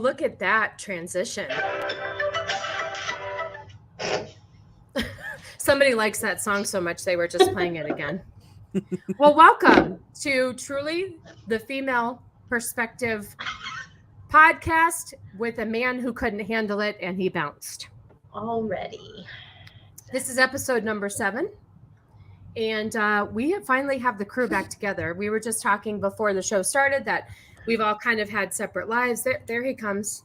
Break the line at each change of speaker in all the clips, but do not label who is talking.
look at that transition. Somebody likes that song so much they were just playing it again. Well, welcome to truly the female perspective podcast with a man who couldn't handle it and he bounced.
Already.
This is episode number 7. And we finally have the crew back together. We were just talking before the show started that we've all kind of had separate lives. There he comes.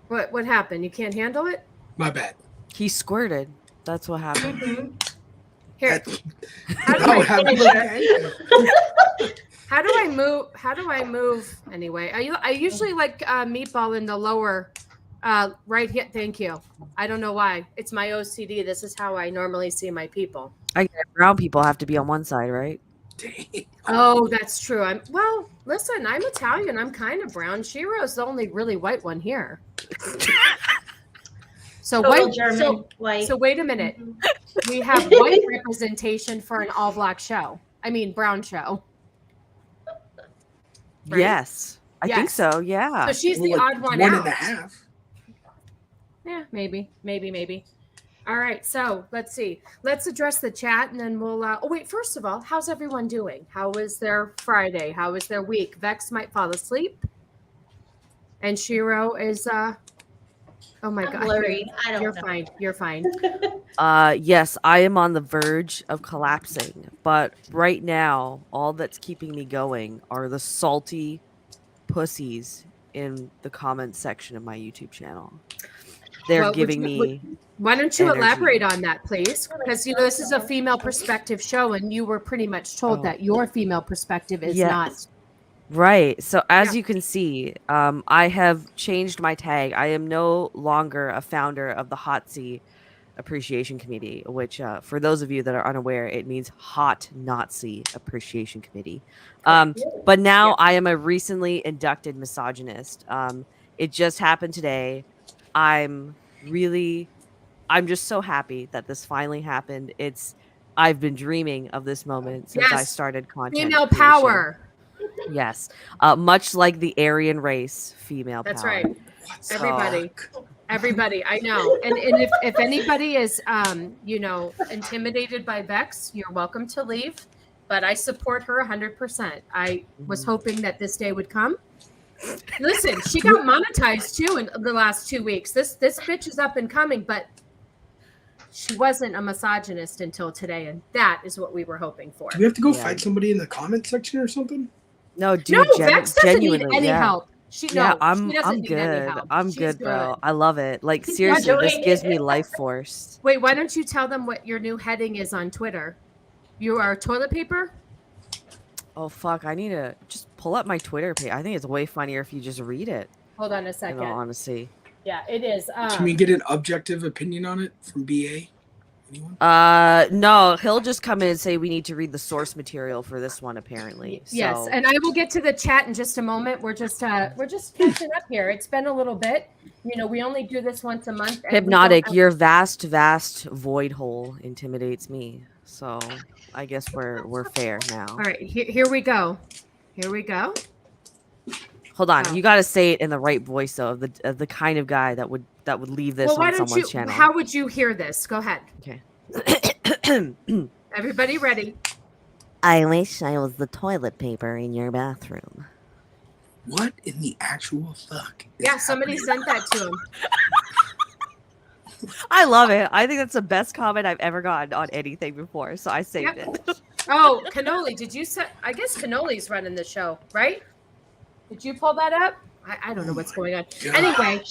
What happened? You can't handle it?
My bad.
He squirted. That's what happened.
Mm-hmm.
Here. How do I move anyway? I usually like meatball in the lower right here. Thank you. I don't know why. It's my OCD. This is how I normally see my people.
Brown people have to be on one side, right?
Dang.
Oh, that's true. Listen, I'm Italian. I'm kind of brown. Shiro's the only really white one here. So
Total
white,
German, white.
So wait a minute. We have white representation for an all black show. I mean, brown show. Right?
Yes. I think so. Yeah.
So she's the odd one
One
out.
and a half.
Yeah, maybe. All right, so let's see. Let's address the chat, and then we'll. First of all, how's everyone doing? How was their Friday? How was their week? Vex might fall asleep, and Shiro is. Oh my God!
Blurry. I don't
You're
know.
fine. You're fine.
Yes, I am on the verge of collapsing, but right now, all that's keeping me going are the salty pussies in the comments section of my YouTube channel. They're giving me.
Why don't you
energy.
elaborate on that, please? Because this is a female perspective show, and you were pretty much told that your female perspective is not.
Right. So as you can see, I have changed my tag. I am no longer a founder of the Hotzi Appreciation Committee, which for those of you that are unaware, it means Hot Nazi Appreciation Committee. But now I am a recently inducted misogynist. It just happened today. I'm just so happy that this finally happened. I've been dreaming of this moment since I started content.
Female
creation.
Power.
Yes. Much like the Aryan race, female
That's
power.
right. Everybody. I know. And if anybody is, intimidated by Vex, you're welcome to leave. But I support her 100%. I was hoping that this day would come. Listen, she got monetized too in the last 2 weeks. This bitch is up and coming, but she wasn't a misogynist until today, and that is what we were hoping for.
Do we have to go fight somebody in the comment section or something?
No, dude.
Vex doesn't need any help.
I'm good. I'm good, bro. I love it. Like seriously, this gives me life force.
Wait, why don't you tell them what your new heading is on Twitter? You are toilet paper?
Oh fuck! I need to just pull up my Twitter page. I think it's way funnier if you just read it.
Hold on a second.
In all honesty.
Yeah, it is.
Can we get an objective opinion on it from BA? Anyone?
No, he'll just come in and say we need to read the source material for this one, apparently.
Yes,
so.
and I will get to the chat in just a moment. We're just catching up here. It's been a little bit. We only do this once a month.
Hypnotic, your vast void hole intimidates me. So I guess we're fair now.
All right, here we go.
Hold on, you got to say it in the right voice though, of the kind of guy that would leave this on someone's channel.
How would you hear this? Go ahead.
Okay.
Everybody ready?
I wish I was the toilet paper in your bathroom.
What in the actual fuck?
Somebody sent that to him.
I love it. I think that's the best comment I've ever gotten on anything before, so I saved it.
Oh, Cannoli, did you say? I guess Cannoli's running the show, right? Did you pull that up? I don't know what's going on. Anyway,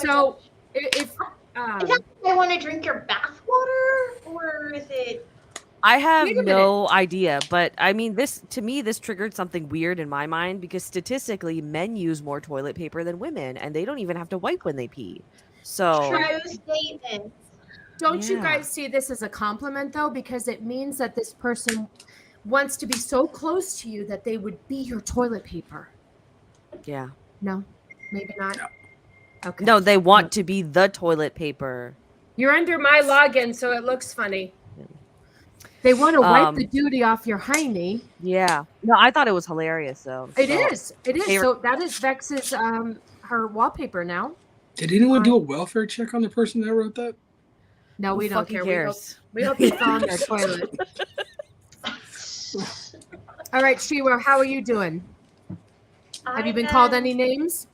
so if
I want to drink your bathwater, or is it?
I have no idea, but I mean, this triggered something weird in my mind because statistically, men use more toilet paper than women, and they don't even have to wipe when they pee. So
true statement.
Don't you guys see this as a compliment though? Because it means that this person wants to be so close to you that they would be your toilet paper.
Yeah.
No, maybe not.
No.
Okay.
No, they want to be the toilet paper.
You're under my login, so it looks funny. They want to wipe
Um,
the duty off your hiney.
Yeah. No, I thought it was hilarious though.
It
So,
is. It is.
favorite-
So that is Vex's her wallpaper now.
Did anyone do a welfare check on the person that wrote that?
No,
Who
we don't
fucking
care.
cares?
We hope he fell in their toilet. All right, Shira, how are you doing? Have you been called any names?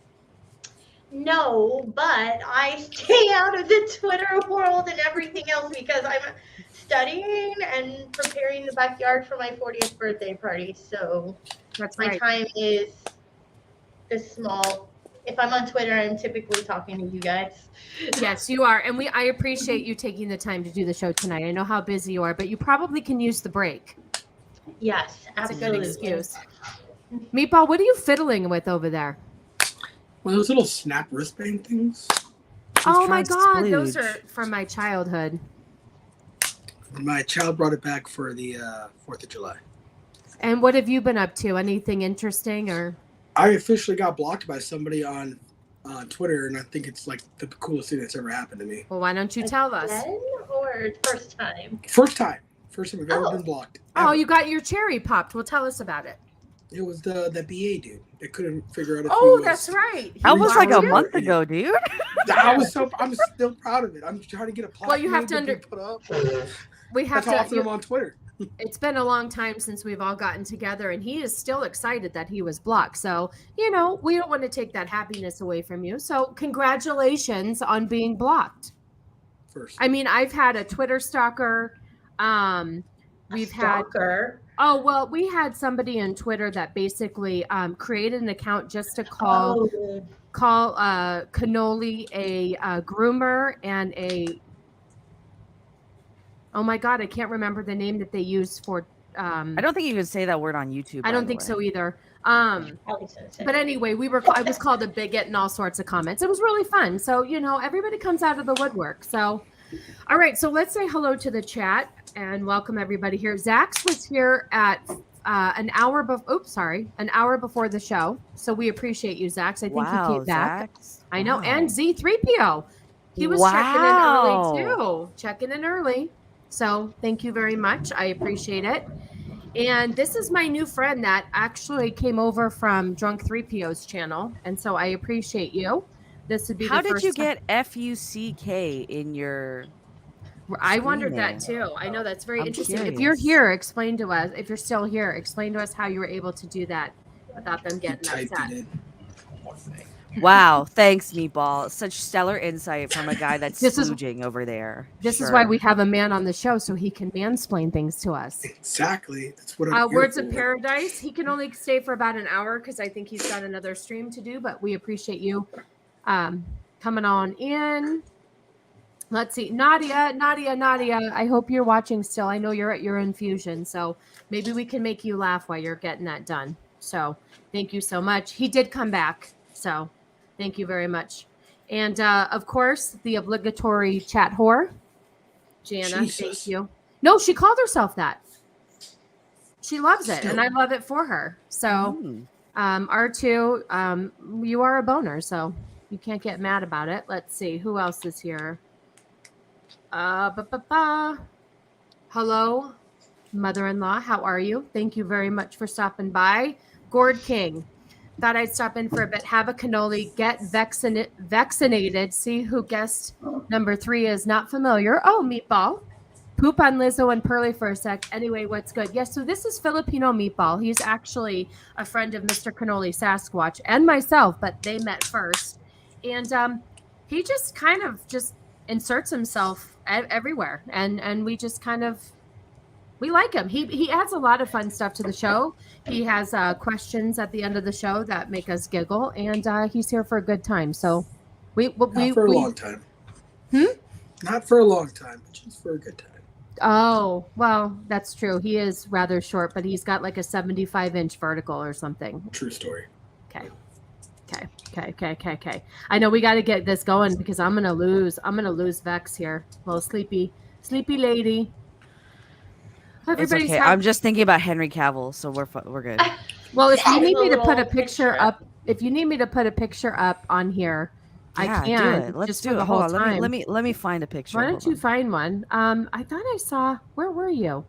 No, but I stay out of the Twitter world and everything else because I'm studying and preparing the backyard for my 40th birthday party. So
That's
my
right.
time is this small. If I'm on Twitter, I'm typically talking to you guys.
Yes, you are. And I appreciate you taking the time to do the show tonight. I know how busy you are, but you probably can use the break.
Yes,
That's
absolutely.
a good excuse. Meatball, what are you fiddling with over there?
Well, those little snap wristband things.
Oh my
trying to
God, those
splooge.
are from my childhood.
My child brought it back for the 4th of July.
And what have you been up to? Anything interesting or?
I officially got blocked by somebody on Twitter, and I think it's like the coolest thing that's ever happened to me.
Well, why don't you tell us?
Again, or first time?
First time I've ever
Oh.
been blocked.
Oh,
ever.
you got your cherry popped. Well, tell us about it.
It was the BA dude that couldn't figure out if he
Oh,
was,
that's right.
That was like a
Blocked you?
month ago, dude.
I'm still proud of it. I'm trying to get a plaque.
Well, you have to
be put up.
We have
That's how often
to.
I'm on Twitter.
It's been a long time since we've all gotten together, and he is still excited that he was blocked. So, you know, we don't want to take that happiness away from you. So, congratulations on being blocked.
First,
I mean, I've had a Twitter stalker. We've had. Oh, well, we had somebody on Twitter that basically created an account just to call Cannoli a groomer and a. Oh my God, I can't remember the name that they used for.
I don't think you can say that word on YouTube.
I don't think so either. But anyway, I was called a bigot and all sorts of comments. It was really fun. So, you know, everybody comes out of the woodwork. So, all right. So let's say hello to the chat and welcome everybody here. Zax was here at an hour before the show. So we appreciate you, Zax. I think he came back.
Zax.
I know.
Wow.
And Z3PO. He was checking in early too. Checking in early. So thank you very much. I appreciate it. And this is my new friend that actually came over from Drunk 3PO's channel. And so I appreciate you. This would be
How
the
did
first
you
time.
get FUCK in your
I wondered
screen
that
there?
too. I know that's very
I'm
interesting. If
curious.
you're here, explain to us. If you're still here, explain to us how you were able to do that without them
he
getting
typed
upset.
it in.
Wow, thanks, Meatball. Such stellar insight from a guy that's
This is-
spooging over there.
This is
Sure.
why we have a man on the show so he can mansplain things to us.
Exactly. That's what I'm here
Words
for.
of Paradise. He can only stay for about an hour because I think he's got another stream to do. But we appreciate you coming on in. Let's see, Nadia. I hope you're watching still. I know you're at your infusion, so maybe we can make you laugh while you're getting that done. So thank you so much. He did come back, so thank you very much. And of course, the obligatory chat whore, Jana.
Jesus.
Thank you. No, she called herself that. She loves it, and I love it for her. So, R2, you are a boner, so you can't get mad about it. Let's see, who else is here? Hello, mother-in-law. How are you? Thank you very much for stopping by. Gord King. Thought I'd stop in for a bit. Have a cannoli. Get vaccinated. See who guest number 3 is not familiar. Oh, Meatball. Poop on Lizzo and Pearly for a sec. Anyway, what's good? Yes, so this is Filipino Meatball. He's actually a friend of Mr. Cannoli Sasquatch and myself, but they met first. And he just kind of just inserts himself everywhere. And we just kind of, we like him. He adds a lot of fun stuff to the show. He has questions at the end of the show that make us giggle, and he's here for a good time. So
Not for a long time. Not for a long time, but just for a good time.
Oh, well, that's true. He is rather short, but he's got like a 75-inch vertical or something.
True story.
Okay. I know we got to get this going because I'm gonna lose Vex here. Little sleepy lady.
It's okay. I'm just thinking about Henry Cavill, so we're good.
Well, if you need me to put a
Little
picture up, on here, I
Yeah,
can.
do it. Let's
just
do
for
it.
the
Hold
whole
on.
time.
Let me find a picture.
Why
Hold
don't you
on.
find one? I thought I saw. Where were you?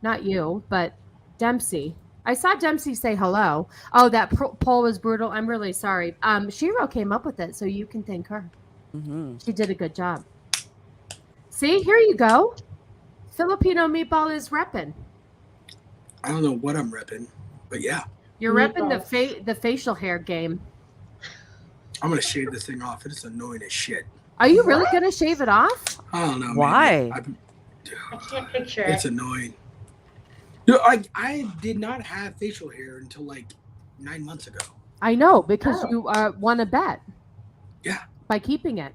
not you, but Dempsey. I saw Dempsey say hello. Oh, that poll was brutal. I'm really sorry. Shiro came up with it, so you can thank her.
Mm-hmm.
She did a good job. See, here you go. Filipino meatball is repping.
I don't know what I'm repping, but yeah.
You're repping the facial hair game.
I'm gonna shave this thing off. It's annoying as shit.
Are you really gonna shave it off?
I don't know.
Why?
I can't picture it.
It's annoying. Dude, I did not have facial hair until like 9 months ago.
I know, because you won a bet.
Yeah.
By keeping it.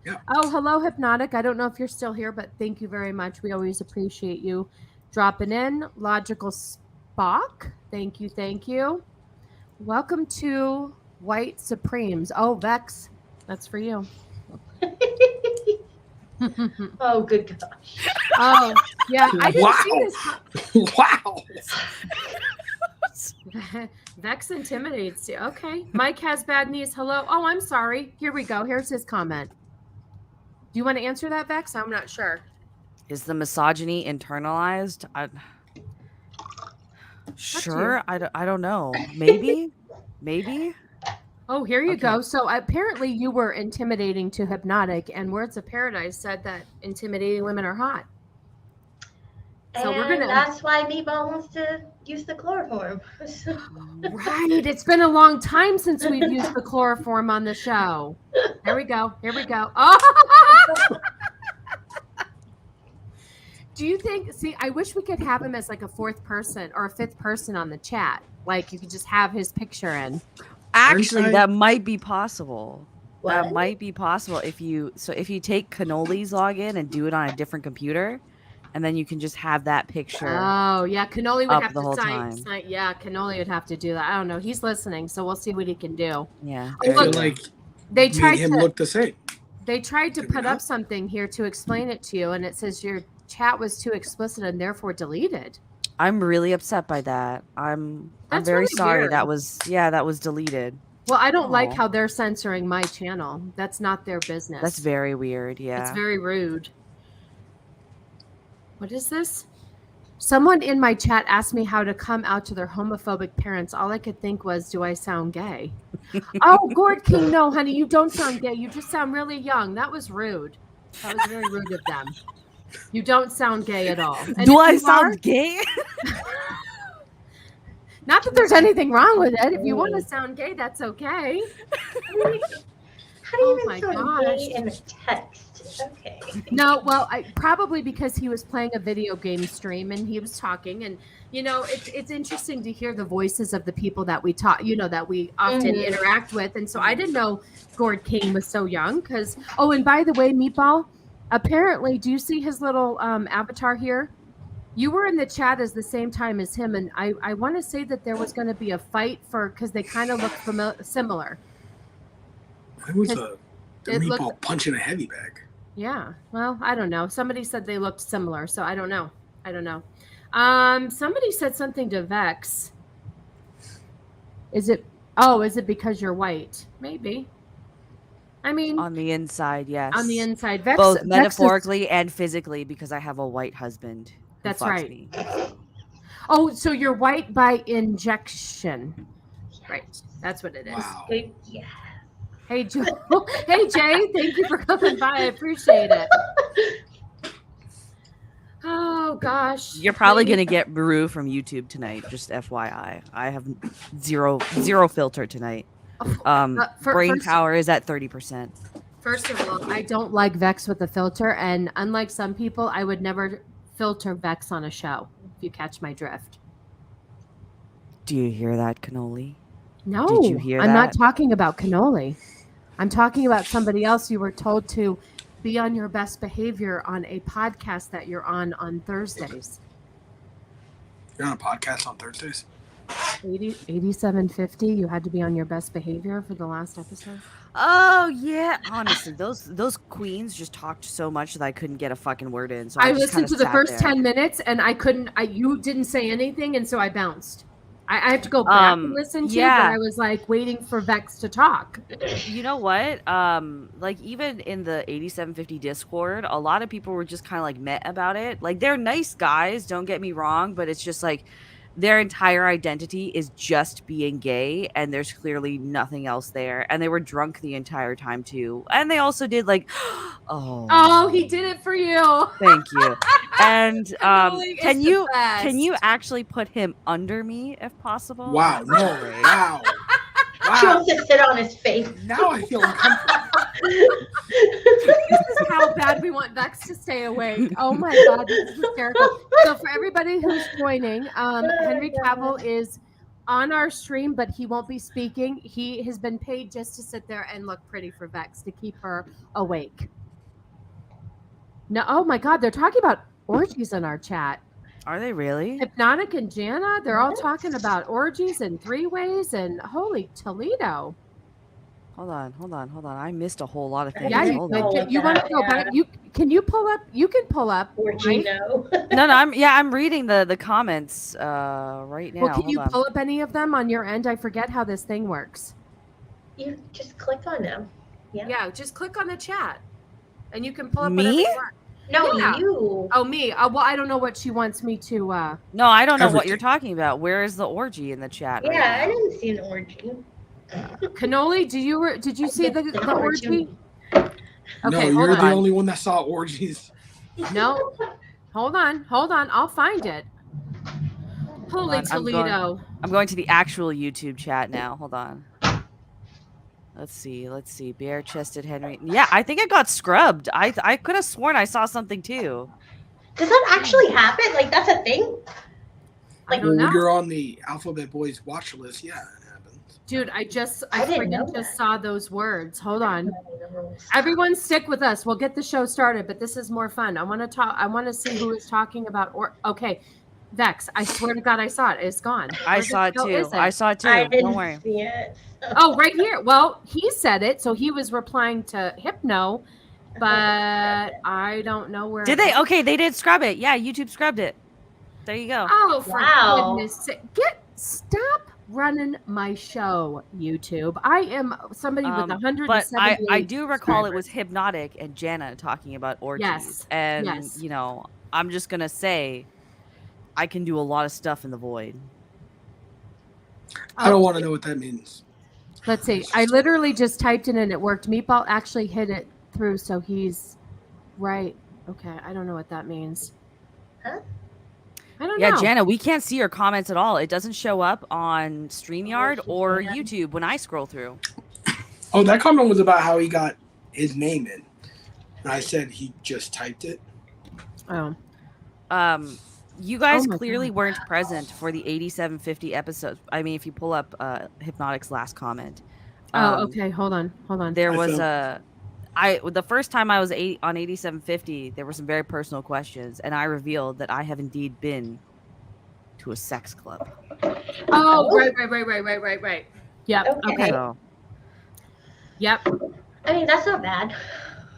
Yeah.
Oh, hello, Hypnotic. I don't know if you're still here, but thank you very much. We always appreciate you dropping in. Logical Spock. Thank you. Thank you. Welcome to White Supremes. Oh, Vex. That's for you.
Oh, good gosh.
Oh, yeah. I didn't see this.
Wow.
Vex intimidates you. Okay. Mike has bad knees. Hello. Oh, I'm sorry. Here we go. Here's his comment. Do you want to answer that, Vex? I'm not sure.
Is the misogyny internalized? Sure. I don't know. Maybe.
Oh, here you go. So apparently you were intimidating to Hypnotic, and Words of Paradise said that intimidating women are hot. So
And that's why Meatball wants to use the chloroform.
Right. It's been a long time since we've used the chloroform on the show. Here we go. Oh! Do you think, I wish we could have him as like a fourth person or a fifth person on the chat. Like you could just have his picture in.
Actually, that might be possible.
What?
That might be possible if you take Cannoli's login and do it on a different computer, and then you can just have that picture.
Oh yeah, Cannoli would have to sign. Yeah, Cannoli would have to do that. I don't know. He's listening, so we'll see what he can do.
Yeah.
I feel like
they tried
him look the same.
They tried to put up something here to explain it to you, and it says your chat was too explicit and therefore deleted.
I'm really upset by that. I'm very
really
sorry.
weird.
That was deleted.
Well, I don't like how they're censoring my channel. That's not their business.
That's very weird. Yeah.
It's very rude. What is this? Someone in my chat asked me how to come out to their homophobic parents. All I could think was, do I sound gay? Oh, Gord King, no, honey, you don't sound gay. You just sound really young. That was rude. That was very rude of them. You don't sound gay at all. And
do I sound gay?
Not that there's anything wrong with it. If you want to sound gay, that's okay.
How do you even sound gay in a text? Okay.
No, well, probably because he was playing a video game stream and he was talking, and it's interesting to hear the voices of the people that we talk, that we often interact with, and so I didn't know Gord King was so young. Because and by the way, Meatball, apparently, do you see his little avatar here? You were in the chat at the same time as him, and I want to say that there was going to be a fight because they kind of look similar.
It was the Meatball punching a heavy bag.
Yeah, well, I don't know. Somebody said they looked similar, so I don't know. Somebody said something to Vex. Is it because you're white? Maybe. I mean,
on the inside, yes.
On the inside, Vex,
both metaphorically and physically, because I have a white husband.
That's right. Me. Oh, so you're white by injection, right? That's what it is.
Wow.
Yeah.
Hey, Joe. Hey, Jay. Thank you for coming by. I appreciate it. Oh, gosh.
You're probably going to get Maru from YouTube tonight, just FYI. I have zero filter tonight. Brain power is at 30%.
First of all, I don't like Vex with a filter, and unlike some people, I would never filter Vex on a show, if you catch my drift.
Do you hear that, Cannoli?
No,
did you hear
I'm not talking about Cannoli. I'm talking about somebody else. You were told to be on your best behavior on a podcast that you're on Thursdays.
You're on a podcast on Thursdays?
8750. You had to be on your best behavior for the last episode.
Oh yeah, honestly, those queens just talked so much that I couldn't get a fucking word in. So I
listened to the first 10 minutes and I couldn't. You didn't say anything, and so I bounced. I have to go back and listen to,
yeah.
but I was like waiting for Vex to talk.
You know what? Like even in the 8750 Discord, a lot of people were just kind of like meh about it. Like they're nice guys, don't get me wrong, but it's just like their entire identity is just being gay, and there's clearly nothing else there. And they were drunk the entire time too. And they also did like,
Oh, he did it for you.
Thank you. And
Cannoli is
can
the
you
best.
actually put him under me if possible?
Wow, no,
Great.
wow.
She
Wow.
wants to sit on his face.
Now I feel uncomfortable.
This is how bad we want Vex to stay awake. Oh my god, this is hysterical. So for everybody who's joining, Henry Cavill is on our stream, but he won't be speaking. He has been paid just to sit there and look pretty for Vex to keep her awake. No, oh my god, they're talking about orgies in our chat.
Are they really?
Hypnotic and Jana, they're all talking about orgies and three-ways and holy Toledo.
Hold on. I missed a whole lot of things.
Yeah,
Hold on.
you
want to go back? You can pull up? You can pull up.
Or
right?
Gino.
No, I'm reading the comments right now.
Well, can you
Hold on.
pull up any of them on your end? I forget how this thing works.
You just click on them.
Yeah, just click on the chat, and you can pull up
Me?
whatever you want.
No,
Yeah.
you.
Oh, me. Well, I don't know what she wants me to.
No, I don't know what
Everything.
you're talking about. Where is the orgy in the chat? right
Yeah, I
now?
didn't see an orgy.
Cannoli, did you see the orgy?
No,
Okay,
you're
hold
the
on.
only one that saw orgies.
No, hold on. I'll find it. Holy
on, I'm
Toledo.
I'm going to the actual YouTube chat now. Hold on. Let's see. Bare-chested Henry. Yeah, I think it got scrubbed. I could have sworn I saw something too.
Does that actually happen? Like, that's a thing?
I
Well,
don't know.
when you're on the Alphabet Boys watch list, yeah, it happens.
Dude, I
didn't know
friggin' just
that.
saw those words. Hold on. Everyone stick with us. We'll get the show started, but this is more fun. I want to see who is talking about okay. Vex, I swear to God I saw it. It's gone.
I
Where
saw it
the hell
too.
is it?
I saw it too.
I
Don't worry.
didn't see it.
Oh, right here. Well, he said it, so he was replying to Hypno, but I don't know where.
Did they? Okay, they did scrub it. Yeah, YouTube scrubbed it. There you go.
Oh, for
Wow.
goodness sake. Stop running my show, YouTube. I am somebody with 170.
But I do recall it was Hypnotic and Jana talking about orgies.
Yes,
And,
yes.
you know, I'm just going to say I can do a lot of stuff in the void.
I don't want to know what that means.
Let's see. I literally just typed it and it worked. Meatball actually hit it through, so he's right. Okay, I don't know what that means.
Huh?
I don't
Yeah,
know.
Jana, we can't see your comments at all. It doesn't show up on StreamYard or
yeah.
YouTube when I scroll through.
Oh, that comment was about how he got his name in. And I said he just typed it.
Oh.
You guys
Oh my
clearly
God.
weren't present for the 8750 episode. I mean, if you pull up Hypnotic's last comment.
Okay. Hold on.
There
I
was
felt-
the first time I was on 8750, there were some very personal questions, and I revealed that I have indeed been to a sex club.
Oh, right. Yep.
Okay.
Okay.
So
Yep.
I mean, that's not bad.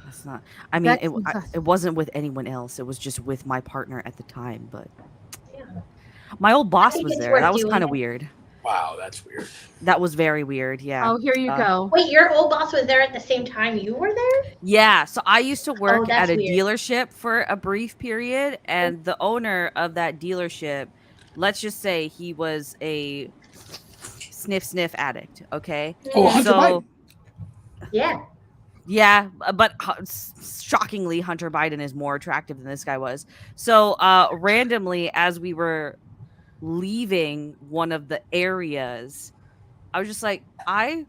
that's not. I mean,
That's-
it wasn't with anyone else. It was just with my partner at the time. But
Yeah.
my old boss
think
was
it's
there.
worth
That was
doing
kind of
it.
weird.
Wow, that's weird.
That was very weird. Yeah.
Oh, here you go.
Wait, your old boss was there at the same time you were there?
Yeah, so I used to work
that's
at a
weird.
dealership for a brief period, and the owner of that dealership, let's just say he was a sniff addict, okay?
Oh, Hunter
So
Biden.
Yeah.
yeah, but shockingly Hunter Biden is more attractive than this guy was. So randomly as we were leaving one of the areas, I was just like, I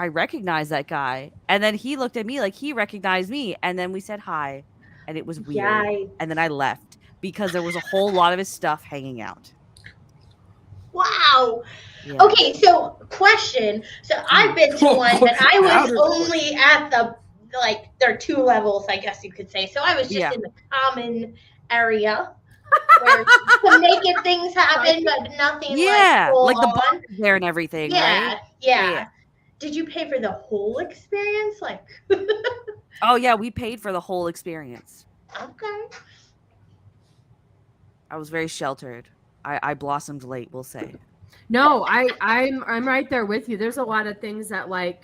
recognize that guy. And then he looked at me like he recognized me. And then we said hi. And it was weird.
Yikes.
And then I left because there was a whole lot of his stuff hanging out.
Wow.
Yeah.
Okay, so question. So I've been to one, but I was only at the, like, there are two levels, I guess you could say. So I was just
Yeah.
in the common area where some naked things happen, but nothing
Yeah.
like
Like the
full on.
bar there and everything,
Yeah,
right?
yeah.
Yeah.
Did you pay for the whole experience? Like,
Oh, yeah. We paid for the whole experience.
okay.
I was very sheltered. I blossomed late, we'll say.
No, I'm right there with you. There's a lot of things that like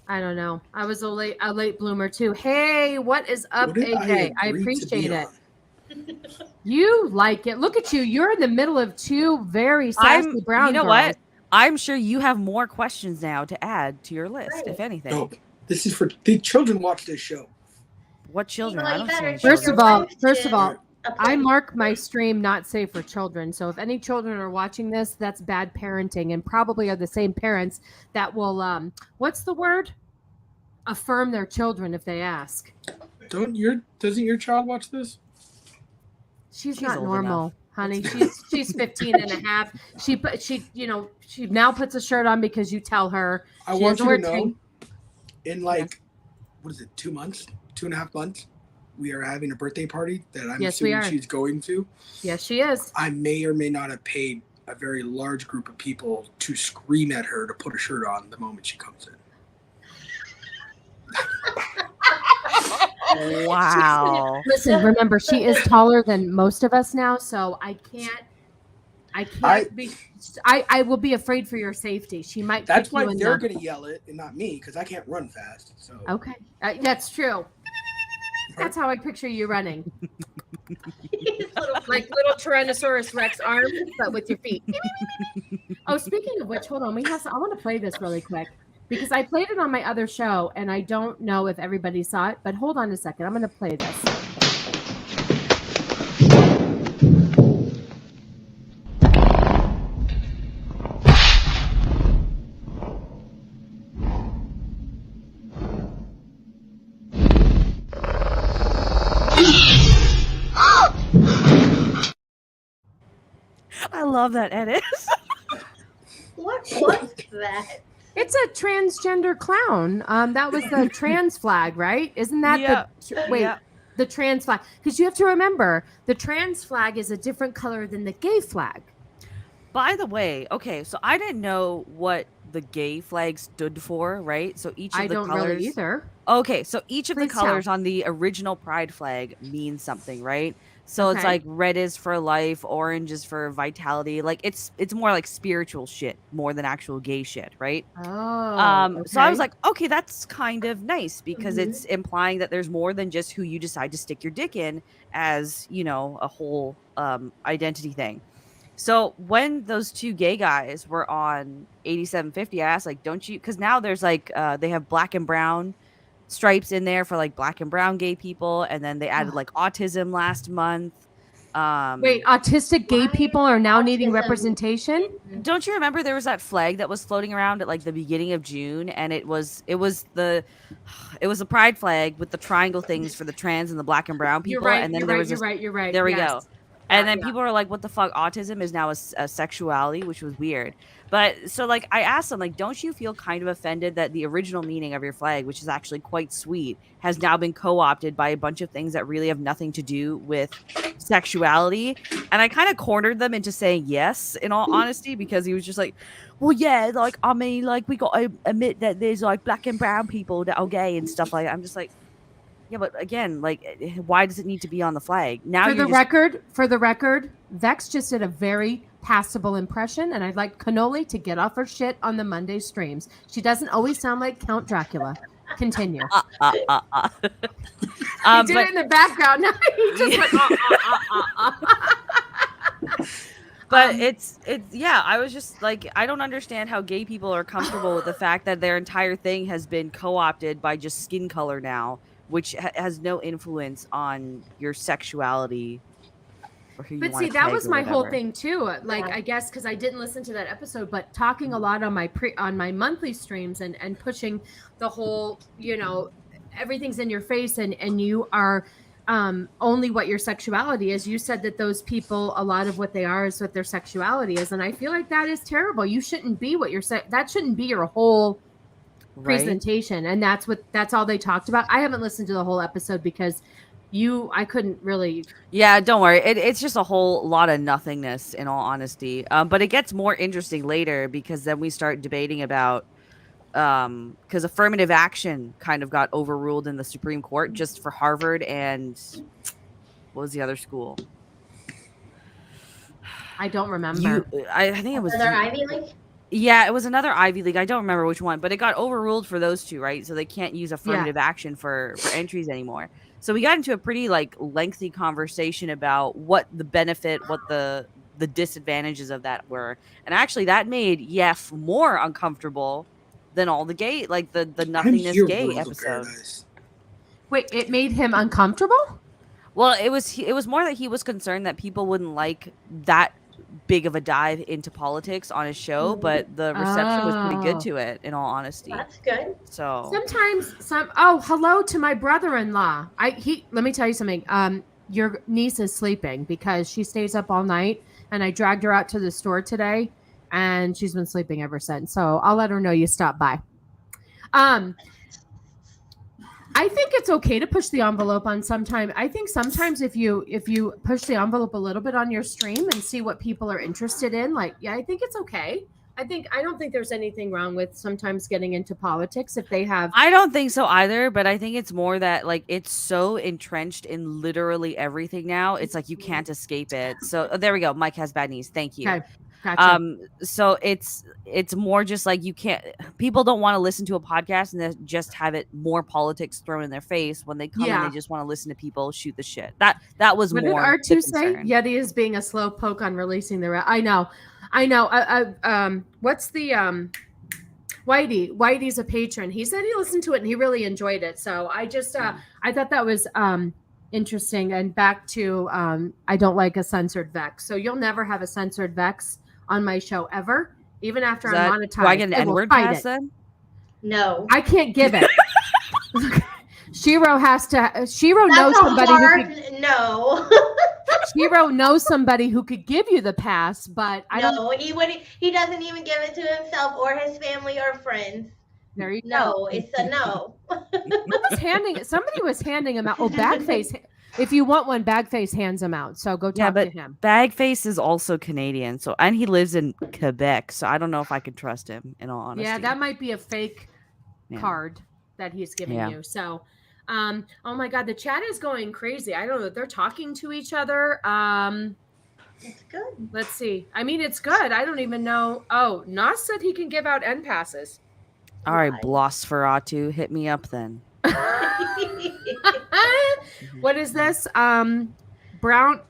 I don't know. I was a late bloomer too. Hey, what is up,
What did
AJ? I
agree to
appreciate
be
it.
on?
You like it. Look at you. You're in the middle of two very sassy brown
You know
girls.
what? I'm sure you have more questions now to add to your list,
Right.
if anything.
No, this is for the children. Watch this show.
What children?
Well,
I
you
don't see
better
any
take
First
your
of all,
wife
first
to
of all,
a
I
place.
mark my stream not safe for children. So if any children are watching this, that's bad parenting and probably are the same parents that will what's the word? Affirm their children if they ask.
Doesn't your child watch this?
She's
She's
not
old
normal,
enough.
honey. She's 15 and a half. She now puts a shirt on because you tell her.
I
She
want
doesn't
you
wear
to know,
tank.
in like, what is it, 2 months, 2.5 months, we are having a birthday party that I'm
Yes, we
assuming
are.
she's going to.
Yes, she is.
I may or may not have paid a very large group of people to scream at her to put a shirt on the moment she comes in.
Wow.
Listen, remember she is taller than most of us now, so I will be afraid for your safety. She might.
That's
kick you
why
in
they're
the-
going to yell it and not me, because I can't run fast. So
Okay, that's true. That's how I picture you running, like little Tyrannosaurus Rex arms, but with your feet. Oh, speaking of which, hold on. I want to play this really quick because I played it on my other show, and I don't know if everybody saw it. But hold on a second. I'm going to play this.
I love that edit.
What was that?
It's a transgender clown. That was the trans flag, right? Isn't that
Yeah.
the the trans flag? Because you have to remember the trans flag is a different color than the gay flag.
By the way, okay, so I didn't know what the gay flag stood for, right? So each of
I
the
don't
colors.
really either.
Okay, so each of the
Please tell.
colors on the original pride flag means something, right? So it's
Okay.
like red is for life, orange is for vitality. Like it's more like spiritual shit more than actual gay shit, right?
Oh,
So I was
okay.
like, okay, that's kind of nice because
Mhm.
it's implying that there's more than just who you decide to stick your dick in as, a whole identity thing. So when those two gay guys were on 8750, I asked, like, don't you, because now there's like they have black and brown stripes in there for like black and brown gay people, and then they added like autism last month.
Wait, autistic gay
Why
people are now needing
autism?
representation?
Don't you remember there was that flag that was floating around at like the beginning of June, and it was the pride flag with the triangle things for the trans and the black and brown people,
You're right.
and then
You're
there
right.
was
You're
this,
right. You're right.
there we
yes.
go. And then
Yeah.
people are like, what the fuck? Autism is now a sexuality, which was weird. But so like I asked them, like, don't you feel kind of offended that the original meaning of your flag, which is actually quite sweet, has now been co-opted by a bunch of things that really have nothing to do with sexuality? And I kind of cornered them into saying yes, in all honesty, because he was just like, well, yeah, like, I mean, like, we got to admit that there's like black and brown people that are gay and stuff like that. I'm just like, yeah, but again, like, why does it need to be on the flag? Now
For the record, Vex just did a very passable impression, and I'd like Cannoli to get off her shit on the Monday streams. She doesn't always sound like Count Dracula. Continue. He did it in the background. No, he just went.
But it's yeah, I was just like, I don't understand how gay people are comfortable with the fact that their entire thing has been co-opted by just skin color now, which has no influence on your sexuality or who you
But
want
see,
to
that
peg
was
or
my whole
whatever.
thing too. Like, I guess because I didn't listen to that episode, but talking a lot on my monthly streams and pushing the whole, everything's in your face and you are only what your sexuality is. You said that those people, a lot of what they are is what their sexuality is, and I feel like that is terrible. You shouldn't be what that shouldn't be your whole presentation, and that's all they talked about. I haven't listened to the whole episode because I couldn't really.
Yeah, don't worry. It's just a whole lot of nothingness, in all honesty. But it gets more interesting later because then we start debating about because affirmative action kind of got overruled in the Supreme Court just for Harvard and what was the other school?
I don't remember.
I think it was
Another Ivy League?
Yeah, it was another Ivy League. I don't remember which one, but it got overruled for those two, right? So they can't use affirmative action for entries anymore. So we got into a pretty like lengthy conversation about what the benefit, what the disadvantages of that were. And actually that made Yef more uncomfortable than all the gay, like the
I'm
nothingness
here,
gay
World of
episode.
Paradise.
Wait, it made him uncomfortable?
Well, it was more that he was concerned that people wouldn't like that big of a dive into politics on his show, but the reception was pretty good to it, in all honesty.
That's good.
So
Sometimes hello to my brother-in-law. Let me tell you something. Your niece is sleeping because she stays up all night, and I dragged her out to the store today, and she's been sleeping ever since. So I'll let her know you stopped by. I think it's okay to push the envelope on sometime. I think sometimes if you push the envelope a little bit on your stream and see what people are interested in, like, yeah, I think it's okay. I don't think there's anything wrong with sometimes getting into politics if they have.
I don't think so either, but I think it's more that like it's so entrenched in literally everything now. It's like you can't escape it. So there we go. Mike has bad knees. Thank you.
Okay, gotcha.
So it's more just like you can't. People don't want to listen to a podcast and then just have it more politics thrown in their face when they come and they just want to listen to people shoot the shit. That was
What
more.
What did R2 say?
concern.
Yeti is being a slow poke on releasing the. I know. What's the Whitey? Whitey's a patron. He said he listened to it and he really enjoyed it. So I just I thought that was interesting. And back to I don't like a censored Vex. So you'll never have a censored Vex on my show ever, even after I'm monetized.
Do I get an N-word pass then?
No.
I can't give it. Shiro has to. Shiro
That's
knows
a
somebody
hard
who could,
no.
Shiro knows somebody who could give you the pass, but I don't.
No, he wouldn't. He doesn't even give it to himself or his family or friends.
There you go.
No, it's a no.
Somebody was handing him out. Oh, Bagface. If you want one, Bagface hands him out. So go talk to him.
Bagface is also Canadian, and he lives in Quebec, so I don't know if I could trust him. In all honesty,
yeah, that might be a fake card that he's giving you. So, oh my God, the chat is going crazy. I don't know. They're talking to each other.
It's good.
Let's see. I mean, it's good. I don't even know. Oh, Nas said he can give out end passes.
All right, Blosferatu, hit me up then.
What is this? Brown.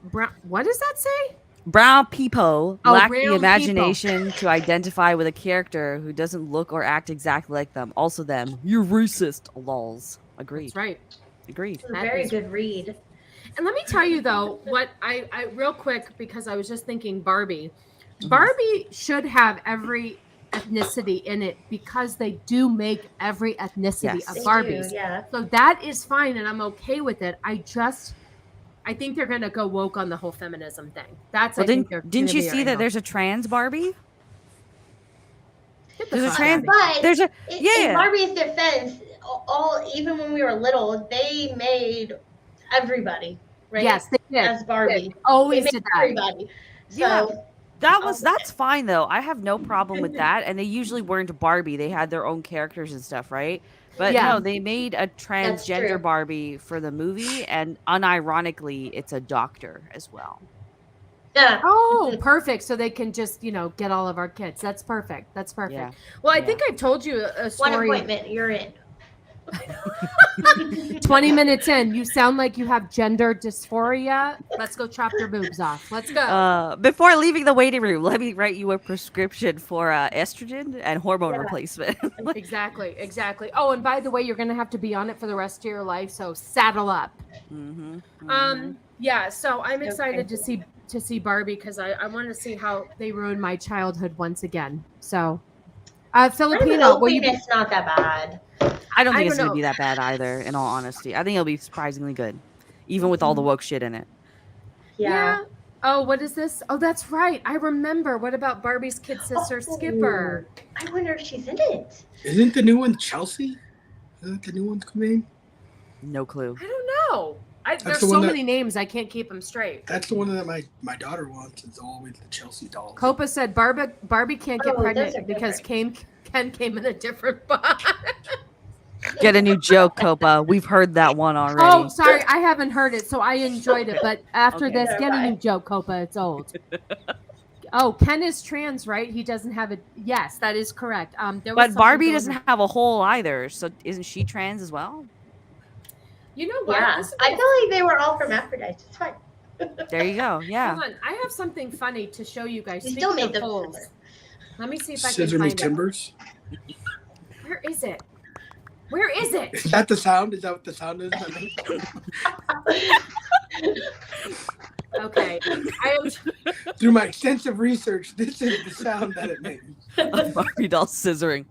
What does that say?
Brown people lack the
brown
imagination to identify with a character who doesn't look or act exactly like them. Also them. You're racist, lols. Agreed.
That's right.
Agreed.
It's a very good read.
And let me tell you though, what I real quick, because I was just thinking Barbie. Barbie should have every ethnicity in it because they do make every ethnicity of Barbies. So that is fine and I'm okay with it. I think they're gonna go woke on the whole feminism thing. Didn't
you see that there's a trans Barbie?
There's a
trans. But in Barbie's defense, even when we were little, they made everybody right.
Yes, they did.
As Barbie,
they always did that.
Everybody. So
that's fine though. I have no problem with that. And they usually weren't Barbie. They had their own characters and stuff, right? But no, they made a transgender Barbie for the movie, and unironically, it's a doctor as well.
Yeah.
Oh, perfect. So they can just, get all of our kids. That's perfect. That's perfect.
Yeah.
Well, I think I told you a story.
One appointment, you're in.
20 minutes in, you sound like you have gender dysphoria. Let's go chop your boobs off. Let's go.
Before leaving the waiting room, let me write you a prescription for estrogen and hormone replacement.
Exactly. Oh, and by the way, you're going to have to be on it for the rest of your life, so saddle up. Yeah, so I'm excited to see Barbie because I want to see how they ruin my childhood once again. So, Filipino,
it's not that bad.
I don't think it's going to be that bad either, in all honesty. I think it'll be surprisingly good, even with all the woke shit in it.
Yeah.
Oh, what is this? Oh, that's right. I remember. What about Barbie's kid sister, Skipper?
I wonder if she's in it.
Isn't the new one Chelsea? Isn't the new one's name?
No clue.
I don't know. There's so many names, I can't keep them straight.
That's the one that my daughter wants. It's always the Chelsea doll.
Copa said Barbie can't get pregnant because Ken came in a different box.
Get a new joke, Copa. We've heard that one already.
Oh, sorry. I haven't heard it, so I enjoyed it. But after this, get a new joke, Copa. It's old. Oh, Ken is trans, right? He doesn't have a. Yes, that is correct. There was
But
something
Barbie
going
doesn't
on.
have a hole either. So isn't she trans as well?
You know what?
Yeah,
This is
I feel like they were all hermaphrodites. It's fine.
There you go. Yeah.
Hold on. I have something funny to show you guys.
We
Speaking
still made
of
them
holes,
similar.
let me see if I can
Scissor me
find it.
timbers.
Where is it? Where is it?
Is that the sound? Is that what the sound is?
Okay. I am.
Through my extensive research, this is the sound that it makes.
A Barbie doll scissoring.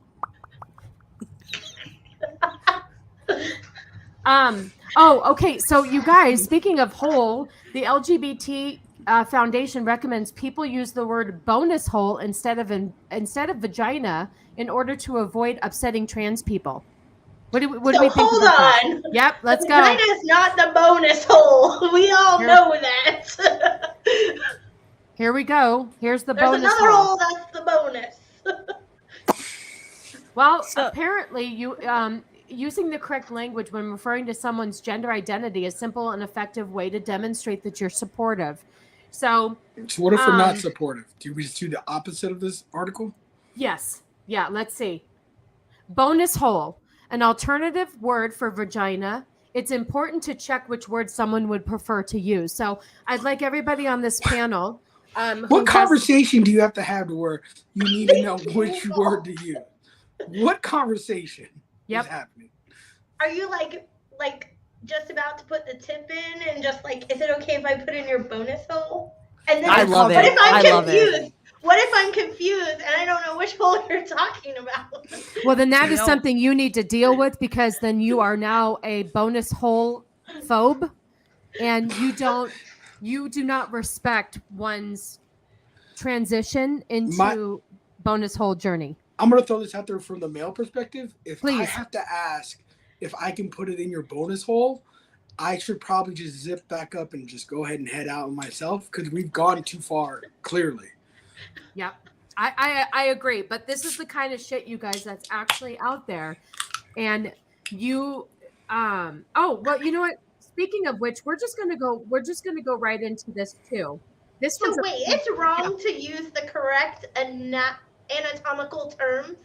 Oh, okay. So you guys, speaking of hole, the LGBT Foundation recommends people use the word bonus hole instead of vagina in order to avoid upsetting trans people. What do we think
hold
about that?
on.
Yep, let's go.
Vagina's not the bonus hole. We all
Here.
know that.
Here we go. Here's the
There's
bonus
another
hole.
hole that's the bonus.
Well,
So-
apparently, using the correct language when referring to someone's gender identity is a simple and effective way to demonstrate that you're supportive. So,
So what if we're not supportive? Do we just do the opposite of this article?
yes. Yeah, let's see. Bonus hole, an alternative word for vagina. It's important to check which word someone would prefer to use. So, I'd like everybody on this panel.
What conversation do you have to have to where you need to know which word to use? What conversation is happening?
Are you like just about to put the tip in and just like, is it okay if I put in your bonus hole? And then
I love
what
it.
if I'm
I love
confused?
it.
What if I'm confused and I don't know which hole you're talking about?
Well, then that
You
is
know-
something you need to deal with, because then you are now a bonus hole phobe, and you do not respect one's transition into bonus hole journey.
I'm going to throw this out there from the male perspective. If I
Please.
have to ask if I can put it in your bonus hole, I should probably just zip back up and just go ahead and head out myself, because we've gone too far, clearly.
Yep. I agree, but this is the kind of shit, you guys, that's actually out there. And you oh, well, you know what? Speaking of which, we're just gonna go right into this too. This
So
was
wait, it's wrong to use the correct anatomical terms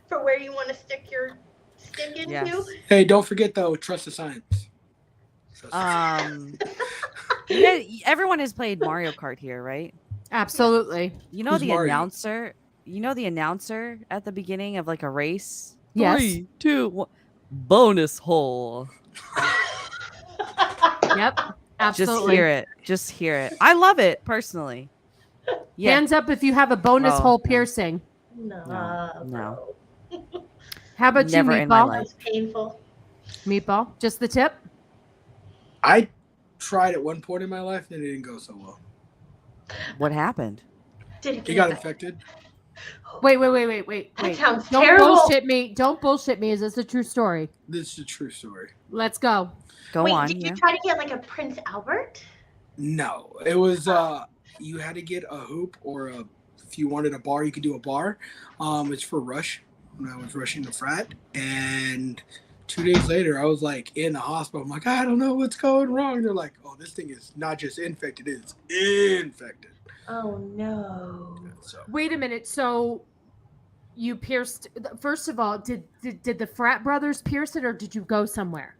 for where you want to stick into?
Yes.
Hey, don't forget, though, trust the science.
Yeah, everyone has played Mario Kart here, right?
absolutely.
You know
Who's
the
Mario?
announcer. You know the announcer at the beginning of like a race.
Yes.
3, 2, 1. Bonus hole.
Yep. Absolutely.
Just hear it. Just hear it. I love it personally. Yeah.
Hands up if you have a bonus
Oh,
hole
no.
piercing.
No.
No.
How about
Never
you,
in my
Meatball?
life.
That's painful.
Meatball, just the tip.
I tried at one point in my life, and it didn't go so well.
What happened?
Did it
He
get
got
infected?
infected.
Wait.
That sounds
Don't
terrible.
bullshit me. Don't bullshit me. Is this a true story?
This is a true story.
Let's go.
Go
Wait,
on.
did
Yeah.
you try to get like a Prince Albert?
No, it was you had to get a hoop, or if you wanted a bar, you could do a bar. It's for rush when I was rushing the frat, and 2 days later I was like in the hospital. I'm like, I don't know what's going wrong. They're like, oh, this thing is not just infected, it's infected.
Oh no.
So
Wait a minute. So you pierced. First of all, did the frat brothers pierce it, or did you go somewhere?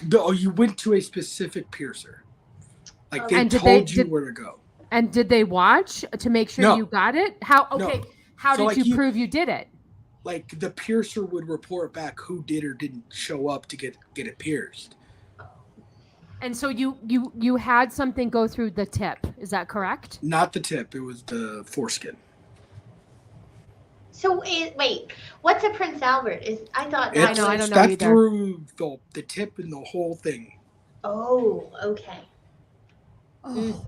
no, you went to a specific piercer. Like they
And
told you where to go.
And did they watch to make sure
No.
you got it? How?
No.
Okay. How
So,
did
like,
you prove you did it?
Like the piercer would report back who did or didn't show up to get it pierced.
And so you had something go through the tip. Is that correct?
Not the tip, it was the foreskin.
So wait, what's a Prince Albert? I thought
I
that
know, I
was-
don't know
That's
either.
through the tip and the whole thing.
Oh, okay.
Oh.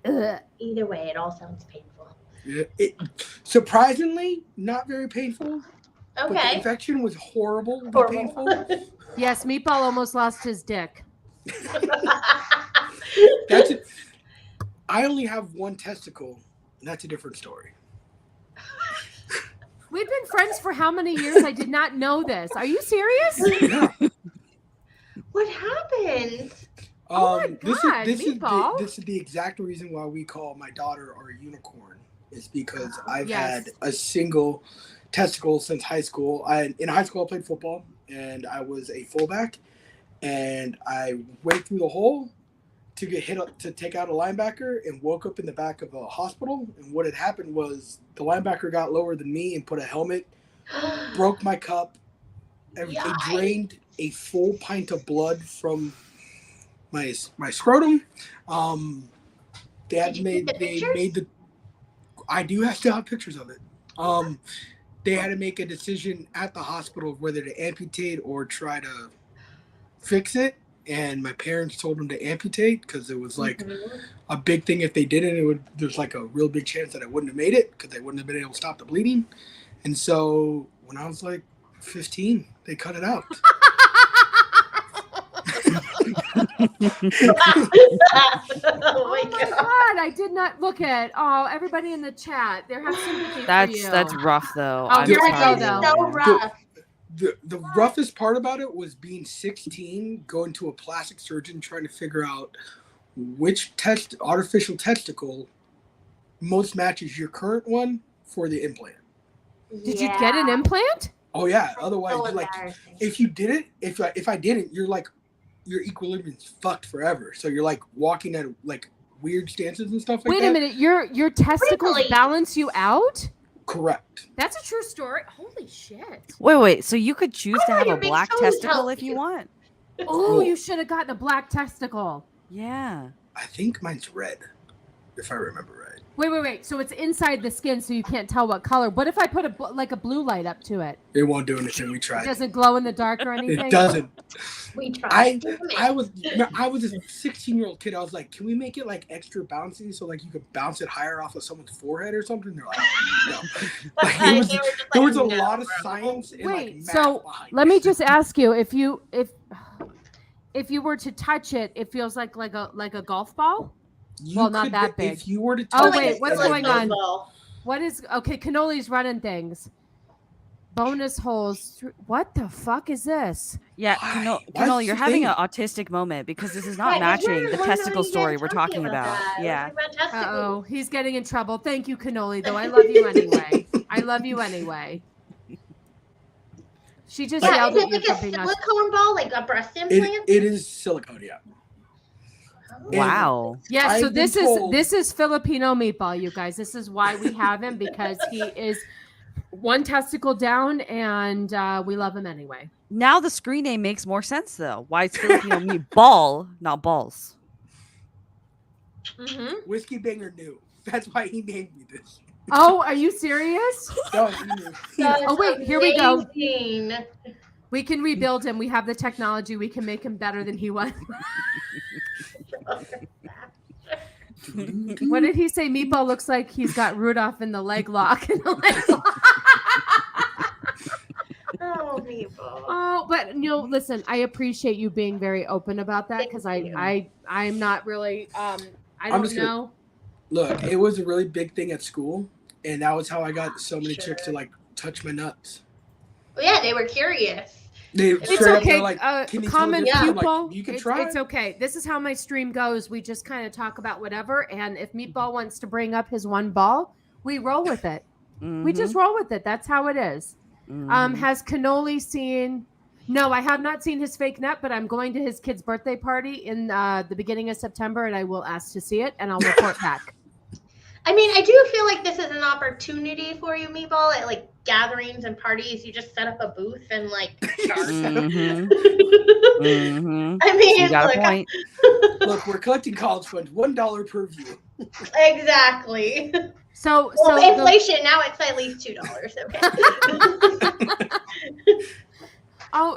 Ugh.
Either way, it all sounds painful.
Yeah, it surprisingly not very painful. But the
Okay.
infection was horrible.
Horrible.
Painful.
Yes, Meatball almost lost his dick.
That's it. I only have one testicle, and that's a different story.
We've been friends for how many years? I did not know this. Are you serious?
Yeah.
What happened?
Oh my God,
this
Meatball.
is the exact reason why we call my daughter our unicorn is because I've
Yes.
had a single testicle since high school. In high school, I played football, and I was a fullback, and I went through the hole to get hit up to take out a linebacker and woke up in the back of a hospital. And what had happened was the linebacker got lower than me and put a helmet, broke my cup. It drained a full pint of blood from my scrotum. They made the. I do still have pictures of it. They had to make a decision at the hospital of whether to amputate or try to fix it. And my parents told them to amputate because it was like a big thing. If they didn't, there's like a real big chance that I wouldn't have made it because they wouldn't have been able to stop the bleeding. And so when I was like 15, they cut it out.
Oh my
God, I did not look at. Oh, everybody in the chat, they have sympathy for you.
That's rough though.
Oh,
I'm
here we
sorry.
go, though.
So rough.
The roughest part about it was being 16, going to a plastic surgeon, trying to figure out which artificial testicle most matches your current one for the implant.
Did you get an implant?
Oh yeah. Otherwise,
So
like,
embarrassing.
if you did it, if I didn't, you're like, your equilibrium's fucked forever. So you're like walking at like weird stances and stuff like
Wait
that.
a minute, your testicles
Really?
balance you out?
Correct.
That's a true story. Holy shit.
Wait. So you could choose
I
to
thought
have
your
a
big
black
toes
testicle
help
if you
you.
want.
Oh, you should have gotten a black testicle.
Yeah.
I think mine's red, if I remember right.
Wait. So it's inside the skin, so you can't tell what color. What if I put a blue light up to it?
It won't do anything. We
It
tried.
doesn't glow in the dark or anything?
It doesn't.
We tried.
I was a 16-year-old kid. I was like, can we make it like extra bouncy so like you could bounce it higher off of someone's forehead or something? They're like, no. Like, there was a lot of science and like
Wait,
math
so
behind
let
it.
me just ask you, if you were to touch it, it feels like a golf ball?
You
well, not
could
that
get-
big.
If you were to
Oh,
touch
wait,
it,
what's
like,
going on? What is okay? Cannoli's running things. Bonus holes. What the fuck is this?
Yeah,
Why?
Canol,
What's
you're
the
having
thing?
an autistic moment because this is not
Right,
matching
we're
the
not
testicle
even
story we're
talking
talking about.
that. We're
Yeah.
talking about testicles.
Oh, he's getting in trouble. Thank you, Cannoli. Though I love you anyway. I love you anyway. She just
Yeah,
yelled
is
at
it
you
like
for
a
being
silicone ball, like a breast implant?
it is silicone, yeah.
Wow.
Yeah, so
I've been told-
this is Filipino meatball, you guys. This is why we have him, because he is one testicle down, and we love him anyway.
Now the screen name makes more sense though. Why it's Filipino meatball, not balls.
Mm-hmm.
Whiskey Banger knew. That's why he named me this.
Oh, are you serious?
No, he knew.
That's
Oh, wait, here we go.
amazing.
We can rebuild him. We have the technology. We can make him better than he was. What did he say? Meatball looks like he's got Rudolph in the leg lock.
Oh, people.
Oh, but listen, I appreciate you being very open about that, because I'm not really I don't
just gonna-
know.
Look, it was a really big thing at school, and that was how I got so many chicks to
Sure.
like touch my nuts.
Well, yeah, they were curious.
They
It's
straight up,
okay.
they're like, "Can you tell
Common
the difference?" I'm
pupil.
like, you can
it's,
try.
it's okay. This is how my stream goes. We just kind of talk about whatever, and if Meatball wants to bring up his one ball, we roll with it. We just roll with it. That's how it is. Has Cannoli seen? No, I have not seen his fake nut, but I'm going to his kid's birthday party in the beginning of September, and I will ask to see it, and I'll report back.
I mean, I do feel like this is an opportunity for you, Meatball. At like gatherings and parties, you just set up a booth and like charge.
Mhm. Mhm.
I mean,
You got
look,
a point.
Look, we're collecting college funds. $1 per view.
exactly.
So,
Well,
so
inflation now it's at least $2. Okay.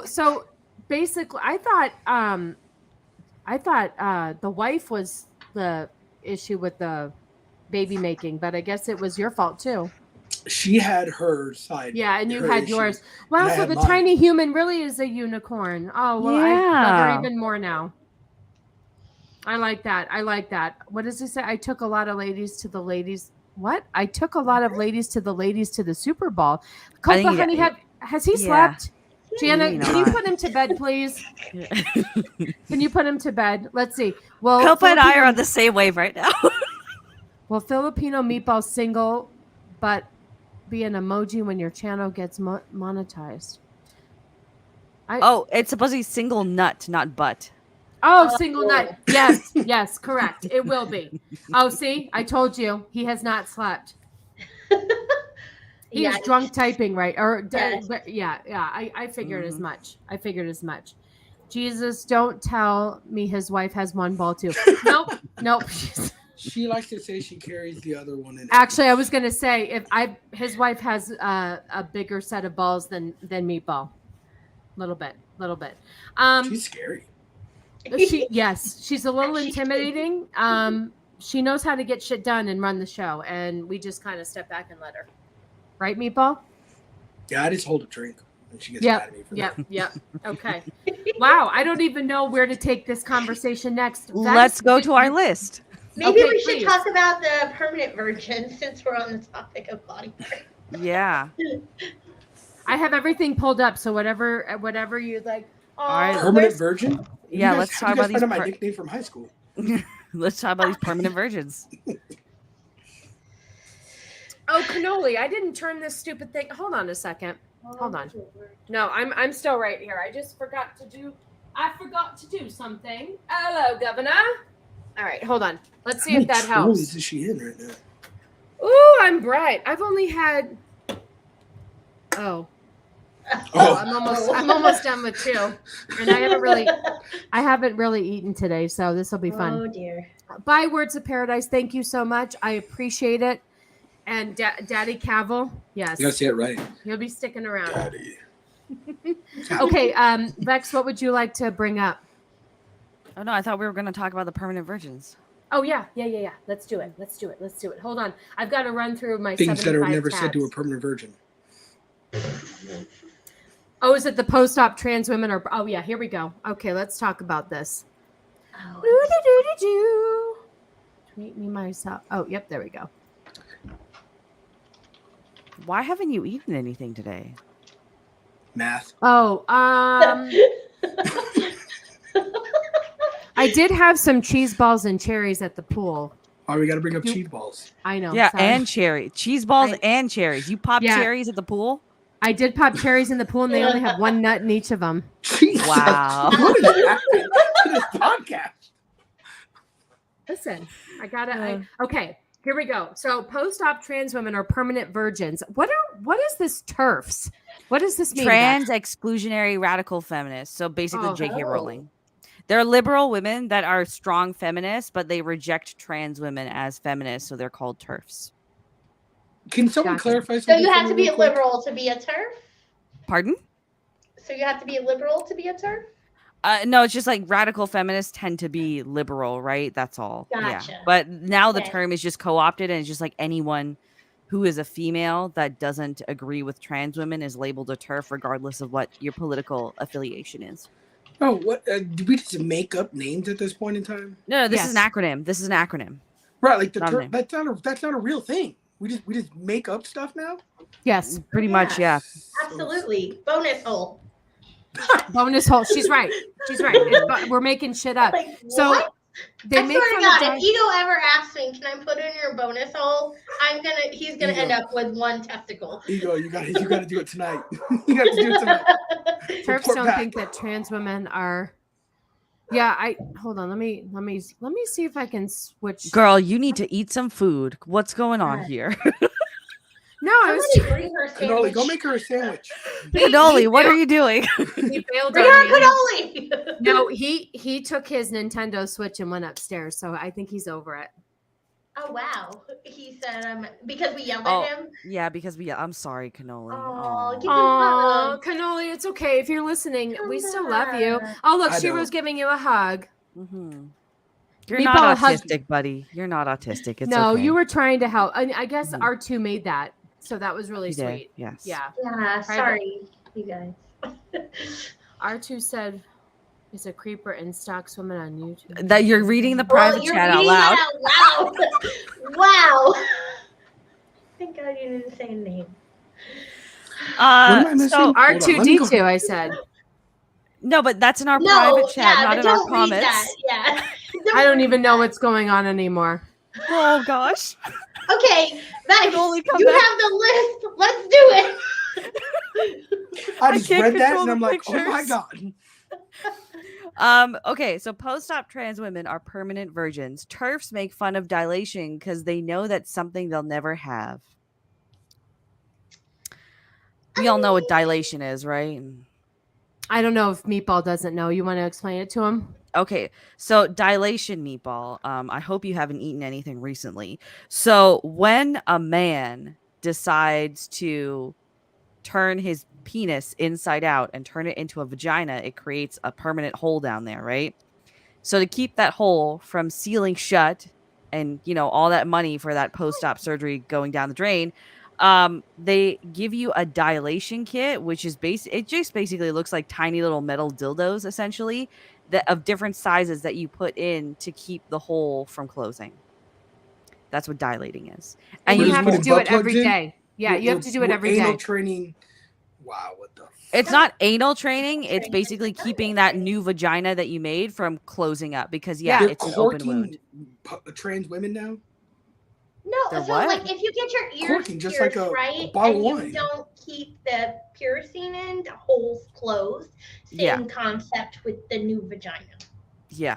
so basically, I thought the wife was the issue with the baby making, but I guess it was your fault too.
She had her side.
Yeah, and you
her
had
issue.
yours. Wow,
And I
so
had
the
mine.
tiny human really is a unicorn. Oh, well, I love
Yeah.
her even more now. I like that. What does he say? I took a lot of ladies to the ladies. What? I took a lot of ladies to the Super Bowl.
I think
Copa,
he-
honey, has he
yeah.
slept? Jana,
Maybe
can you
not.
put him to bed, please? Can you put him to bed? Let's see. Well,
Copa and I are
Filipino-
on the same wave right now.
Will Filipino meatball single, but be an emoji when your channel gets monetized?
Oh, it's supposed to be single nut, not butt.
Oh, single nut. Yes, yes, correct. It will be. Oh, see, I told you he has not slept. He was drunk typing, right? Or yeah. I figured as much. I figured as much. Jesus, don't tell me his wife has one ball too. Nope.
She likes to say she carries the other one in.
Actually, I was gonna say his wife has a bigger set of balls than Meatball. Little bit.
She's scary.
She's a little intimidating. She knows how to get shit done and run the show, and we just kind of step back and let her. Right, Meatball?
Yeah, I just hold a drink and she gets mad at me for that.
Yep. Okay. Wow, I don't even know where to take this conversation next.
Let's go to our list.
Maybe we should talk about the permanent virgin since we're on the topic of body parts.
Yeah.
I have everything pulled up, so whatever you'd like.
Permanent virgin?
Yeah, let's talk about these.
My nickname from high school.
Let's talk about these permanent virgins.
Oh, cannoli! I didn't turn this stupid thing. Hold on a second. Hold on. No, I'm still right here. I forgot to do something. Hello, Governor. All right, hold on. Let's see if that helps.
Is she in right now?
Ooh, I'm bright. I've only had. Oh, I'm almost done with 2, and I haven't really eaten today, so this will be fun.
Oh dear.
Bye, Words of Paradise. Thank you so much. I appreciate it. And Daddy Cavill, yes,
You gotta say it right.
He'll be sticking around.
Daddy.
Okay, Vex, what would you like to bring up?
Oh no, I thought we were going to talk about the permanent virgins.
Oh yeah. Let's do it. Hold on, I've got to run through my
Things that are
75
never
tabs.
said to a permanent virgin.
Oh, is it the post-op trans women? Or oh yeah, here we go. Okay, let's talk about this. Tweet me myself. Oh, yep, there we go.
Why haven't you eaten anything today?
Math.
Oh, I did have some cheese balls and cherries at the pool.
Oh, we gotta bring up cheese balls.
I know.
Yeah,
sorry.
and cheese balls and cherries. You pop cherries at the pool?
I did pop cherries in the pool, and they only have one nut in each of them.
Jesus.
Wow.
What is happening to this podcast?
Listen, I gotta. Okay, here we go. So, post-op trans women are permanent virgins. What is this TERFs? What does this mean?
Trans exclusionary radical feminists. So basically, J.K. Rowling. They're liberal women that are strong feminists, but they reject trans women as feminists, so they're called TERFs.
Can someone clarify
So
something?
you have to be a liberal to be a TERF?
Pardon?
So you have to be a liberal to be a TERF?
No, it's just like radical feminists tend to be liberal, right? That's all.
Gotcha.
Yeah. But now the term is just co-opted, and it's just like anyone who is a female that doesn't agree with trans women is labeled a TERF, regardless of what your political affiliation is.
Oh, what? Did we just make up names at this point in time?
No, this is an acronym. This is an acronym.
Right, like that's not a real thing. We just make up stuff now.
Yes,
pretty much. Yeah.
Absolutely. Bonus hole.
Bonus hole. She's right. We're making shit up.
Like,
so
what?
they
I
make
swear to
fun
God,
of
if Ego ever asks me, can I put in your bonus hole? He's gonna end up with one testicle.
Ego, you gotta do it tonight. You gotta do it tonight.
TERFs don't think that trans women are. Yeah, hold on. Let me see if I can switch.
Girl, you need to eat some food. What's going on here?
No, I was
bring her
Cannoli, go make her a sandwich.
Cannoli, what are you doing?
He failed
Bring her cannoli.
No, he took his Nintendo Switch and went upstairs, so I think he's over it.
Oh wow. He said because we yelled at him.
Yeah, because I'm sorry, Cannoli.
Oh, Cannoli, it's okay. If you're listening, we still love you. Oh, look, Shiro's giving you a hug.
Mm-hmm. You're not autistic, buddy. You're not autistic. It's okay.
You were trying to help. I guess R2 made that, so that was really sweet.
Yes.
Yeah.
Yeah. Sorry, you guys.
R2 said, "Is a creeper and stalks women on YouTube."
That you're reading the private chat out loud.
Wow. Thank God you didn't say a name.
So R2D2, I said.
No, but that's in our private chat, not in our comments.
Yeah.
I don't even know what's going on anymore.
Oh gosh.
Okay, Max,
only come
you
back-
have the list. Let's do it.
I just
can't
read that
control
and
the
I'm like, oh my
pictures.
god.
Okay, so post-op trans women are permanent virgins. TERFs make fun of dilation because they know that's something they'll never have. We all know what dilation is, right?
I don't know if Meatball doesn't know. You want to explain it to him?
Okay, so dilation, Meatball. I hope you haven't eaten anything recently. So when a man decides to turn his penis inside out and turn it into a vagina, it creates a permanent hole down there, right? So to keep that hole from sealing shut and, all that money for that post-op surgery going down the drain, they give you a dilation kit, which is it just basically looks like tiny little metal dildos, essentially, that of different sizes that you put in to keep the hole from closing. That's what dilating is.
And
We're
you
just
have to
putting
do
butt
it every
plugs in?
day. Yeah, you have to do it every
anal
day.
training. Wow, what the
It's not anal training. It's
Training.
basically keeping that new vagina that you made from closing up because,
Yeah.
They're
it's an open wound.
corking trans women now?
No,
They're
so
what?
like if you get your ears
Corking, just
pierced,
like a
right,
bottle
and
of
you
wine.
don't keep the piercing in, the holes closed. Same
Yeah.
concept with the new vagina.
Yeah.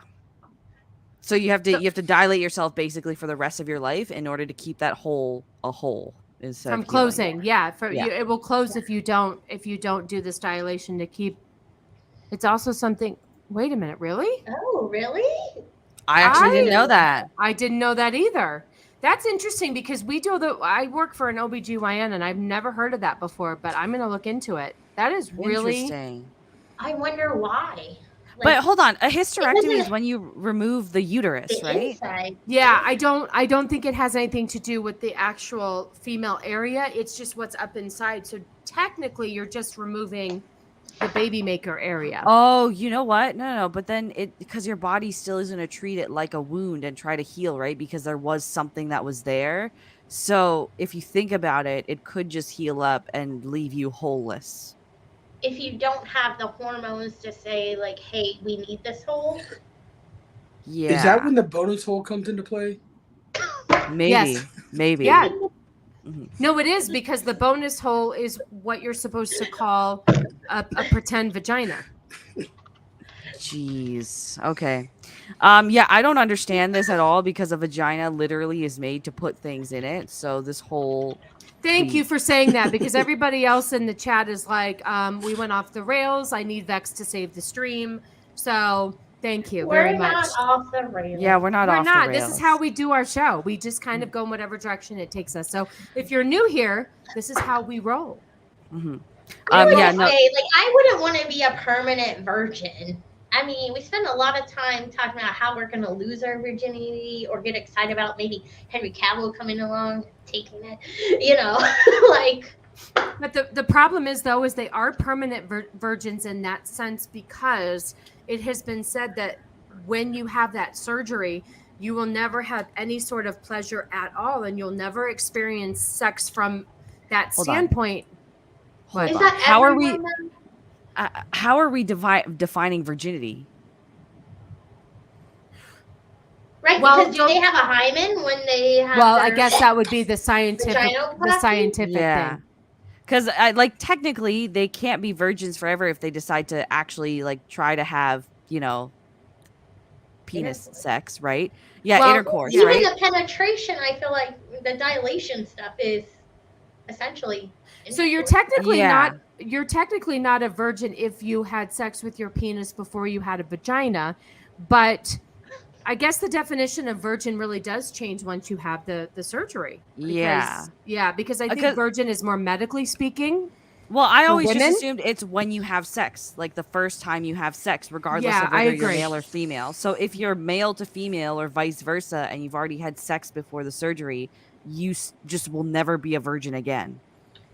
So you have to dilate yourself basically for the rest of your life in order to keep that hole a hole instead
From
of healing.
closing. Yeah,
Yeah.
it will close if you don't do this dilation to keep. It's also something. Wait a minute, really?
Oh, really?
I actually didn't know that.
I didn't know that either. That's interesting because I work for an OBGYN and I've never heard of that before, but I'm going to look into it. That is really
Interesting.
I wonder why.
But hold on, a hysterectomy
doesn't-
is when you remove the uterus,
the
right?
inside.
Yeah, I don't think it has anything to do with the actual female area. It's just what's up inside. So technically you're just removing the baby maker area.
Oh, you know what? No. But then because your body still is going to treat it like a wound and try to heal, right? Because there was something that was there. So if you think about it, it could just heal up and leave you holeless.
If you don't have the hormones to say like, hey, we need this hole.
Yeah.
Is that when the bonus hole comes into play?
Maybe.
Yes.
Maybe.
Yeah.
Mhm.
No, it is because the bonus hole is what you're supposed to call a pretend vagina.
Jeez. Okay. Yeah, I don't understand this at all because a vagina literally is made to put things in it. So this whole
Thank you for saying that because everybody else in the chat is like, we went off the rails. I need Vex to save the stream. So thank you very much.
We're not off the rails.
Yeah, we're not off the rails.
This is how we do our show. We just kind of go in whatever direction it takes us. So if you're new here, this is how we roll.
Mm-hmm.
I would
Yeah,
say,
no.
like, I wouldn't want to be a permanent virgin. I mean, we spend a lot of time talking about how we're going to lose our virginity or get excited about maybe Henry Cavill coming along, taking it, like.
But the problem is, though, is they are permanent virgins in that sense because it has been said that when you have that surgery, you will never have any sort of pleasure at all and you'll never experience sex from that standpoint.
Is that
How are we?
everyone, though?
How are we defining virginity?
Right,
Well,
because do they have a hymen when they have
Well,
their
I guess that would be the scientific
vaginoplasty?
Yeah.
thing.
Because technically they can't be virgins forever if they decide to actually try to have penis sex, right? Yeah,
Well,
intercourse,
Even
right?
the penetration, I feel like the dilation stuff is essentially.
So you're technically
Yeah.
not a virgin if you had sex with your penis before you had a vagina, but I guess the definition of virgin really does change once you have the surgery. Because I think virgin is more medically speaking.
Well, I always
women?
just assumed it's when you have sex, like the first time you have sex, regardless of
I
whether you're
agree.
male or female. So if you're male to female or vice versa, and you've already had sex before the surgery, you just will never be a virgin again.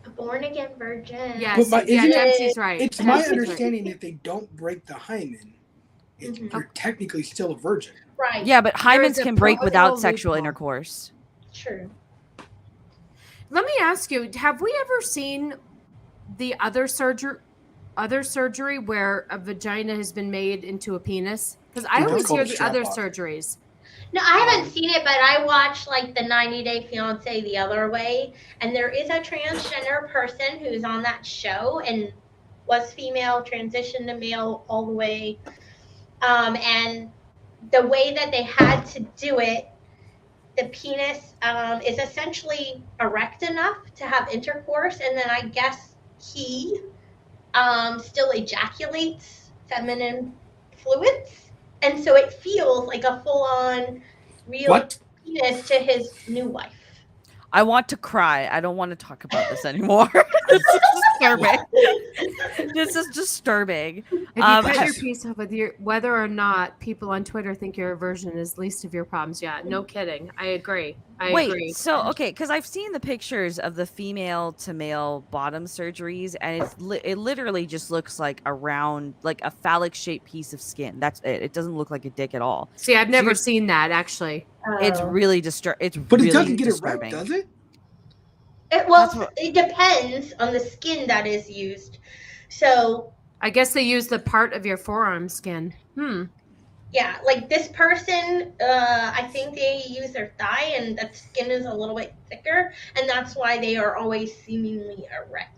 A born again virgin.
Yes,
But
Dempsey's right.
It's my understanding if they don't break the hymen, you're technically still a virgin.
Right.
Yeah, but hymens
There's a
can break without
protocol
sexual
loophole.
intercourse.
True.
Let me ask you, have we ever seen the other surgery where a vagina has been made into a penis? Because I
Dude,
always
that's called
hear
a
the other
strap-on.
surgeries.
No, I haven't seen it, but I watched like the 90 Day Fiance the other way, and there is a transgender person who's on that show and was female, transitioned to male all the way. And the way that they had to do it, the penis is essentially erect enough to have intercourse, and then I guess he still ejaculates feminine fluids, and so it feels like a full-on real
What?
penis to his new wife.
I want to cry. I don't want to talk about this anymore. This is disturbing. This is disturbing.
If you cut your piece off with your whether or not people on Twitter think your version is least of your problems. Yeah, no kidding. I agree. I agree.
So okay, because I've seen the pictures of the female to male bottom surgeries, and it literally just looks like a round, like a phallic shaped piece of skin. That's it. It doesn't look like a dick at all.
See, I've never seen that actually.
It's really disturbing.
But
really
it doesn't get
disturbing.
it right, does it?
It depends on the skin that is used. So
I guess they use the part of your forearm skin.
yeah, like this person, I think they use their thigh, and that skin is a little bit thicker, and that's why they are always seemingly erect.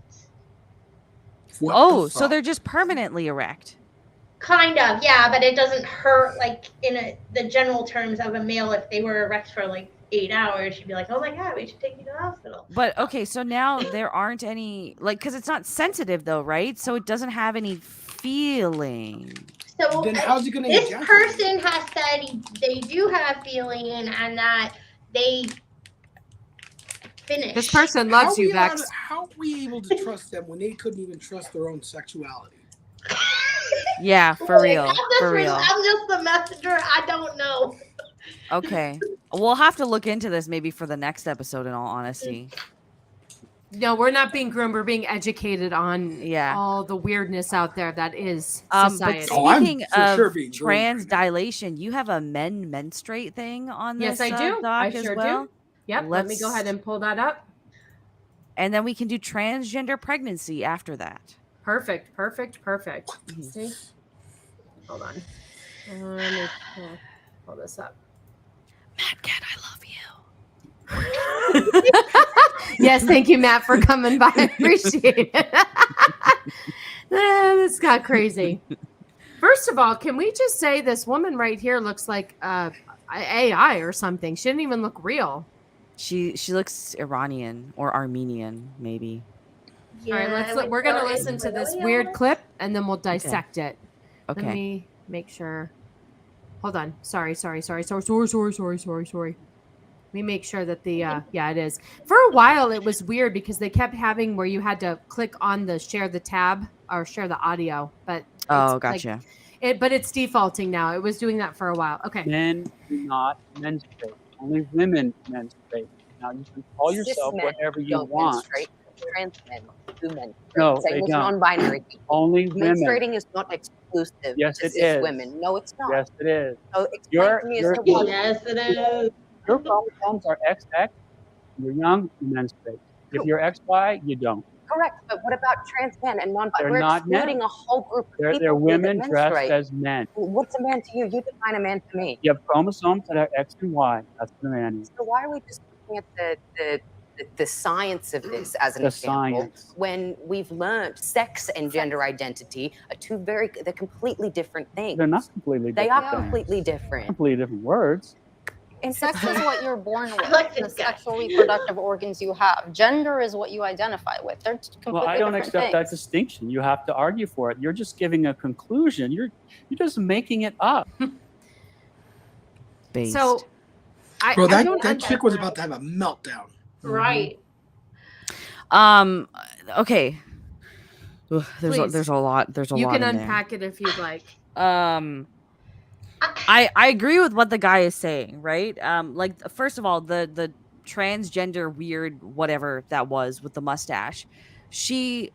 So they're just permanently erect.
Kind of, yeah, but it doesn't hurt like in the general terms of a male. If they were erect for like 8 hours, you'd be like, oh my god, we should take you to the hospital.
But okay, so now there aren't any, like, because it's not sensitive though, right? So it doesn't have any feeling.
So
then how's it gonna
this
ejaculate?
person has said they do have feeling and that they finish.
This person loves you, Vex.
How are we able to trust them when they couldn't even trust their own sexuality?
Yeah, for real.
I'm just the messenger. I don't know.
Okay. We'll have to look into this maybe for the next episode, in all honesty.
No, we're not being groomed. We're being educated on all the weirdness out there that is society.
But speaking of trans dilation, you have a men menstruate thing on this
Yes, I do.
doc
I
as
sure
well?
do. Yep, let me go ahead and pull that up.
And then we can do transgender pregnancy after that.
Perfect. See? Hold on. Let me pull this up.
Mad Cat, I love you.
Yes, thank you, Matt, for coming by. I appreciate it. This got crazy. First of all, can we just say this woman right here looks like AI or something? She didn't even look real.
She looks Iranian or Armenian, maybe.
Yeah, all right, we're gonna listen to this weird clip and then we'll dissect it.
Okay.
Let me make sure. Hold on. Sorry. Let me make sure that the it is. For a while it was weird because they kept having where you had to click on the share the tab or share the audio, but
gotcha.
But it's defaulting now. It was doing that for a while. Okay.
Men do not menstruate. Only women menstruate. Now you can call yourself whatever you want.
Menstruate. Trans men do menstruate.
No,
Same
they
with
don't.
non-binary people.
Only women.
Menstruating is not exclusive
Yes,
to
it
cis
is.
women. No, it's not.
Yes, it is.
So explain to me as to why.
Yes, it is.
Your chromosomes are XX. You're young, you menstruate. If you're XY, you don't.
Correct, but what about trans men and non-binary?
They're
We're
not men.
excluding a whole group of people.
They're women
that
dressed
menstruate.
as men.
What's a man to you? You define a man to me.
You have chromosomes that are X and Y. That's what a man is.
So why are we just looking at the science of this as an
The
example
science.
when we've learned sex and gender identity are they're completely different things.
They're not completely different.
They are
things.
completely different.
Completely different words.
And
Sex is what you're born with.
like
The
this guy.
sexual reproductive organs you have. Gender is what you identify with. They're completely
Well, I don't
different
accept that
things.
distinction. You have to argue for it. You're just giving a conclusion. You're just making it up.
Based.
So
Bro,
I don't
that chick was about to have a meltdown.
Right.
Okay. Ugh, there's
Please.
a lot.
you
lot
can
in there.
unpack it if you'd like.
I agree with what the guy is saying, right? Like first of all, the transgender weird whatever that was with the mustache, it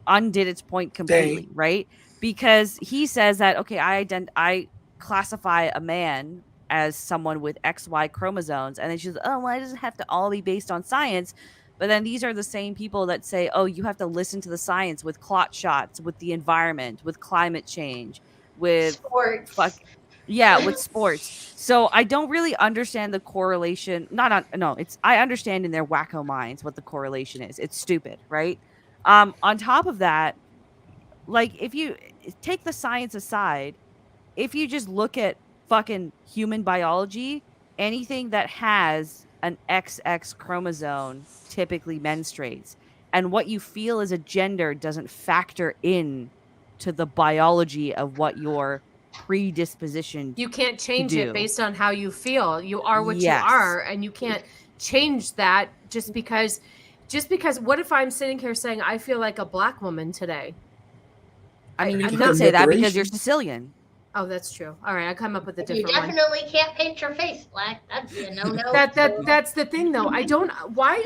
undid its point completely, right? Because he says that I classify a man as someone with XY chromosomes, and then she's well, it doesn't have to all be based on science. But then these are the same people that say, oh, you have to listen to the science with clot shots, with the environment, with climate change, with
Sports.
Yeah, with sports. So I don't really understand the correlation. I understand in their wacko minds what the correlation is. It's stupid, right? On top of that, like if you take the science aside, if you just look at fucking human biology, anything that has an XX chromosome typically menstruates. And what you feel as a gender doesn't factor in to the biology of what your predisposition
You can't
to
change it
do.
based on how you feel. You are what you
Yes.
are, and you can't change that just because what if I'm sitting here saying I feel like a black woman today?
I mean, you
I'm
could
not-
say that because you're
reparations.
Sicilian.
Oh, that's true. All right, I come up with a
You
different one.
definitely can't paint your face black. That'd be a no-no.
That's the thing though. I don't why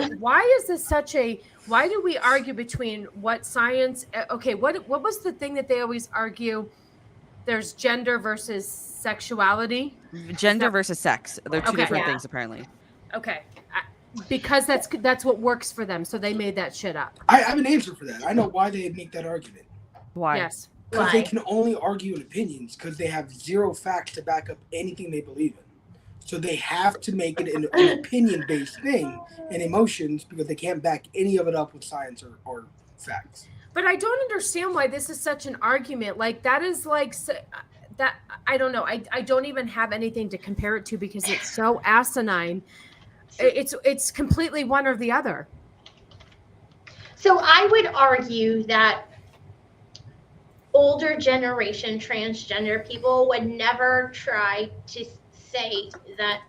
is this such a why do we argue between what science okay, what was the thing that they always argue? There's gender versus sexuality.
Gender versus sex. They're two
Okay.
different
Yeah.
things, apparently.
Okay. Because that's what works for them. So they made that shit up.
I have an answer for that. I know why they make that argument.
Why?
Yes.
Because they
Why?
can only argue in opinions because they have zero facts to back up anything they believe in. So they have to make it an opinion-based thing and emotions because they can't back any of it up with science or facts.
But I don't understand why this is such an argument. Like that is like that. I don't know. I don't even have anything to compare it to because it's so asinine. It's completely one or the other.
So I would argue that older generation transgender people would never try to say that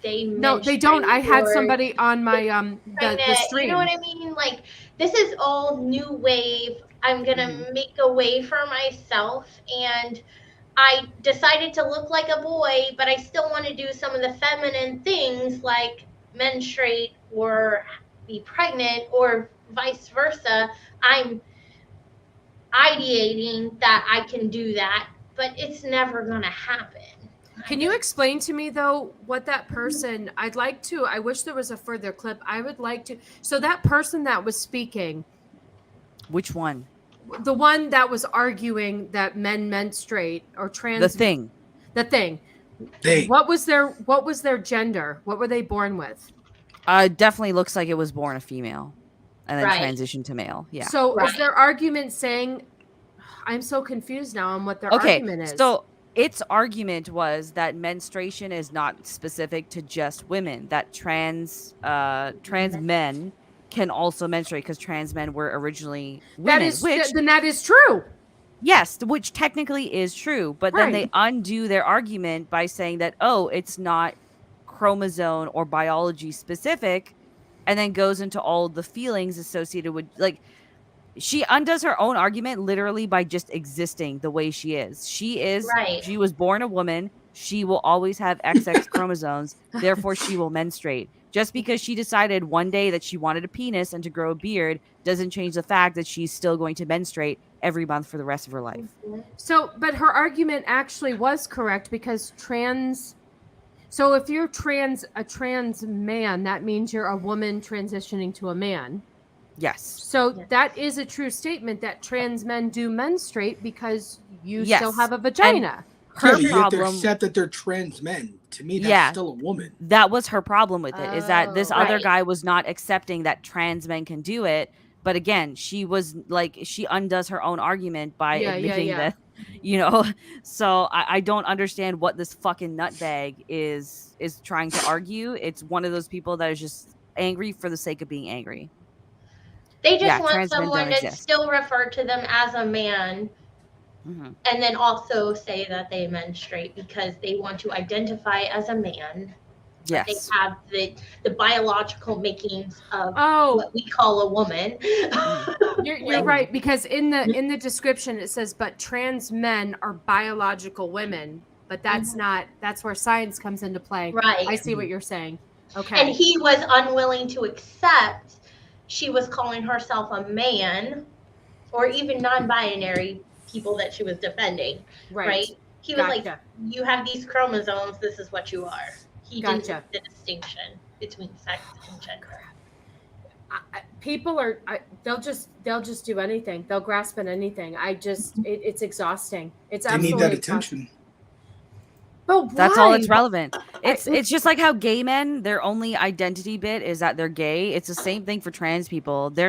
they
No, they don't. I had
or
somebody on my the
pregnant.
stream.
You know what I mean? Like this is all new wave. I'm gonna make a way for myself, and I decided to look like a boy, but I still want to do some of the feminine things like menstruate or be pregnant or vice versa. I'm ideating that I can do that, but it's never gonna happen.
Can you explain to me though what that person? I wish there was a further clip. I would like to. So that person that was speaking,
Which one?
the one that was arguing that men menstruate or trans.
The thing.
The thing.
They
What was their gender? What were they born with?
Definitely looks like it was born a female and then
Right.
transitioned to male. Yeah.
So
Right.
is their argument saying? I'm so confused now on what their argument is.
So its argument was that menstruation is not specific to just women. That trans men can also menstruate because trans men were originally women.
then that is true.
Yes, which technically is true, but then they
Right.
undo their argument by saying that, oh, it's not chromosome or biology specific, and then goes into all the feelings associated with, like, she undoes her own argument literally by just existing the way she is.
Right.
She was born a woman. She will always have XX chromosomes, therefore she will menstruate. Just because she decided one day that she wanted a penis and to grow a beard doesn't change the fact that she's still going to menstruate every month for the rest of her life.
So, but her argument actually was correct because so if you're a trans man, that means you're a woman transitioning to a man.
Yes.
So
Yes.
that is a true statement that trans men do menstruate because you
Yes.
still have a vagina.
Her
you have to
problem,
accept that they're trans men. To me, that's
Yeah.
still a woman.
that was her problem with it, is that this
Oh.
other
Right.
guy was not accepting that trans men can do it. But again, she undoes her own argument by admitting
Yeah.
that, so I don't understand what this fucking nutbag is trying to argue. It's one of those people that is just angry for the sake of being angry.
They just
Yeah,
want
trans men
someone
don't
to
exist.
still refer to them as a man
Mhm.
and then also say that they menstruate because they want to identify as a man. They
Yes.
have the biological makings of
Oh,
what we call a woman.
you're right because in the description it says, but trans men are biological women, but that's where science comes into play.
Right.
I see what you're saying. Okay.
And he was unwilling to accept she was calling herself a man or even non-binary people that she was defending, right? He was like,
Gotcha.
you have these chromosomes, this is what you are. He didn't
Gotcha.
make the distinction between sex and gender.
People are they'll just do anything. They'll grasp at anything. It's exhausting. It's
They need
absolutely
that
exhausting.
attention.
But
That's all that's
why?
relevant. It's just like how gay men, their only identity bit is that they're gay. It's the same thing for trans people. They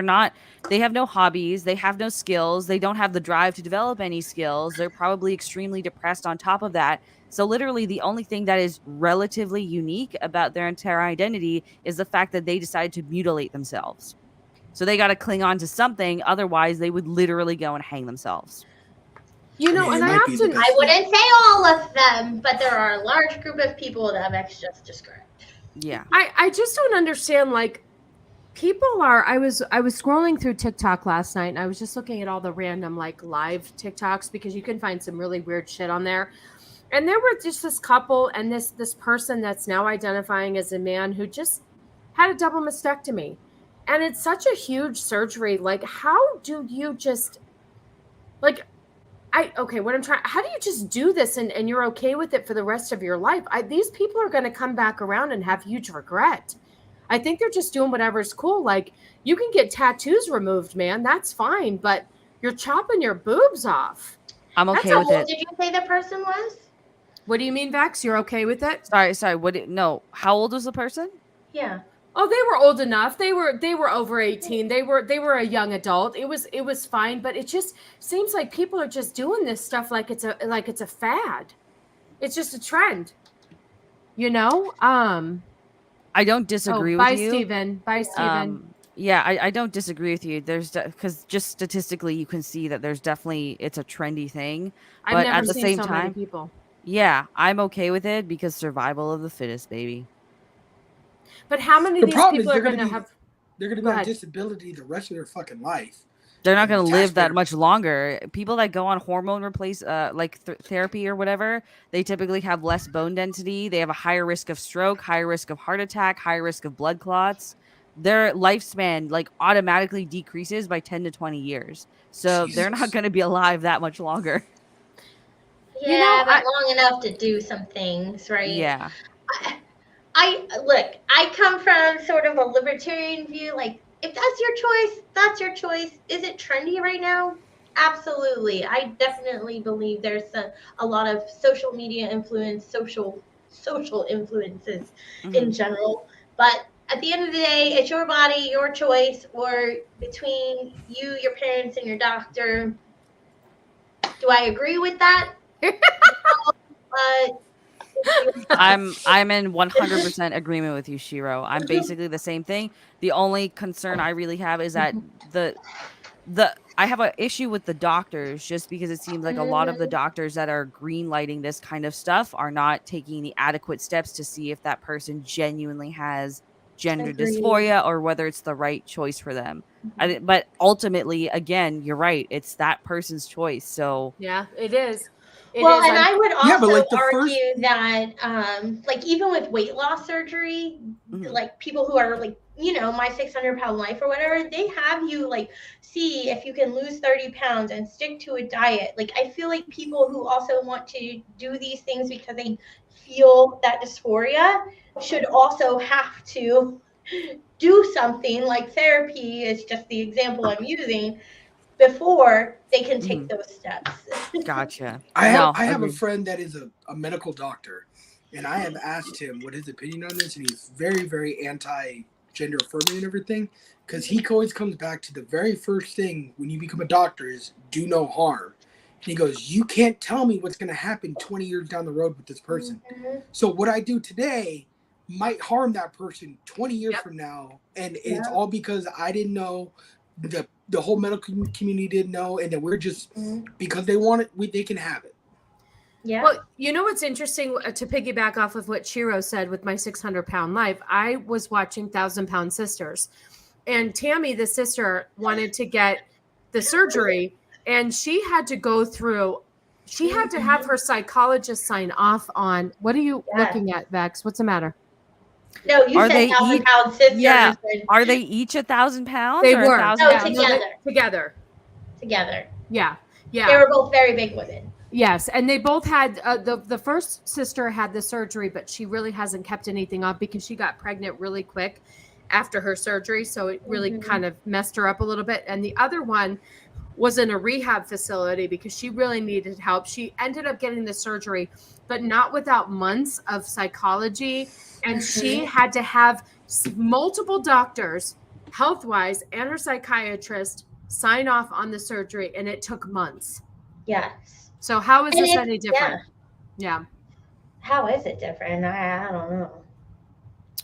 have no hobbies, they have no skills, they don't have the drive to develop any skills. They're probably extremely depressed on top of that. So literally the only thing that is relatively unique about their entire identity is the fact that they decided to mutilate themselves. So they got to cling on to something, otherwise they would literally go and hang themselves.
You know,
mean,
and
it
I
might be the
often
best
I wouldn't say all of them, but there are a large group of people that Vex just described.
Yeah.
I just don't understand, like, people are I was scrolling through TikTok last night, and I was just looking at all the random like live TikToks, because you can find some really weird shit on there. And there were just this couple and this person that's now identifying as a man who just had a double mastectomy. And it's such a huge surgery. Like, how do you just like how do you just do this and you're okay with it for the rest of your life? These people are going to come back around and have huge regret. I think they're just doing whatever's cool. Like, you can get tattoos removed, man. That's fine, but you're chopping your boobs off.
I'm okay
How
with
old
it.
did you say the person was?
What do you mean, Vex? You're okay with it?
Sorry. No. How old was the person?
Yeah.
Oh, they were old enough. They were over 18. They were a young adult. It was fine, but it just seems like people are just doing this stuff like it's a fad. It's just a trend. You know?
I don't disagree with
bye,
you.
Steven. Bye, Steven.
Yeah, I don't disagree with you. There's because just statistically, you can see that there's definitely it's a trendy thing.
I've
But
never
at the
seen
same
so many
time,
people.
yeah, I'm okay with it because survival of the fittest, baby.
But how many
The
of these
problem is
people are
they're
going
gonna
to
be-
have?
They're going to
Go
be on
ahead.
disability the rest of their fucking life.
They're not
And
going
the
to live that
taxpayer-
much longer. People that go on hormone therapy or whatever, they typically have less bone density. They have a higher risk of stroke, higher risk of heart attack, higher risk of blood clots. Their lifespan like automatically decreases by 10 to 20 years. So they're not
Jesus.
going to be alive that much longer.
Yeah,
You know,
but long enough to do some things, right?
Yeah.
I look, I come from sort of a libertarian view. Like, if that's your choice, that's your choice. Is it trendy right now? Absolutely. I definitely believe there's a lot of social media influence, social influences in
Mhm.
general. But at the end of the day, it's your body, your choice, or between you, your parents, and your doctor. Do I agree with that? No,
I'm in 100% agreement with you, Shiro. I'm basically the same thing. The only concern I really have is that the I have an issue with the doctors just because it seems like a lot of the doctors that are green lighting this kind of stuff are not taking the adequate steps to see if that person genuinely has gender
Agreed.
dysphoria or whether it's the right choice for them. But ultimately, again, you're right. It's that person's choice. So
Yeah, it is. And
I would also
Yeah, but, like, the
argue
first-
that, like, even with weight loss surgery,
Mhm.
like, people who are, like, my 600-pound life or whatever, they have you, like, see if you can lose 30 pounds and stick to a diet. Like, I feel like people who also want to do these things because they feel that dysphoria should also have to do something like therapy is just the example I'm using before they can take those steps.
gotcha.
I
No,
have a
agreed.
friend that is a medical doctor, and I have asked him what his opinion on this, and he's very, very anti-gender affirming and everything, because he always comes back to the very first thing when you become a doctor is do no harm. And he goes, you can't tell me what's going to happen 20 years down the road with this person. So what I do today might harm that person 20 years from now, and it's all because I didn't know, the whole medical community didn't know, and then we're just because they want it, they can have it.
Yeah.
Well, you know what's interesting, to piggyback off of what Shiro said with my 600-pound life, I was watching 1,000-Pound Sisters, and Tammy, the sister, wanted to get the surgery, and she had to go through. She had to have her psychologist sign off on. What are you looking at, Vex? What's the matter?
No, you
Are
said
they
1,000-pound sisters.
Yeah.
and-
Are they each 1,000 pounds?
They
or
were.
1,000
No,
pounds?
together.
Together. Yeah.
They were both very big women.
Yes, and they both had the first sister had the surgery, but she really hasn't kept anything up because she got pregnant really quick after her surgery, so it really kind of messed her up a little bit. And the other one was in a rehab facility because she really needed help. She ended up getting the surgery, but not without months of psychology. And she had to have multiple doctors, health-wise, and her psychiatrist sign off on the surgery, and it took months.
Yes.
So how is
And
this
it's-
any different? Yeah.
How is it different? I don't know.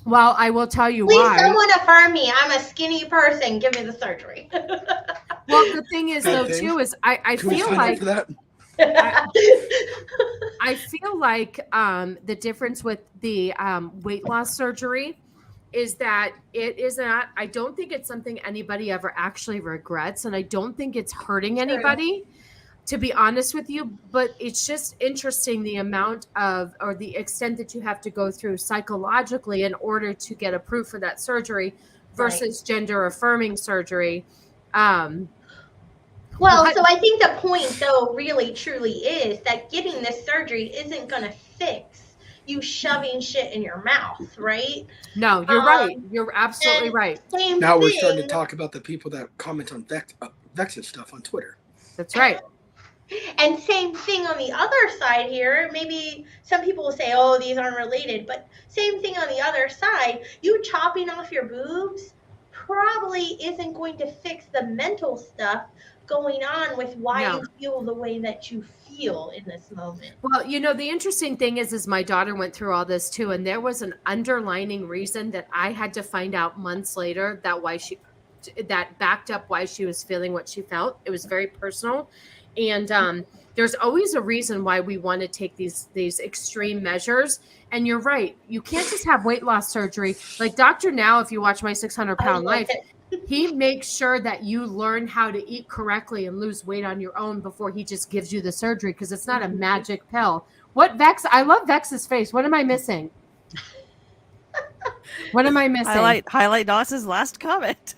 Well, I will tell you
Please,
why.
someone affirm me. I'm a skinny person. Give me the surgery.
Well, the thing is,
Bad
though,
thing.
too, is I
Can we
feel
sign
like
up for that?
I feel like the difference with the weight loss surgery is that it is not, I don't think it's something anybody ever actually regrets. And I don't think it's hurting anybody, to be honest with you. But it's just interesting the amount of, or the extent that you have to go through psychologically in order to get approved for that surgery versus gender affirming surgery.
Well,
What?
so I think the point, though, really truly is that getting this surgery isn't going to fix you shoving shit in your mouth, right?
No, you're right. You're absolutely
and
right.
Same
Now we're
thing.
starting to talk about the people that comment on Vex's stuff on Twitter.
That's right.
And same thing on the other side here. Maybe some people will say, oh, these aren't related. But same thing on the other side. You chopping off your boobs probably isn't going to fix the mental stuff going on with why you feel the way that you feel in this moment.
Well, you know, the interesting thing is my daughter went through all this too. And there was an underlining reason that I had to find out months later that backed up why she was feeling what she felt. It was very personal. And there's always a reason why we want to take these extreme measures. And you're right. You can't just have weight loss surgery. Like Dr. Now, if you watch My 600-Pound Life, he makes sure that you learn how to eat correctly and lose weight on your own before he just gives you the surgery, because it's not a magic pill. What Vex? I love Vex's face. What am I missing? What am I missing?
Highlight Doss's last comment.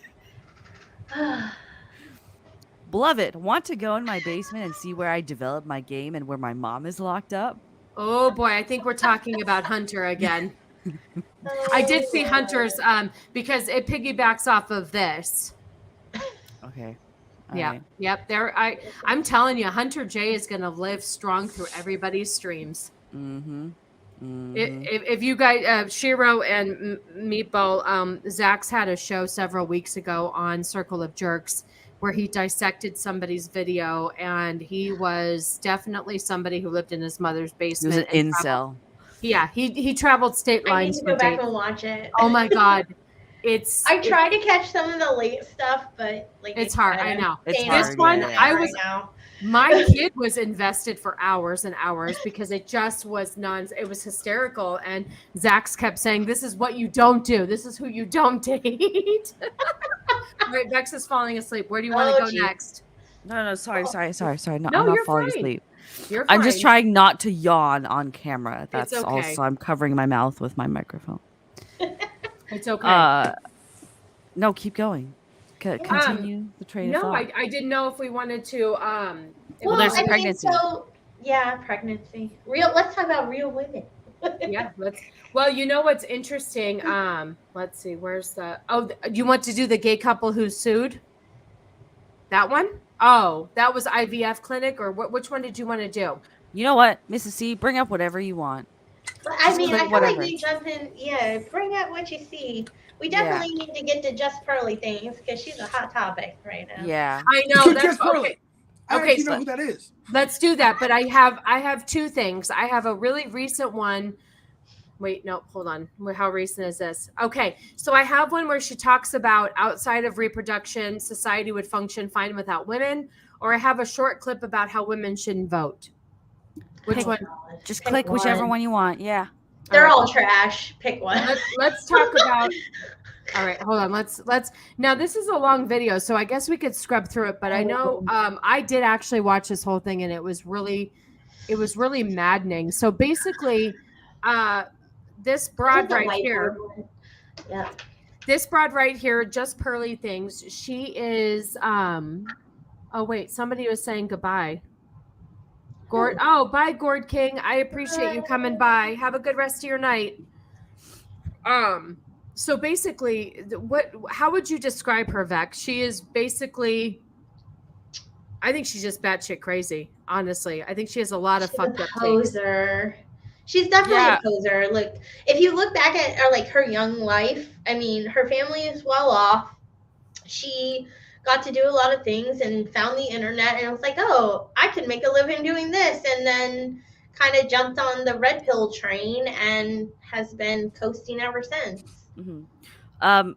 Beloved, want to go in my basement and see where I develop my game and where my mom is locked up?
Oh boy, I think we're talking about Hunter again. I did see Hunter's because it piggybacks off of this.
Okay.
Yeah.
Right.
Yep. I'm telling you, Hunter J is gonna live strong through everybody's streams.
Mm-hmm.
If you guys, Shiro and Meatball, Zach's had a show several weeks ago on Circle of Jerks where he dissected somebody's video, and he was definitely somebody who lived in his mother's
He
basement.
was an incel.
Yeah, he traveled state
I need
lines
to
for
go back
dates.
and watch it.
Oh my god,
I tried to catch some of the late stuff, but like
it's hard. I know.
It's
staying
hard,
This one,
yeah.
I was.
right now.
My kid was invested for hours and hours because it just was it was hysterical. And Zach's kept saying, "This is what you don't do. This is who you don't date." All right, Vex is falling asleep. Where do you want to go
geez.
next?
No, sorry. No,
No,
I'm not
you're
falling
fine.
asleep.
You're
I'm just
fine.
trying not to yawn on camera. That's
okay.
also, I'm covering my mouth with my microphone.
It's okay.
No, keep going. Continue the train of
No,
thought.
I didn't know if we wanted to.
Well, there's
I mean,
pregnancy.
Pregnancy. Let's talk about real women.
Yeah, well, you know what's interesting? Let's see, where's the you want to do the gay couple who sued? That one? Oh, that was IVF clinic, or which one did you want to do?
You know what, Mrs. C, bring up whatever you want.
I mean, I feel
whatever.
like we jump in. Yeah, bring up what you see. We definitely need to get to Just Pearly things because she's a hot topic right now.
Yeah.
I know that's
Just Pearly.
okay.
I
Okay,
actually
so
know who that is.
let's do that. But I have two things. I have a really recent one. Wait, no, hold on. How recent is this? Okay, so I have one where she talks about outside of reproduction, society would function fine without women, or I have a short clip about how women shouldn't vote. Which one?
Just click whichever one you want. Yeah.
They're all trash. Pick one.
Let's talk about. All right, hold on. Let's. Now this is a long video, so I guess we could scrub through it. But I know I did actually watch this whole thing, and it was really maddening. So basically, this broad right here.
Yeah.
This broad right here, Just Pearly Things. She is. Oh wait, somebody was saying goodbye. Gord. Oh, bye, Gord King. I appreciate you coming by. Have a good rest of your night. So basically, how would you describe her, Vex? She is basically I think she's just batshit crazy. Honestly, I think she has a lot of
She's
fucked
a
up takes.
poser. She's definitely
Yeah.
a poser. Look, if you look back at like her young life, I mean, her family is well off. She got to do a lot of things and found the internet and was like, oh, I can make a living doing this. And then kind of jumped on the red pill train and has been coasting ever since.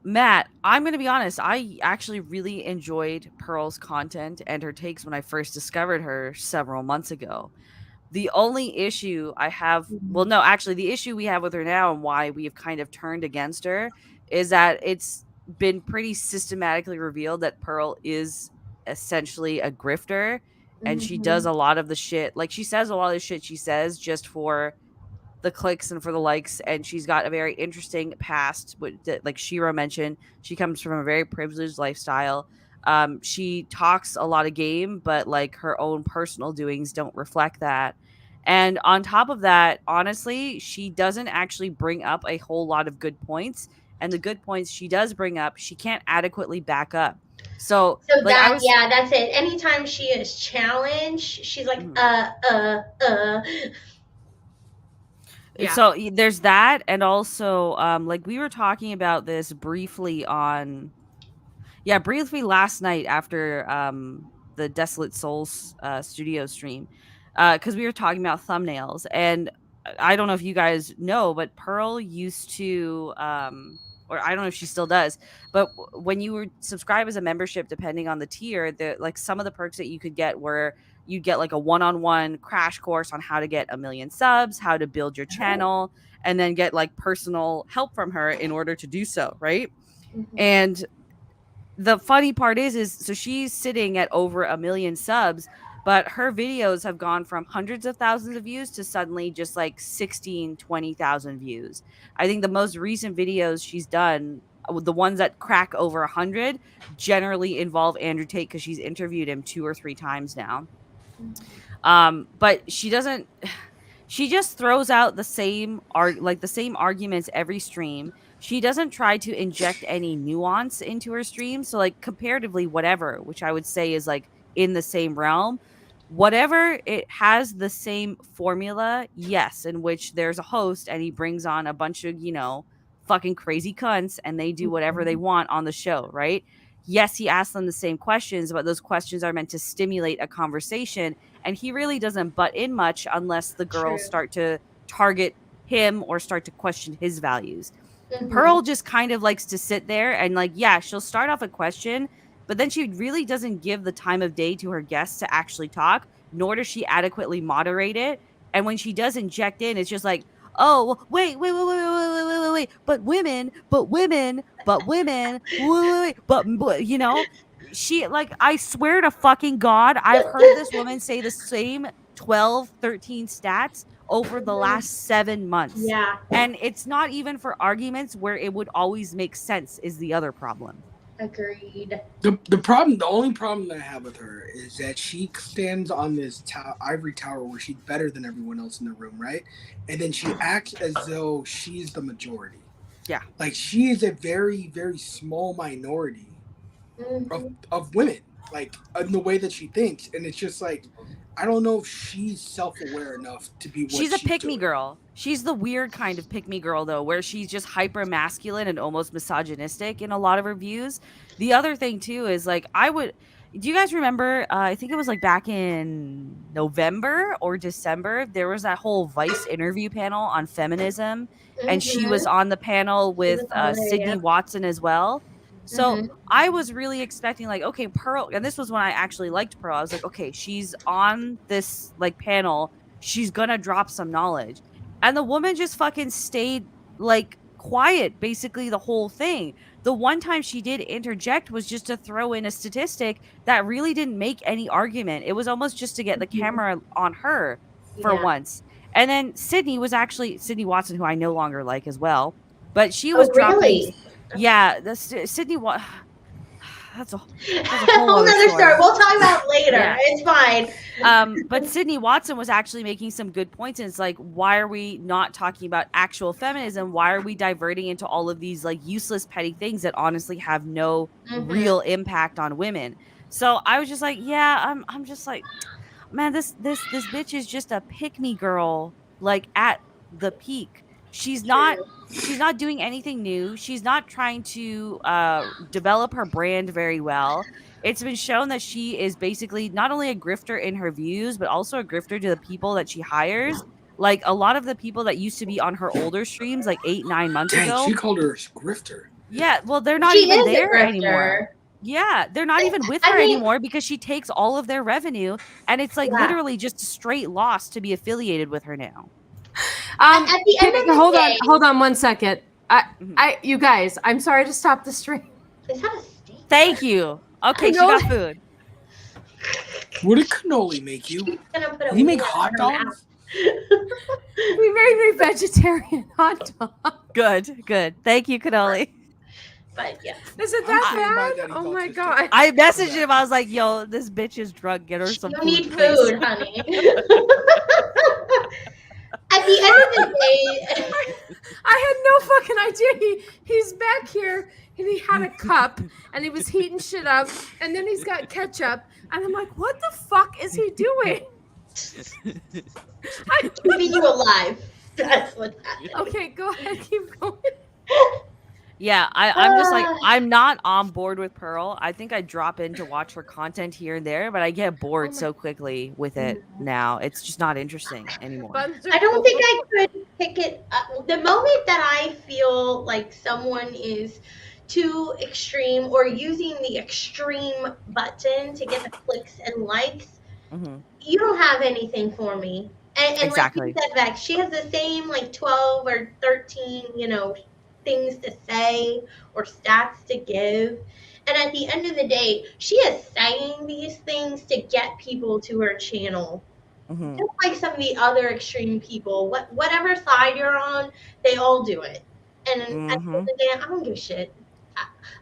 Matt, I'm going to be honest. I actually really enjoyed Pearl's content and her takes when I first discovered her several months ago. The only issue I have, well, no, actually, the issue we have with her now and why we have kind of turned against her is that it's been pretty systematically revealed that Pearl is essentially a grifter and she does a lot of the shit. Like, she says a lot of the shit she says just for the clicks and for the likes, and she's got a very interesting past, like Shira mentioned. She comes from a very privileged lifestyle. She talks a lot of game, but like her own personal doings don't reflect that. And on top of that, honestly, she doesn't actually bring up a whole lot of good points, and the good points she does bring up she can't adequately back up. So
So
like
that, yeah, that's it. Anytime she is challenged, she's like,
Yeah.
So there's that, and also like we were talking about this briefly briefly last night after the Desolate Souls studio stream, because we were talking about thumbnails. And I don't know if you guys know, but Pearl used to or I don't know if she still does, but when you were subscribe as a membership, depending on the tier, like some of the perks that you could get were you get like a one-on-one crash course on how to get 1 million subs, how to build your channel, and then get like personal help from her in order to do so, right? And the funny part is so she's sitting at over 1 million subs, but her videos have gone from hundreds of thousands of views to suddenly just like 20,000 views. I think the most recent videos she's done, the ones that crack over 100, generally involve Andrew Tate because she's interviewed him 2 or 3 times now. But she doesn't. She just throws out the same arguments every stream. She doesn't try to inject any nuance into her stream. So like comparatively, whatever, which I would say is like in the same realm, whatever, it has the same formula. Yes, in which there's a host and he brings on a bunch of fucking crazy cunts and they do whatever they want on the show, right? Yes, he asks them the same questions, but those questions are meant to stimulate a conversation. And he really doesn't butt in much unless the girls start to target him or start to question his values. Pearl just kind of likes to sit there and like, yeah, she'll start off a question, but then she really doesn't give the time of day to her guests to actually talk, nor does she adequately moderate it. And when she does inject in, it's just like, oh, wait, but women, she, like, I swear to fucking God, I've heard this woman say the same 12, 13 stats over the last 7 months.
Yeah.
And it's not even for arguments where it would always make sense is the other problem.
Agreed.
The only problem that I have with her is that she stands on this ivory tower where she's better than everyone else in the room, right? And then she acts as though she's the majority.
Yeah.
Like she is a very, very small minority of women, like in the way that she thinks. And it's just like, I don't know if she's self-aware enough to be what
she's a pick-me
doing.
girl. She's the weird kind of pick-me girl, though, where she's just hyper masculine and almost misogynistic in a lot of her views. The other thing, too, is like, do you guys remember, I think it was like back in November or December, there was that whole Vice interview panel on feminism, and she was on the panel with Sydney Watson as well. So I was really expecting like, okay, Pearl, and this was when I actually liked Pearl. I was like, okay, she's on this like panel. She's going to drop some knowledge. And the woman just fucking stayed like quiet basically the whole thing. The one time she did interject was just to throw in a statistic that really didn't make any argument. It was almost just to get the camera on her for once. And then Sydney Watson, who I no longer like as well, but she was dropping.
Really?
Yeah, Sydney. That's a whole
other story. We'll talk about later.
Yeah.
It's fine.
But Sydney Watson was actually making some good points. And it's like, why are we not talking about actual feminism? Why are we diverting into all of these like useless petty things that honestly have no real impact on women? So I was just like, yeah, I'm just like, man, this bitch is just a pick me girl, like at the peak. She's not doing anything new. She's not trying to develop her brand very well. It's been shown that she is basically not only a grifter in her views, but also a grifter to the people that she hires. Like a lot of the people that used to be on her older streams, like 8-9 months
Dang,
ago.
she called her a grifter.
Yeah, well, they're not
She
even
is a
there
grifter.
anymore. Yeah, they're not even with
I
her
mean-
anymore because she takes all of their revenue, and it's like
Yeah.
literally just a straight loss to be affiliated with her now.
At the end of the day,
hold on 1 second. You guys, I'm sorry to stop the stream.
is that a steak?
Thank you. Okay, she got food.
What did cannoli make you?
She's gonna put a
Did he make
wiener
hot
in her mouth.
dogs?
We made me vegetarian hot dog.
Good. Thank you, Cannoli.
But yeah,
Is it
I'm
that
sure my
bad?
daddy
Oh
thought
my
this
god.
too.
I messaged him. I was like, "Yo, this bitch is drunk. Get her some
you
food,
need
please."
food, honey. At the end of the day,
I had no fucking idea. He's back here and he had a cup and he was heating shit up and then he's got ketchup and I'm like, what the fuck is he doing?
keeping you alive. That's what's happening.
Okay, go ahead, keep going.
Yeah, I'm just like, I'm not on board with Pearl. I think I drop in to watch her content here and there, but I get bored so quickly with it now. It's just not interesting anymore.
I don't think I could pick it up. The moment that I feel like someone is too extreme or using the extreme button to get the clicks and likes, you don't have anything for me. And
Exactly.
like you said, Vex, she has the same like 12 or 13, things to say or stats to give. And at the end of the day, she is saying these things to get people to her channel. Just like some of the other extreme people, whatever side you're on, they all do it. And at the end of the day, I don't give a shit.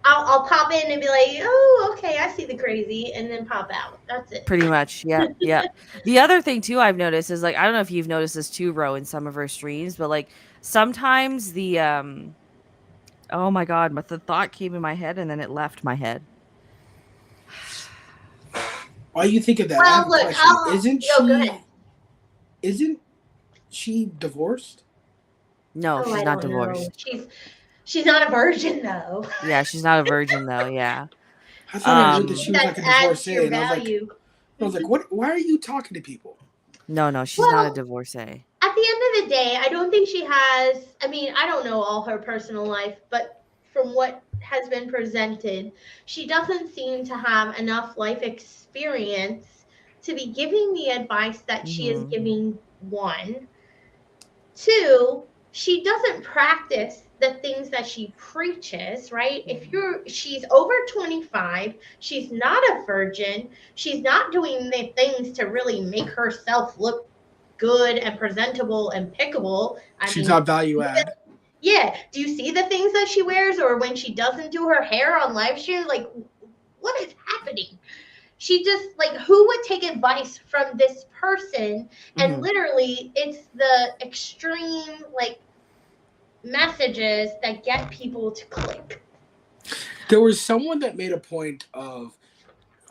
I'll pop in and be like, oh, okay, I see the crazy, and then pop out. That's it.
Pretty much, yeah. The other thing too I've noticed is like, I don't know if you've noticed this too, Ro, in some of her streams, but like sometimes the oh my god, but the thought came in my head and then it left my head.
Why you think of that?
Well,
I have a
look,
question.
go ahead.
Isn't she divorced?
No, she's
I
not
don't
divorced.
know. She's not a virgin though.
Yeah, she's not a virgin though. Yeah.
I thought I heard that she was like
That
a
adds to
divorcee,
your
and
value.
I was like, what? Why are you talking to people?
No, she's not a divorcee.
At the end of the day, I don't think she has. I mean, I don't know all her personal life, but from what has been presented, she doesn't seem to have enough life experience to be giving the advice that she is giving. 1, 2, she doesn't practice the things that she preaches, right? She's over 25, she's not a virgin, she's not doing the things to really make herself look good and presentable and pickable. She's
not value add.
Yeah. Do you see the things that she wears, or when she doesn't do her hair on live stream? Like, what is happening? She just, like, who would take advice from this person? And literally, it's the extreme, like, messages that get people to click.
There was someone that made a point of,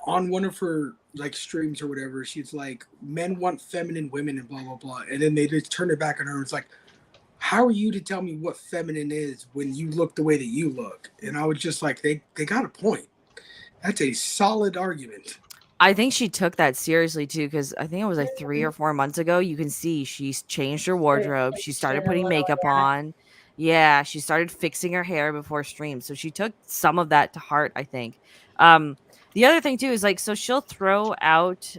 on one of her like streams or whatever, she's like, men want feminine women and blah blah blah, and then they just turn it back on her. It's like, how are you to tell me what feminine is when you look the way that you look? And I was just like, they got a point. That's a solid argument.
I think she took that seriously too, because I think it was like 3 or 4 months ago. You can see she's changed her wardrobe. She started putting makeup on. Yeah, she started fixing her hair before stream. So she took some of that to heart, I think. The other thing too is like, so she'll throw out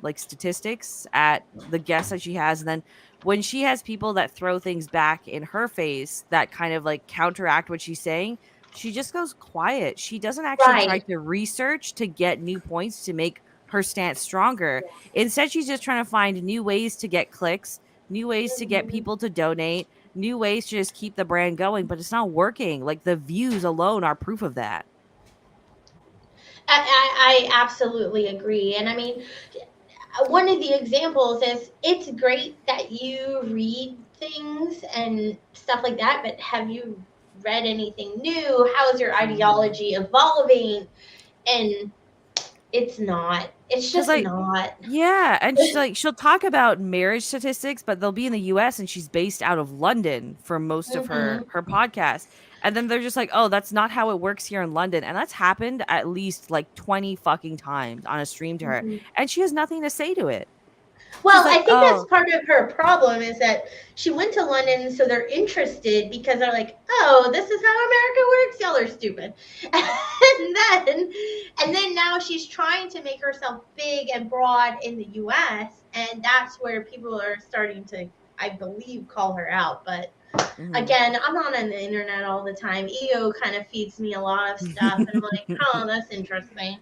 like statistics at the guests that she has, and then when she has people that throw things back in her face that kind of like counteract what she's saying, she just goes quiet. She doesn't actually try to research to get new points to make her stance stronger. Instead, she's just trying to find new ways to get clicks, new ways to get people to donate, new ways to just keep the brand going, but it's not working. Like the views alone are proof of that.
I absolutely agree. And I mean, one of the examples is, it's great that you read things and stuff like that, but have you read anything new? How is your ideology evolving? And It's not. It's
'Cause,
just
like,
not.
yeah, and she's like, she'll talk about marriage statistics, but they'll be in the US and she's based out of London for most of her podcast. And then they're just like, "Oh, that's not how it works here in London." And that's happened at least like 20 fucking times on a stream to her. And she has nothing to say to it.
Well,
like,
I think that's
"Oh."
part of her problem is that she went to London, so they're interested because they're like, "Oh, this is how America works. Y'all are stupid." And then now she's trying to make herself big and broad in the U.S., and that's where people are starting to, I believe, call her out. But again, I'm not on the internet all the time. Ego kind of feeds me a lot of stuff, and I'm like, "Oh, that's interesting."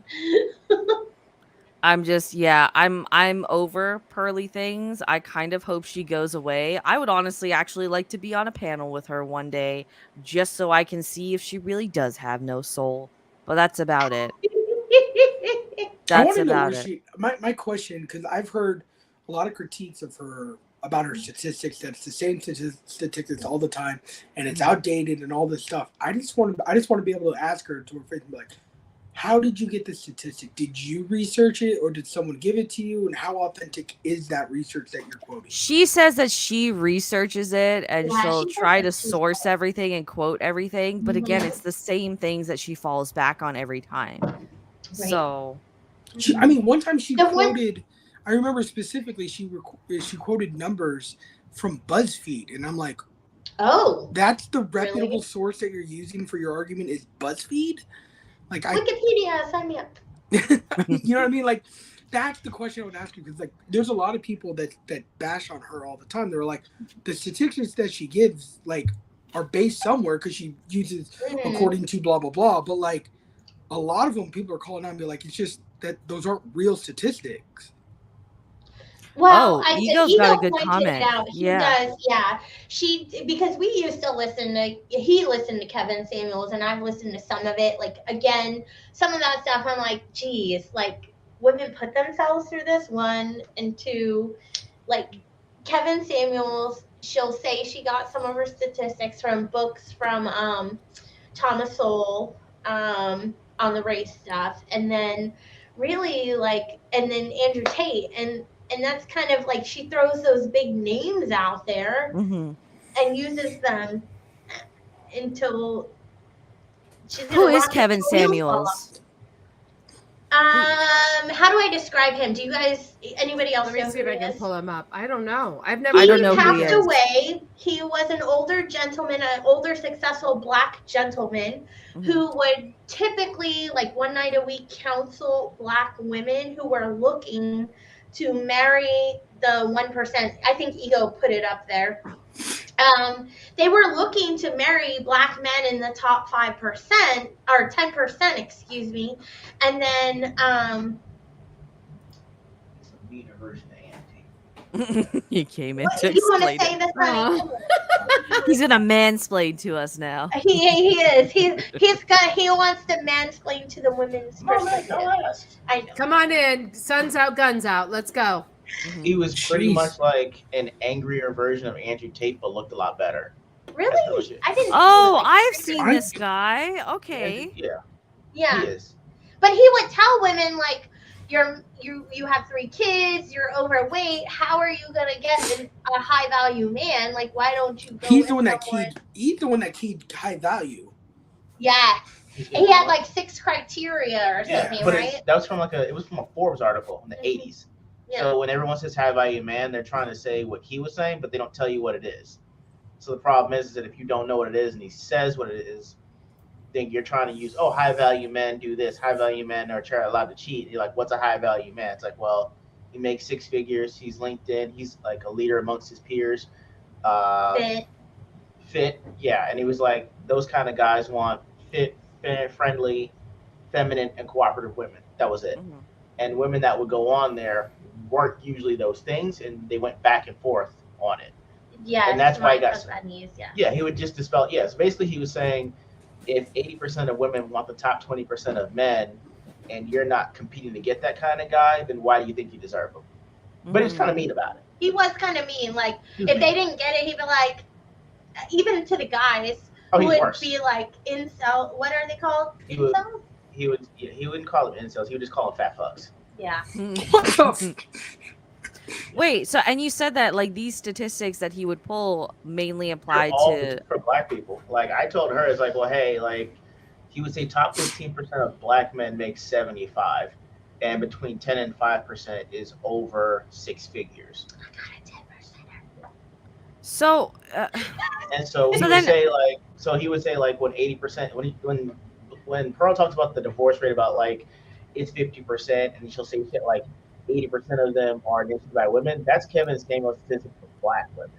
I'm just, yeah, I'm over Pearly things. I kind of hope she goes away. I would honestly actually like to be on a panel with her one day just so I can see if she really does have no soul. But that's about it.
I
That's
want to know where
about it.
she. My question, because I've heard a lot of critiques of her about her statistics. That's the same statistics all the time, and it's outdated and all this stuff. I just want to be able to ask her to her face and be like, "How did you get this statistic? Did you research it, or did someone give it to you? And how authentic is that research that you're quoting?"
She says that she researches it and
Yeah,
she'll
she
try to
does.
source everything and quote everything. But again, it's the same things that she falls back on every time.
Right.
So,
I mean, one time she
The one-
quoted. I remember specifically she quoted numbers from BuzzFeed, and I'm like,
Oh,
"That's the reputable
Really?
source that you're using for your argument is BuzzFeed?" Like,
Wikipedia, sign me up.
you know what I mean? Like, that's the question I would ask you, because like, there's a lot of people that bash on her all the time. They're like, the statistics that she gives like are based somewhere because she uses according to blah blah blah. But like, a lot of them, people are calling out and be like, it's just that those aren't real statistics.
Well,
Oh, Ego's got a good
pointed
comment.
it out. He does, yeah. Because we used to he listened to Kevin Samuels, and I've listened to some of it. Like, again, some of that stuff, I'm like, geez, like, women put themselves through this, one, and two, like, Kevin Samuels, she'll say she got some of her statistics from books from Thomas Sowell on the race stuff, and then really, like, and then Andrew Tate, and that's kind of like she throws those big names out there and uses them until she's gonna
Who is
rock
Kevin
until wheels fall
Samuels?
off. How do I describe him? Do you guys, anybody else
Let me
know
see
who
if I
he
can
is?
pull him up. I don't know. I've never.
I don't know
He
who he
passed
is.
away. He was an older gentleman, an older successful Black gentleman who would typically, like, one night a week, counsel Black women who were looking to marry the 1%. I think Ego put it up there. They were looking to marry Black men in the top 5% or 10%, excuse me, and then
He came in to
you want to
explain
say
it.
this, honey?
He's gonna mansplain to us now.
He is. He wants to mansplain to the women's perspective. I know.
Come on in. Sun's out, guns out. Let's go.
He was pretty
Jeez.
much like an angrier version of Andrew Tate, but looked a lot better.
Really? I didn't.
Oh,
like,
I've seen this guy. Okay.
Yeah.
Yeah.
He is.
But he would tell women, like, you have 3 kids, you're overweight. How are you gonna get a high value man? Like, why don't you go?
He's the one that keyed high value.
Yeah. And he had like 6 criteria or something,
but
right?
that was from it was from a Forbes article in the 80s.
Yeah.
So when everyone says high value man, they're trying to say what he was saying, but they don't tell you what it is. So the problem is that if you don't know what it is and he says what it is, then you're trying to use, high value men do this, high value men are allowed to cheat. You're like, what's a high value man? It's like, well, he makes 6 figures, he's LinkedIn, he's like a leader amongst his peers. Fit, yeah. And he was like, those kind of guys want fit, friendly, feminine, and cooperative women. That was it. And women that would go on there weren't usually those things, and they went back and forth on it.
Yeah,
and that's why he got.
Yeah,
he would just dispel. Yeah, so basically he was saying, if 80% of women want the top 20% of men, and you're not competing to get that kind of guy, then why do you think you deserve him? But he was kind of mean about it.
He was kind of mean. Like, if they didn't get it, he'd be like, even to the guys, who would be like incel. What are they called? Incel?
he wouldn't call them incels. He would just call them fat fucks.
Yeah.
What the
Wait, so and you said that like these statistics that he would pull mainly
They're
apply
all
to
for black people. Like I told her, it's like, well, hey, like he would say top 15% of black men make 75, and between 10 and 5% is over 6 figures.
so
And so he would say like, when 80% when Pearl talks about the divorce rate about like it's 50%, and she'll say shit like 80% of them are dated by women. That's Kevin Samuel's statistic for black women,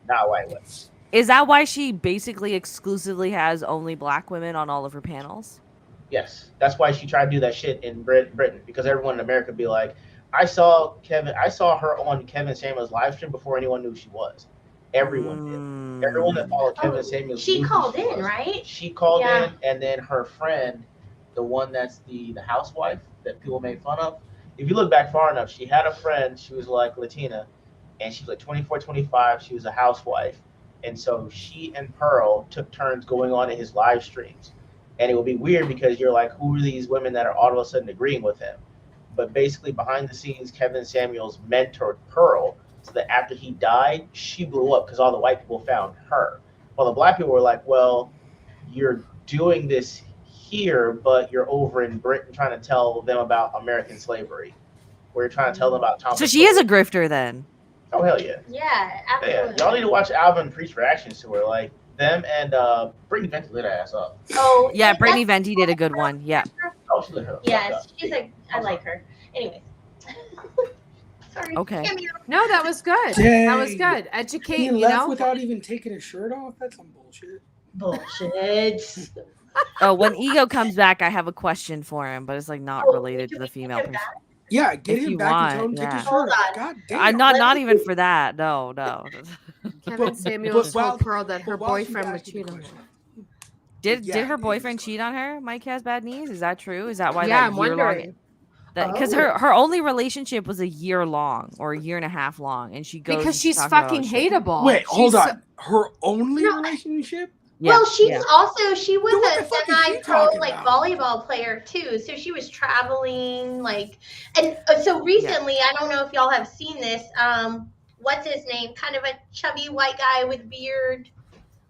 not white women.
is that why she basically exclusively has only black women on all of her panels?
Yes, that's why she tried to do that shit in Britain, because everyone in America would be like, I saw her on Kevin Samuel's live stream before anyone knew who she was. Everyone did. Everyone that followed Kevin Samuel.
She called in, right?
She called in, and then her friend, the one that's the housewife that people made fun of. If you look back far enough, she had a friend. She was like Latina, and she was like 24, 25. She was a housewife, and so she and Pearl took turns going on in his live streams. And it would be weird because you're like, who are these women that are all of a sudden agreeing with him? But basically, behind the scenes, Kevin Samuels mentored Pearl so that after he died, she blew up because all the white people found her. Well, the black people were like, well, you're doing this here, but you're over in Britain trying to tell them about American slavery. Where you're trying to tell them about Thomas.
So she is a grifter then.
Oh, hell yeah.
Yeah, absolutely.
Yeah. Y'all need to watch Alvin Priest's reactions to her. Like, them and Brittany Venti lit her ass up.
Oh,
Yeah, Brittany Venti did a good one. Yeah.
Oh, she lit her up.
Yes, she's like, I like her. Anyways. Sorry.
Okay.
No, that was good.
Dang.
That was good. Educate,
He
you
left
know.
without even taking his shirt off? That's some bullshit.
Bullshit.
Oh, when Ego comes back, I have a question for him, but it's like not related to the female person.
Yeah, get
If
him
you
back and tell him
want,
to take his
yeah.
shirt off.
Hold on.
God damn.
Not even for that. No.
Kevin Samuels
while-
told Pearl that her
but while she's
boyfriend would
asking
cheat
the
on her.
question,
Did
Yeah,
her
it
boyfriend
is.
cheat on her? Mike has bad knees. Is that true? Is that why
Yeah,
that
I'm
year-long?
wondering.
Because her only relationship was a year long or a year and a half long, and she goes
Because
and
she's
talking about
fucking
shit.
hateable.
Wait, hold
She's
on. Her only
No.
relationship?
Yeah,
Well, she's
yeah.
also, she was
Then what
a
the fuck is she
semi-pro
talking
like
about?
volleyball player too. So she was traveling like, and so recently, I don't know if y'all have seen this. What's his name? Kind of a chubby white guy with beard,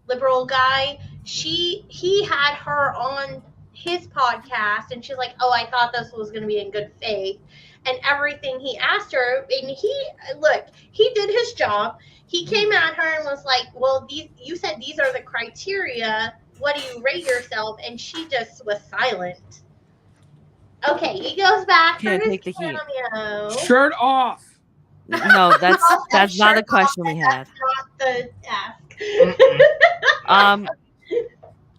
liberal guy. He had her on his podcast, and she's like, "Oh, I thought this was going to be in good faith." And everything he asked her, and he did his job. He came at her and was like, well, you said these are the criteria. What do you rate yourself? And she just was silent. Okay, he goes back
Can't
for his
take the heat.
cameo.
Shirt off.
No, that's not the
Shirt
question
off,
we
and
had.
That's not the ask.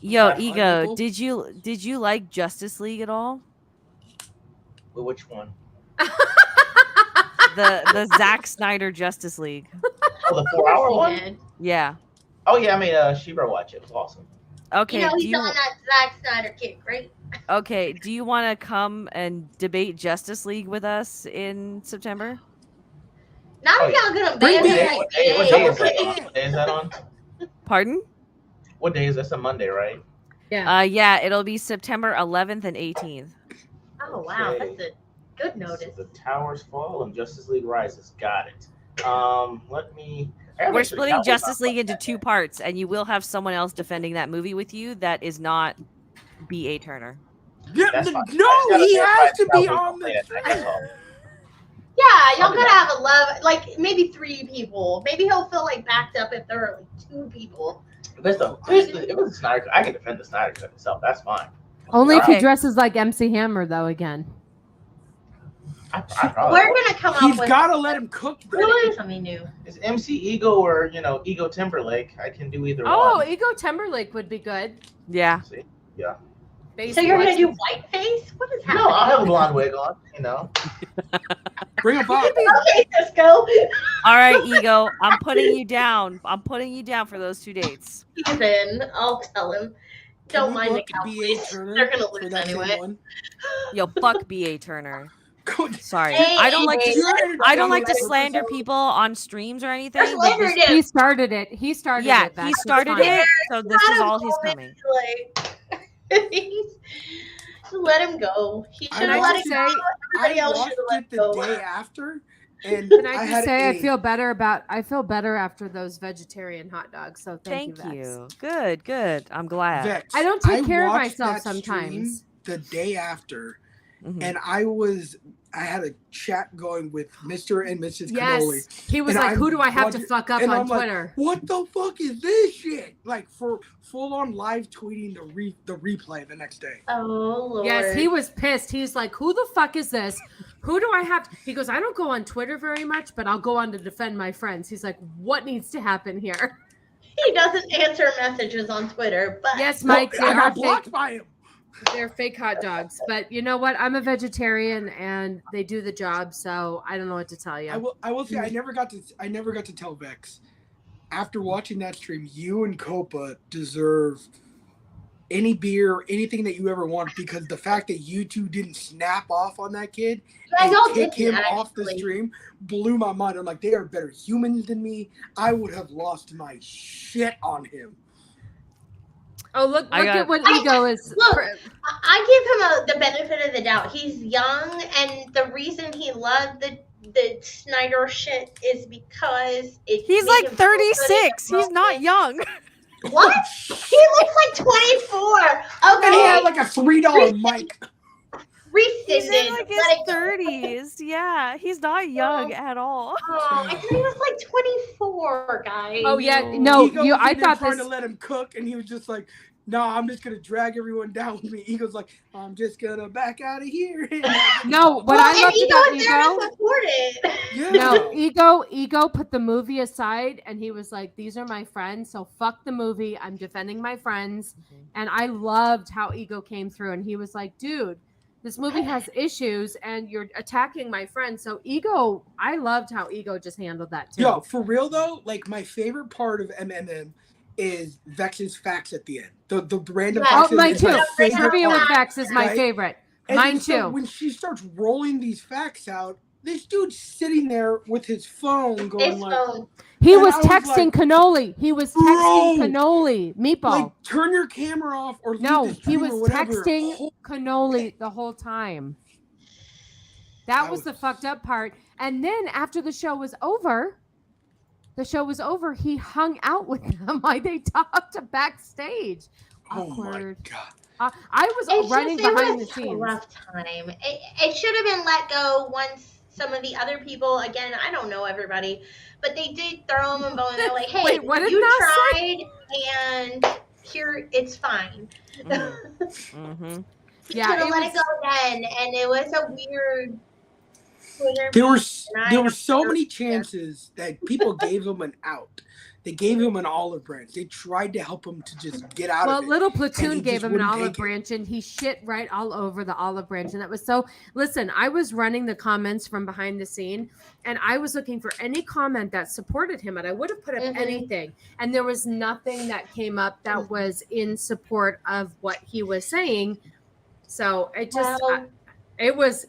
Yo,
That's
Ego,
people.
did you like Justice League at all?
Which one?
The Zack Snyder Justice League.
Oh, the 4-hour
He
one?
did.
Yeah.
Oh yeah, I mean, Shebra watch it. It was awesome.
Okay.
You know,
do
he's
you,
on that Zack Snyder kick, right?
okay. Do you want to come and debate Justice League with us in September?
Not
Oh,
if y'all gonna
Bring
ban
me
him
in.
like
What day is that on?
gay.
What day is that on?
Pardon?
What day is this? A Monday, right?
Yeah. It'll be September 11th and 18th.
Oh wow,
Okay.
that's a good notice.
So the towers fall and Justice League rises. Got it. Let me.
We're splitting Justice League into 2 parts, and you will have someone else defending that movie with you that is not B.A. Turner.
Yeah,
That's fine.
no, he has to be
Cowboys
on
don't play
the
it, that's all.
Yeah, y'all gotta have a love, like maybe 3 people. Maybe he'll feel like backed up if there are like 2 people.
If it was a Snyder Cut, I can defend the Snyder Cut itself. That's fine.
Only if he
Okay.
dresses like MC Hammer, though. Again,
I probably
We're gonna come
He's
up with
got to let him cook.
something new.
It's MC Ego or Ego Timberlake. I can do either
oh,
one.
Ego Timberlake would be good.
Yeah.
See? Yeah.
So you're gonna do whiteface? What is happening?
No, I'll have a blonde wig on.
Bring him up.
Okay, Cisco.
All right, Ego. I'm putting you down. For those 2 dates.
He's in. I'll tell him. Don't mind the
B.A.
Cowboys.
Turner
They're gonna
for
lose
that same
anyway.
one.
Yo, fuck B.A. Turner. Sorry.
Hey,
I don't like
hey,
to I don't like to
hey,
slander people on streams or anything.
You're
but
slandering
this-
him.
He started it. He started
yeah,
it. Beck.
he
It's
started
fine.
it, so this is all his coming.
Like, to let him go. He should
I
have let
watched
it
say-
go. Everybody
I
else
watched
should have let
it
it
the
go.
day after, and
Can I
I
just
had
say I
a-
feel better after those vegetarian hot dogs. So thank
Thank
you, Vex.
you. Good. I'm glad.
Vex.
I don't take care of
watched
myself
that stream
sometimes.
the day after,
Mhm.
and I had a chat going with Mr. and Mrs. Cannoli.
Yes, he was
And
like,
I'm
"Who do I have to
wonder-
fuck up
and
on
I'm like,
Twitter?"
what the fuck is this shit? Like for full on live tweeting the replay the next day.
Oh Lord.
Yes, he was pissed. He's like, "Who the fuck is this? Who do I have?" He goes, "I don't go on Twitter very much, but I'll go on to defend my friends." He's like, "What needs to happen here?"
He doesn't answer messages on Twitter, but
Yes, Mike,
I
they
got
are
blocked
fake.
by him.
They're fake hot dogs. But you know what? I'm a vegetarian, and they do the job. So I don't know what to tell you.
I will say I never got to tell Vex. After watching that stream, you and Copa deserve any beer, anything that you ever want, because the fact that you two didn't snap off on that kid
I
and
don't
kick
think
him off the
actually.
stream blew my mind. I'm like, they are better humans than me. I would have lost my shit on him.
Oh, look
I got-
at what ego is.
Look, I give him the benefit of the doubt. He's young, and the reason he loved the Snyder shit is because it.
He's
made
like
him feel good in
36.
the
He's not
moment.
young.
What? He looks like 24.
And he
Okay,
had like a $3 mic.
He's
rescinded.
in like his
Let it go.
30s. Yeah, he's not young at all.
Oh, I thought he was like 24, guys.
Oh yeah, no,
Ego
you.
was
I
in there
thought
trying
this.
to let him cook, and he was just like, "No, I'm just gonna drag everyone down with me." Ego's like, "I'm just gonna back out of here."
No, what
Well,
I
and
loved
Ego
about
was there
Ego.
to support it.
Yeah.
No, ego put the movie aside, and he was like, "These are my friends, so fuck the movie. I'm defending my friends." And I loved how Ego came through, and he was like, "Dude, this movie has issues, and you're attacking my friends." So Ego, I loved how Ego just handled that too.
Yo, for real though, like my favorite part of MMM is Vex's facts at the end. The random
Yeah.
facts
Oh, mine
is
too.
my favorite
Trivia with
part.
Vex is my
right?
favorite.
And
Mine
then so
too.
when she starts rolling these facts out, this dude's sitting there with his phone going
His
like,
phone.
He
And
was
I was
texting
like,
Cannoli. He was texting
Bro!
Cannoli. Meatball.
like turn your camera off or leave
No,
the
he
stream
was
or whatever.
texting Cannoli the whole time. That
That
was the
was-
fucked up part. And then after the show was over, he hung out with them while they talked backstage.
Oh my
Awkward.
god.
I was
It's
running
just, it
behind the
was a
scenes.
rough time. It should have been let go once some of the other people, again, I don't know everybody, but they did throw them a bone. They're like, hey,
Wait, what did
you
Nas
tried, and here, it's fine.
Mm-hmm.
Yeah,
Should have
it
let
was-
it go then, and it was a weird Twitter
There were
beef, and I
there were
don't
so many
understand.
chances that people gave him an out. They gave him an olive branch. They tried to help him to just get out
Well,
of it.
Little
and
Platoon
he
gave
just
him an
wouldn't
olive
take it.
branch, and he shit right all over the olive branch. And that was so. Listen, I was running the comments from behind the scene, and I was looking for any comment that supported him, and I would have put up
Mhm.
anything, and there was nothing that came up that was in support of what he was saying. So it just,
Well,
it was.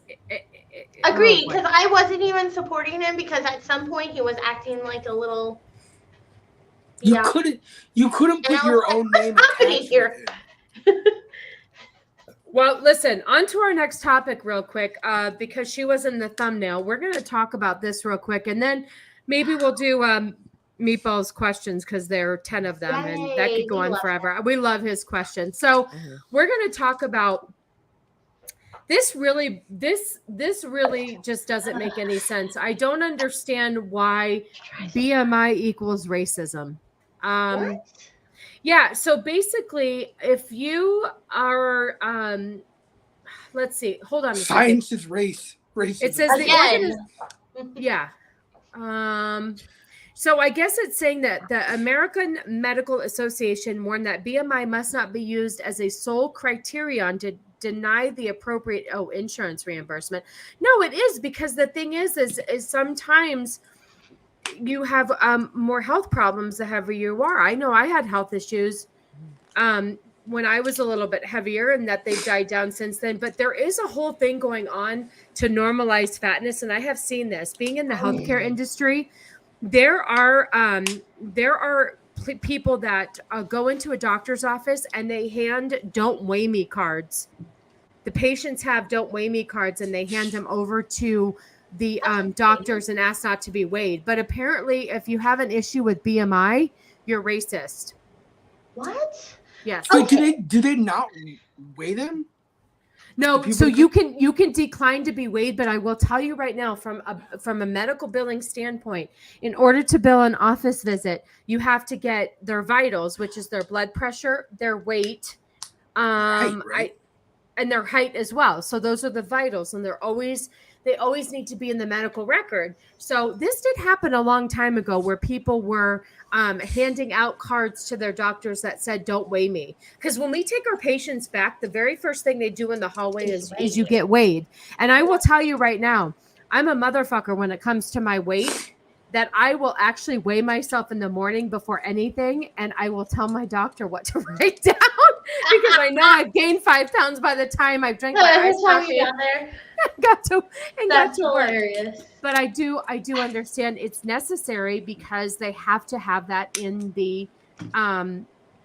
agreed,
oh, boy.
because I wasn't even supporting him because at some point he was acting like a little.
You
Yeah.
couldn't
And
put
I
your
was like,
own
what's
name
happening
attached
here?
with him.
Well, listen, on to our next topic real quick, because she was in the thumbnail. We're going to talk about this real quick, and then maybe we'll do Meatball's questions because there are 10 of them, and that
Yay,
could go
we
on
love
forever. We love his questions. So we're going to talk about this really just doesn't make any sense. I don't understand why BMI equals racism.
What?
Yeah, so basically, if you are, let's see, hold on a second.
Science is racism.
It says
Again.
yeah. So I guess it's saying that the American Medical Association warned that BMI must not be used as a sole criterion to deny the appropriate insurance reimbursement. No, it is, because the thing is sometimes you have more health problems the heavier you are. I know I had health issues when I was a little bit heavier, and that they've died down since then. But there is a whole thing going on to normalize fatness, and I have seen this. Being in the healthcare industry, there are people that go into a doctor's office and they hand "Don't weigh me" cards. the patients have don't weigh me cards and they hand them over to the doctors and ask not to be weighed. But apparently, if you have an issue with BMI, you're racist.
What?
Yes.
So do they not weigh them?
No, so you can decline to be weighed, but I will tell you right now, from a medical billing standpoint, in order to bill an office visit, you have to get their vitals, which is their blood pressure, their weight,
Right.
and their height as well. So those are the vitals, and they always need to be in the medical record. So this did happen a long time ago, where people were handing out cards to their doctors that said, "Don't weigh me." Because when we take our patients back, the very first thing they do in the hallway is you get weighed. And I will tell you right now, I'm a motherfucker when it comes to my weight, that I will actually weigh myself in the morning before anything, and I will tell my doctor what to write down, because I know I've gained 5 pounds by the time I've drank my iced coffee. got to
That's
work.
hilarious.
But I do understand it's necessary, because they have to have that in the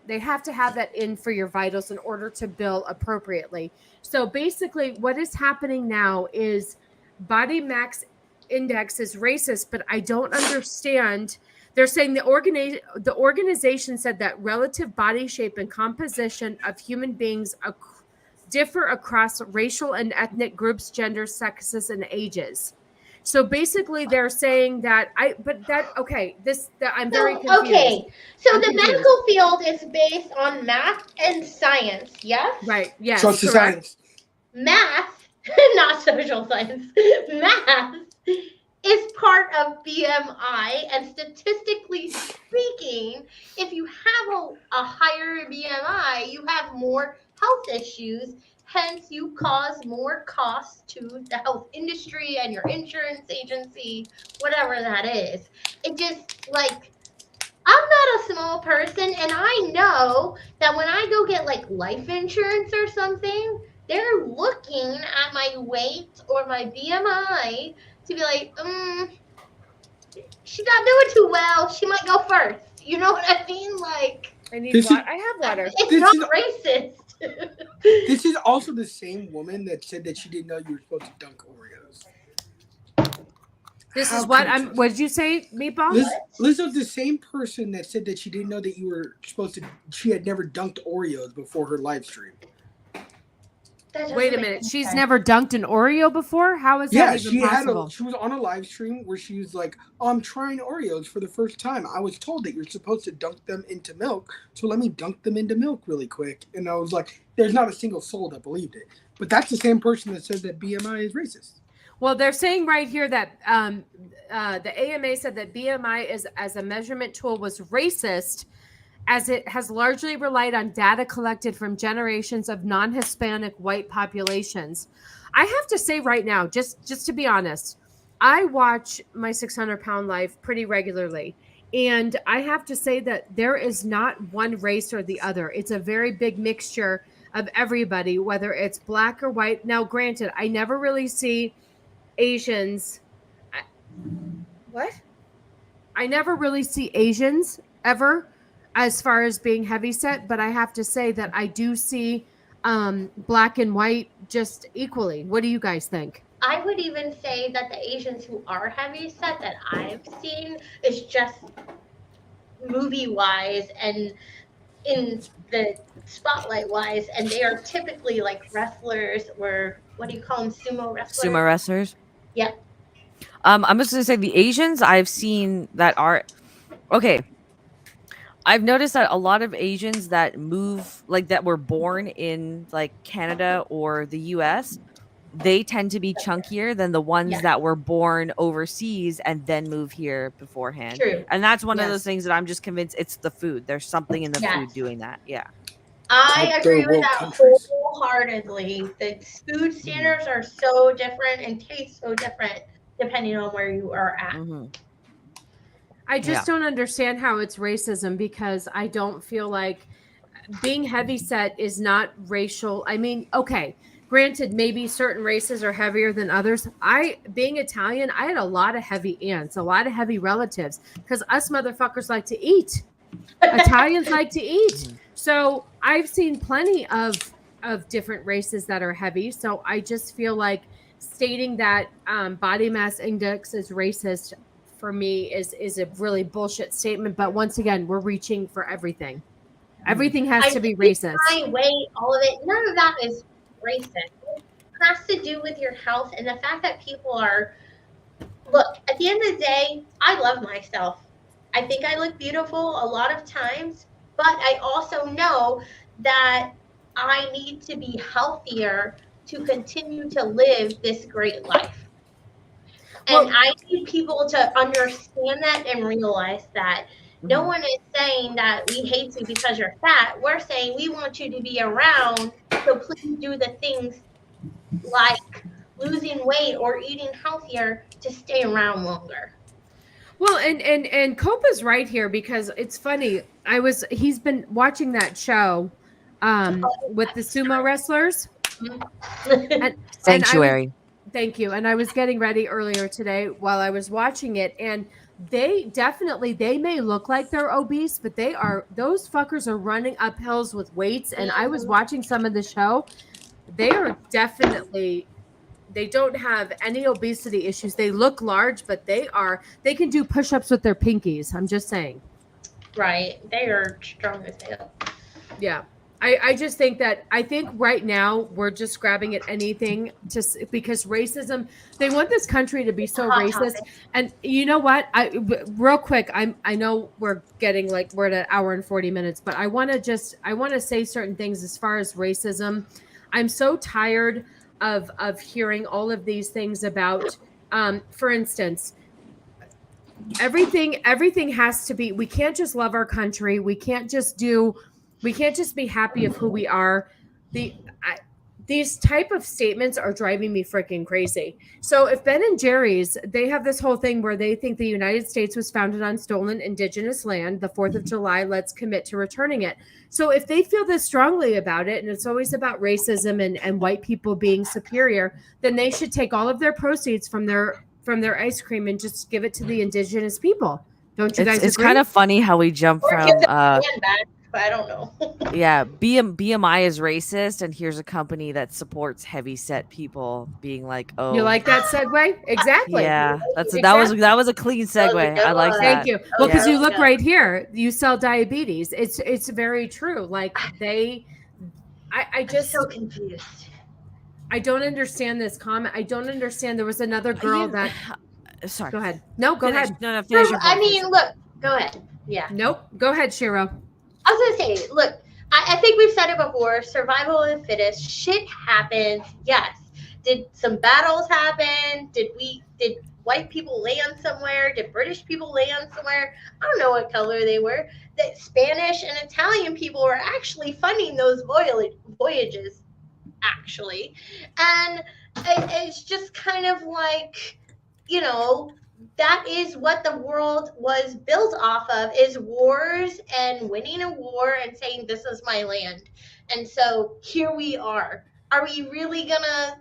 they have to have that in for your vitals in order to bill appropriately. So basically what is happening now is body mass index is racist, but I don't understand. They're saying the organization said that relative body shape and composition of human beings differ across racial and ethnic groups, genders, sexes, and ages. So basically, they're saying that I'm very confused.
Okay, so
I'm
the
confused.
medical field is based on math and science, yes?
Right. Yes.
So it's the
correct.
science.
Math, not social science, math is part of BMI, and statistically speaking, if you have a higher BMI, you have more health issues, hence you cause more costs to the health industry and your insurance agency, whatever that is. It just, like, I'm not a small person, and I know that when I go get, like, life insurance or something, they're looking at my weight or my BMI to be like, she's not doing too well. She might go first. You know what I mean? Like,
I need water. I have water.
It's not racist.
This is also the same woman that said that she didn't know you were supposed to dunk Oreos.
This is what I'm. What did you say, Meatball?
Lizzo's the same person that said that she didn't know that you were supposed to. She had never dunked Oreos before her live stream.
Wait a minute. She's never dunked an Oreo before? How is that even possible?
She was on a live stream where she was like, "Oh, I'm trying Oreos for the first time. I was told that you're supposed to dunk them into milk, so let me dunk them into milk really quick." And I was like, "There's not a single soul that believed it." But that's the same person that says that BMI is racist.
Well, they're saying right here that the AMA said that BMI as a measurement tool was racist, as it has largely relied on data collected from generations of non-Hispanic white populations. I have to say right now, just to be honest, I watch my 600-pound life pretty regularly. And I have to say that there is not one race or the other. It's a very big mixture of everybody, whether it's black or white. Now, granted, I never really see Asians. I never really see Asians ever as far as being heavyset, but I have to say that I do see black and white just equally. What do you guys think?
I would even say that the Asians who are heavyset that I've seen is just movie-wise and in the spotlight-wise, and they are typically like wrestlers, or what do you call them, sumo wrestlers?
Sumo wrestlers.
Yeah.
I'm just gonna say the Asians I've seen that are okay. I've noticed that a lot of Asians that move, like that were born in like Canada or the US, they tend to be chunkier than the ones that were born overseas and then move here beforehand.
True.
And that's one of those things that I'm just convinced it's the food. There's something in the food doing that. Yeah.
I agree with that wholeheartedly. The food standards are so different and taste so different depending on where you are at.
Mm-hmm.
I just don't understand how it's racism, because I don't feel like being heavyset is not racial. I mean, okay, granted, maybe certain races are heavier than others. Being Italian, I had a lot of heavy aunts, a lot of heavy relatives, because us motherfuckers like to eat. Italians like to eat. So I've seen plenty of of different races that are heavy. So I just feel like stating that body mass index is racist for me is a really bullshit statement. But once again, we're reaching for everything. Everything has to be racist.
My weight, all of it, none of that is racist. It has to do with your health and the fact that people are. Look, at the end of the day, I love myself. I think I look beautiful a lot of times, but I also know that I need to be healthier to continue to live this great life. And I need people to understand that and realize that. No one is saying that we hate you because you're fat. We're saying we want you to be around, so please do the things like losing weight or eating healthier to stay around longer.
Well, and Cope is right here because it's funny. He's been watching that show with the sumo wrestlers.
Sanctuary.
Thank you. And I was getting ready earlier today while I was watching it, and they may look like they're obese, but those fuckers are running up hills with weights. And I was watching some of the show. They are definitely, they don't have any obesity issues. They look large, but they can do push-ups with their pinkies. I'm just saying.
Right. They are strong as hell.
Yeah. I just think right now we're just grabbing at anything because racism, they want this country to be so racist. And you know what? Real quick, I know we're at an hour and 40 minutes, but I want to say certain things as far as racism. I'm so tired of hearing all of these things about, for instance, everything has to be, we can't just love our country. We can't just be happy of who we are. These type of statements are driving me freaking crazy. So if Ben and Jerry's, they have this whole thing where they think the United States was founded on stolen indigenous land, the 4th of July, let's commit to returning it. So if they feel this strongly about it, and it's always about racism and white people being superior, then they should take all of their proceeds from their ice cream and just give it to the indigenous people. Don't you guys agree?
It's kind of funny how we jump from
I don't know.
Yeah, BMI is racist, and here's a company that supports heavy set people being like, "Oh,
you like that segue?" Exactly.
Yeah, that was a clean segue. I like that.
Thank you. Well, because you look right here, you sell diabetes. It's very true. Like I just
so confused.
I don't understand this comment. I don't understand. There was another girl that.
Sorry.
Go ahead. No, go ahead.
No, finish your
I mean, look. Go ahead. Yeah.
Nope. Go ahead, Shiro.
I was gonna say, look, I think we've said it before, survival of the fittest, shit happens, yes. Did some battles happen? Did white people land somewhere? Did British people land somewhere? I don't know what color they were. The Spanish and Italian people were actually funding those voyages, actually. And it's just kind of like, that is what the world was built off of, is wars and winning a war and saying, this is my land. And so here we are. Are we really going to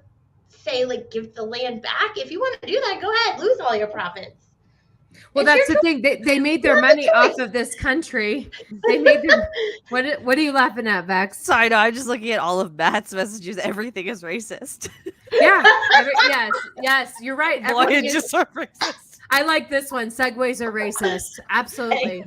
say, give the land back? If you want to do that, go ahead, lose all your profits.
Well, that's the thing. They made their money off of this country. They made their. What are you laughing at, Vex?
Sorry, no, I'm just looking at all of Matt's messages. Everything is racist.
Yeah. Yes, you're right.
Voyages are racist.
I like this one. Segways are racist. Absolutely.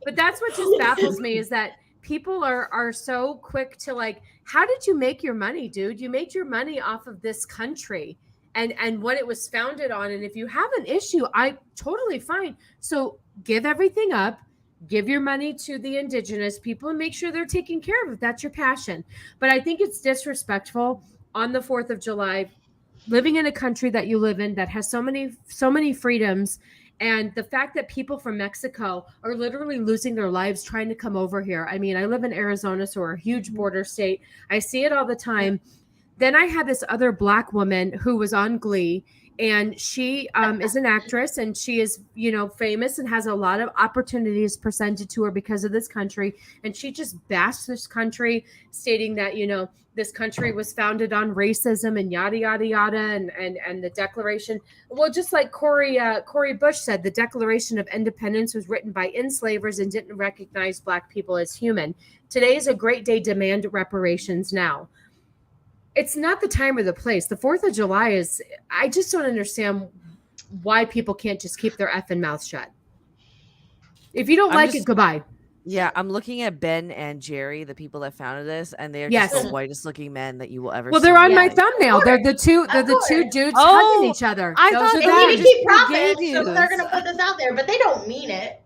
But that's what just baffles me, is that people are so quick to how did you make your money, dude? You made your money off of this country and what it was founded on. And if you have an issue, I totally fine. So give everything up, give your money to the indigenous people and make sure they're taken care of if that's your passion. But I think it's disrespectful on the 4th of July, living in a country that you live in that has so many freedoms, and the fact that people from Mexico are literally losing their lives trying to come over here. I mean, I live in Arizona, so we're a huge border state. I see it all the time. Then I had this other Black woman who was on Glee, and she is an actress, and she is, famous and has a lot of opportunities presented to her because of this country. And she just bashed this country, stating that, this country was founded on racism and yada, yada, yada. And the Declaration, well, just like Cori Bush said, the Declaration of Independence was written by enslavers and didn't recognize Black people as human. Today is a great day to demand reparations now. It's not the time or the place. The 4th of July is, I just don't understand why people can't just keep their effing mouth shut. If you don't like it, goodbye.
Yeah, I'm looking at Ben and Jerry, the people that founded this, and they're just the whitest looking men that you will ever see.
Well, they're on my thumbnail. They're the two dudes hugging each other.
I thought
they need to keep profits, so they're going to put this out there, but they don't mean it.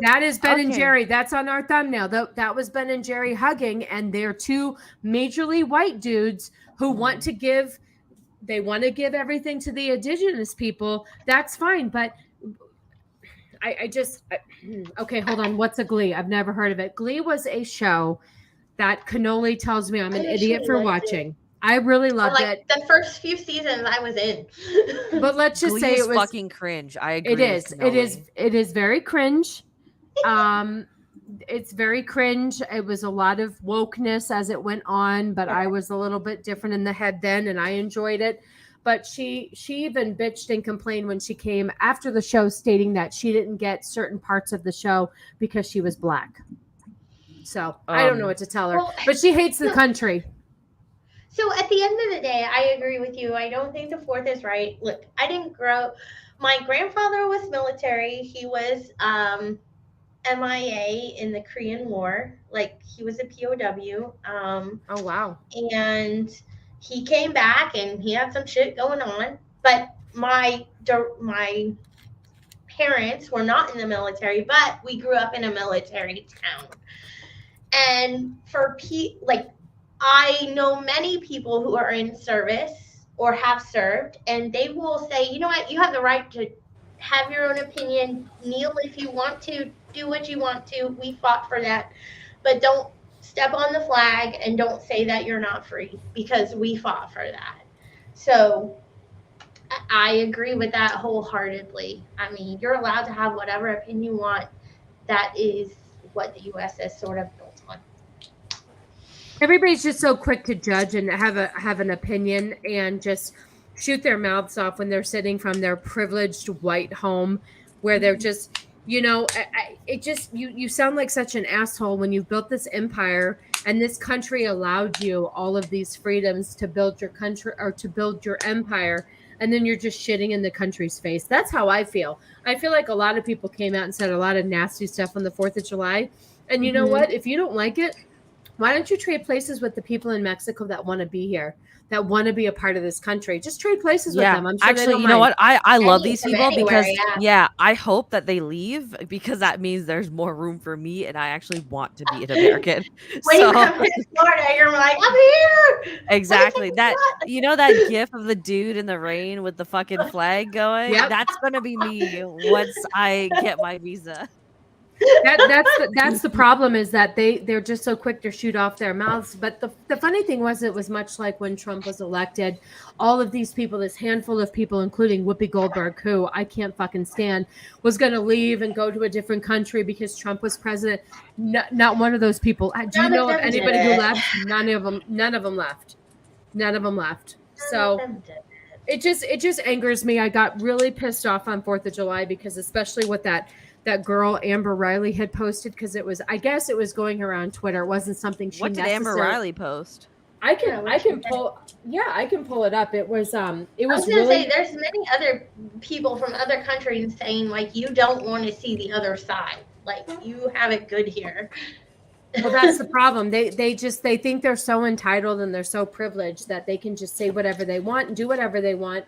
That is Ben and Jerry. That's on our thumbnail. That was Ben and Jerry hugging, and they're two majorly white dudes who want to give everything to the indigenous people. That's fine, but okay, hold on. What's a Glee? I've never heard of it. Glee was a show that Cannoli tells me I'm an idiot for watching. I really loved it.
The first few seasons I was in.
But let's just say it was
fucking cringe. I agree.
It is very cringe. It's very cringe. It was a lot of wokeness as it went on, but I was a little bit different in the head then, and I enjoyed it. But she even bitched and complained when she came after the show, stating that she didn't get certain parts of the show because she was Black. So I don't know what to tell her, but she hates the country.
So at the end of the day, I agree with you. I don't think the 4th is right. Look, I didn't grow. My grandfather was military. He was MIA in the Korean War. Like, he was a POW.
Oh, wow.
And he came back and he had some shit going on. But my parents were not in the military, but we grew up in a military town. And for I know many people who are in service or have served, and they will say, you know what, you have the right to have your own opinion, kneel if you want to, do what you want to. We fought for that, but don't step on the flag and don't say that you're not free, because we fought for that. So I agree with that wholeheartedly. I mean, you're allowed to have whatever opinion you want. That is what the U.S. is sort of built on.
Everybody's just so quick to judge and have an opinion and just shoot their mouths off when they're sitting from their privileged white home, where they're just, you sound like such an asshole when you've built this empire and this country allowed you all of these freedoms to build your country or to build your empire, and then you're just shitting in the country's face. That's how I feel. I feel like a lot of people came out and said a lot of nasty stuff on the 4th of July. And you know what? If you don't like it, why don't you trade places with the people in Mexico that want to be here, that want to be a part of this country? Just trade places with them. I'm sure
actually, you know what? I love these people because, I hope that they leave, because that means there's more room for me, and I actually want to be an American.
When you come to Florida, you're like, I'm here.
Exactly. That that gif of the dude in the rain with the fucking flag going? Yep. That's going to be me once I get my visa.
That's the problem, is that they're just so quick to shoot off their mouths. But the funny thing was, it was much like when Trump was elected. All of these people, this handful of people, including Whoopi Goldberg, who I can't fucking stand, was going to leave and go to a different country because Trump was president. Not one of those people. Do you know of anybody who left? None of them left. None of them left. So it just angers me. I got really pissed off on 4th of July because, especially with that girl Amber Riley had posted, because I guess it was going around Twitter. It wasn't something she.
What did Amber Riley post?
I can pull it up. It was
I was gonna say, there's many other people from other countries saying, like, you don't want to see the other side, like, you have it good here.
Well, that's the problem. They think they're so entitled and they're so privileged that they can just say whatever they want and do whatever they want.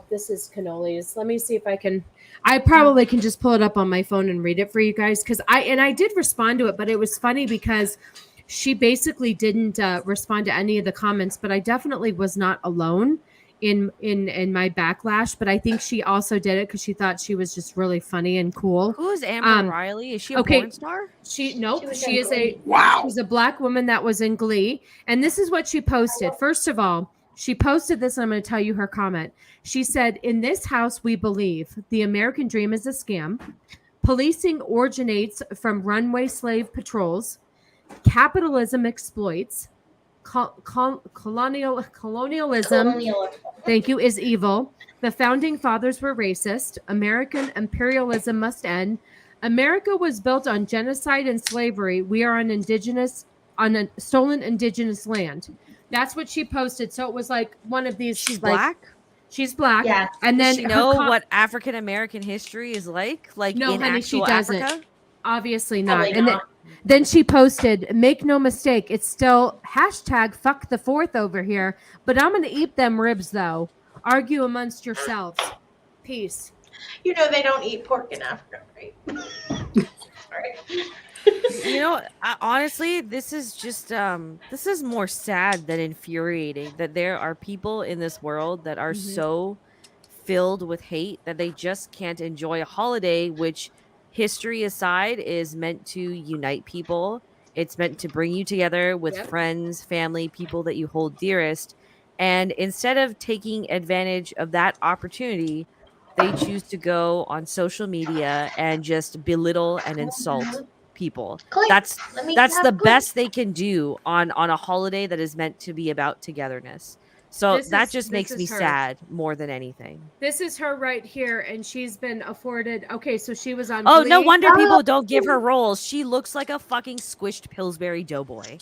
This is cannolis. Let me see if I can. I probably can just pull it up on my phone and read it for you guys, because I did respond to it, but it was funny because she basically didn't respond to any of the comments. But I definitely was not alone in my backlash. But I think she also did it because she thought she was just really funny and cool.
Who is Amber Riley? Is she a porn star?
She's a Black woman that was in Glee. And this is what she posted. First of all, She posted this, and I'm going to tell you her comment. She said, "In this house, we believe the American dream is a scam. Policing originates from runway slave patrols. Capitalism exploits. Colonialism, thank you, is evil. The founding fathers were racist. American imperialism must end. America was built on genocide and slavery. We are on a stolen indigenous land." That's what she posted. So it was like one of these.
She's
like,
black.
She's black.
Yeah.
And
Does
then
she
her
know what African American history is like
No,
in
honey, she
actual
doesn't.
Africa?
Obviously not.
Probably
And
not.
then she posted, "Make no mistake, it's still #fuck the fourth over here, but I'm going to eat them ribs though. Argue amongst yourselves. Peace."
You know they don't eat pork in Africa, right? Sorry.
You know, honestly, this is just this is more sad than infuriating that there are people in this world that are so filled with hate that they just can't enjoy a holiday which, history aside, is meant to unite people. It's meant to bring you together with
Yep.
friends, family, people that you hold dearest. And instead of taking advantage of that opportunity, they choose to go on social media and just belittle and insult people.
Click.
That's
Let me
that's
have
the
click.
best they can do on a holiday that is meant to be about togetherness. So that just makes me
her.
sad more than anything.
This is her right here, and she's been afforded. Okay, so she was on.
Oh, no
Glee.
wonder people don't give her roles. She looks like a fucking squished Pillsbury Doughboy.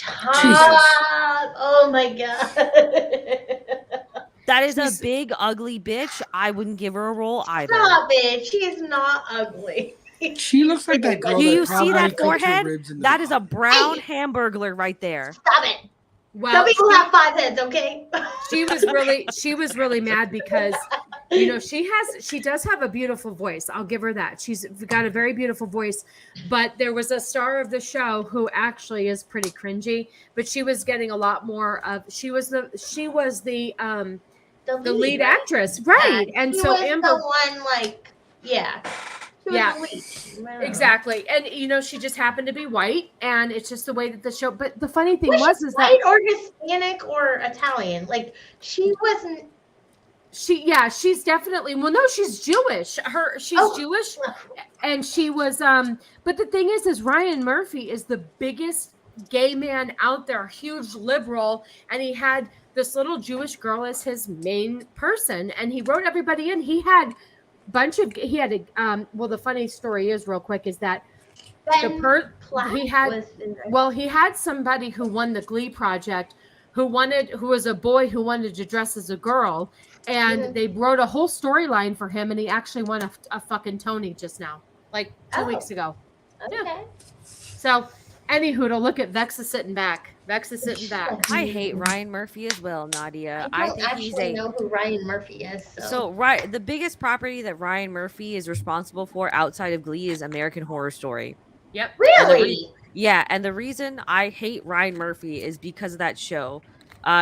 Oh my god.
That is a big, ugly bitch. I wouldn't give her a role either.
Stop it. She is not ugly.
She looks like that girl.
Do you
that
see
probably
that
cooked her
forehead?
ribs in the
That is a
pot.
brown hamburglar right there.
Stop it.
Well,
Some people have 5 heads, okay?
she was really mad because she does have a beautiful voice. I'll give her that. She's got a very beautiful voice, but there was a star of the show who actually is pretty cringy, but she was getting a lot more of she was the lead
right?
actress, right?
Yeah,
and
she
so
was
Amber,
the one, like, yeah. She was
Yeah.
the lead.
exactly, and she just happened to be white, and it's just the way that the show. But the funny thing
Was she
is
white or Hispanic or Italian? Like, she wasn't.
she's definitely no, she's Jewish. She's Jewish, and she was but the thing is Ryan Murphy is the biggest gay man out there, huge liberal, and he had this little Jewish girl as his main person, and he wrote everybody in. He had the funny story is real quick is that he had somebody who won the Glee project who was a boy who wanted to dress as a girl, and they wrote a whole storyline for him, and he actually won a fucking Tony just now, like 2 weeks ago.
Okay.
Yeah. So, anywho, to look at Vexa sitting back.
I hate Ryan Murphy as well, Nadia.
I don't actually know who Ryan Murphy is. So
the biggest property that Ryan Murphy is responsible for outside of Glee is American Horror Story.
Yep.
Really?
And the reason I hate Ryan Murphy is because of that show.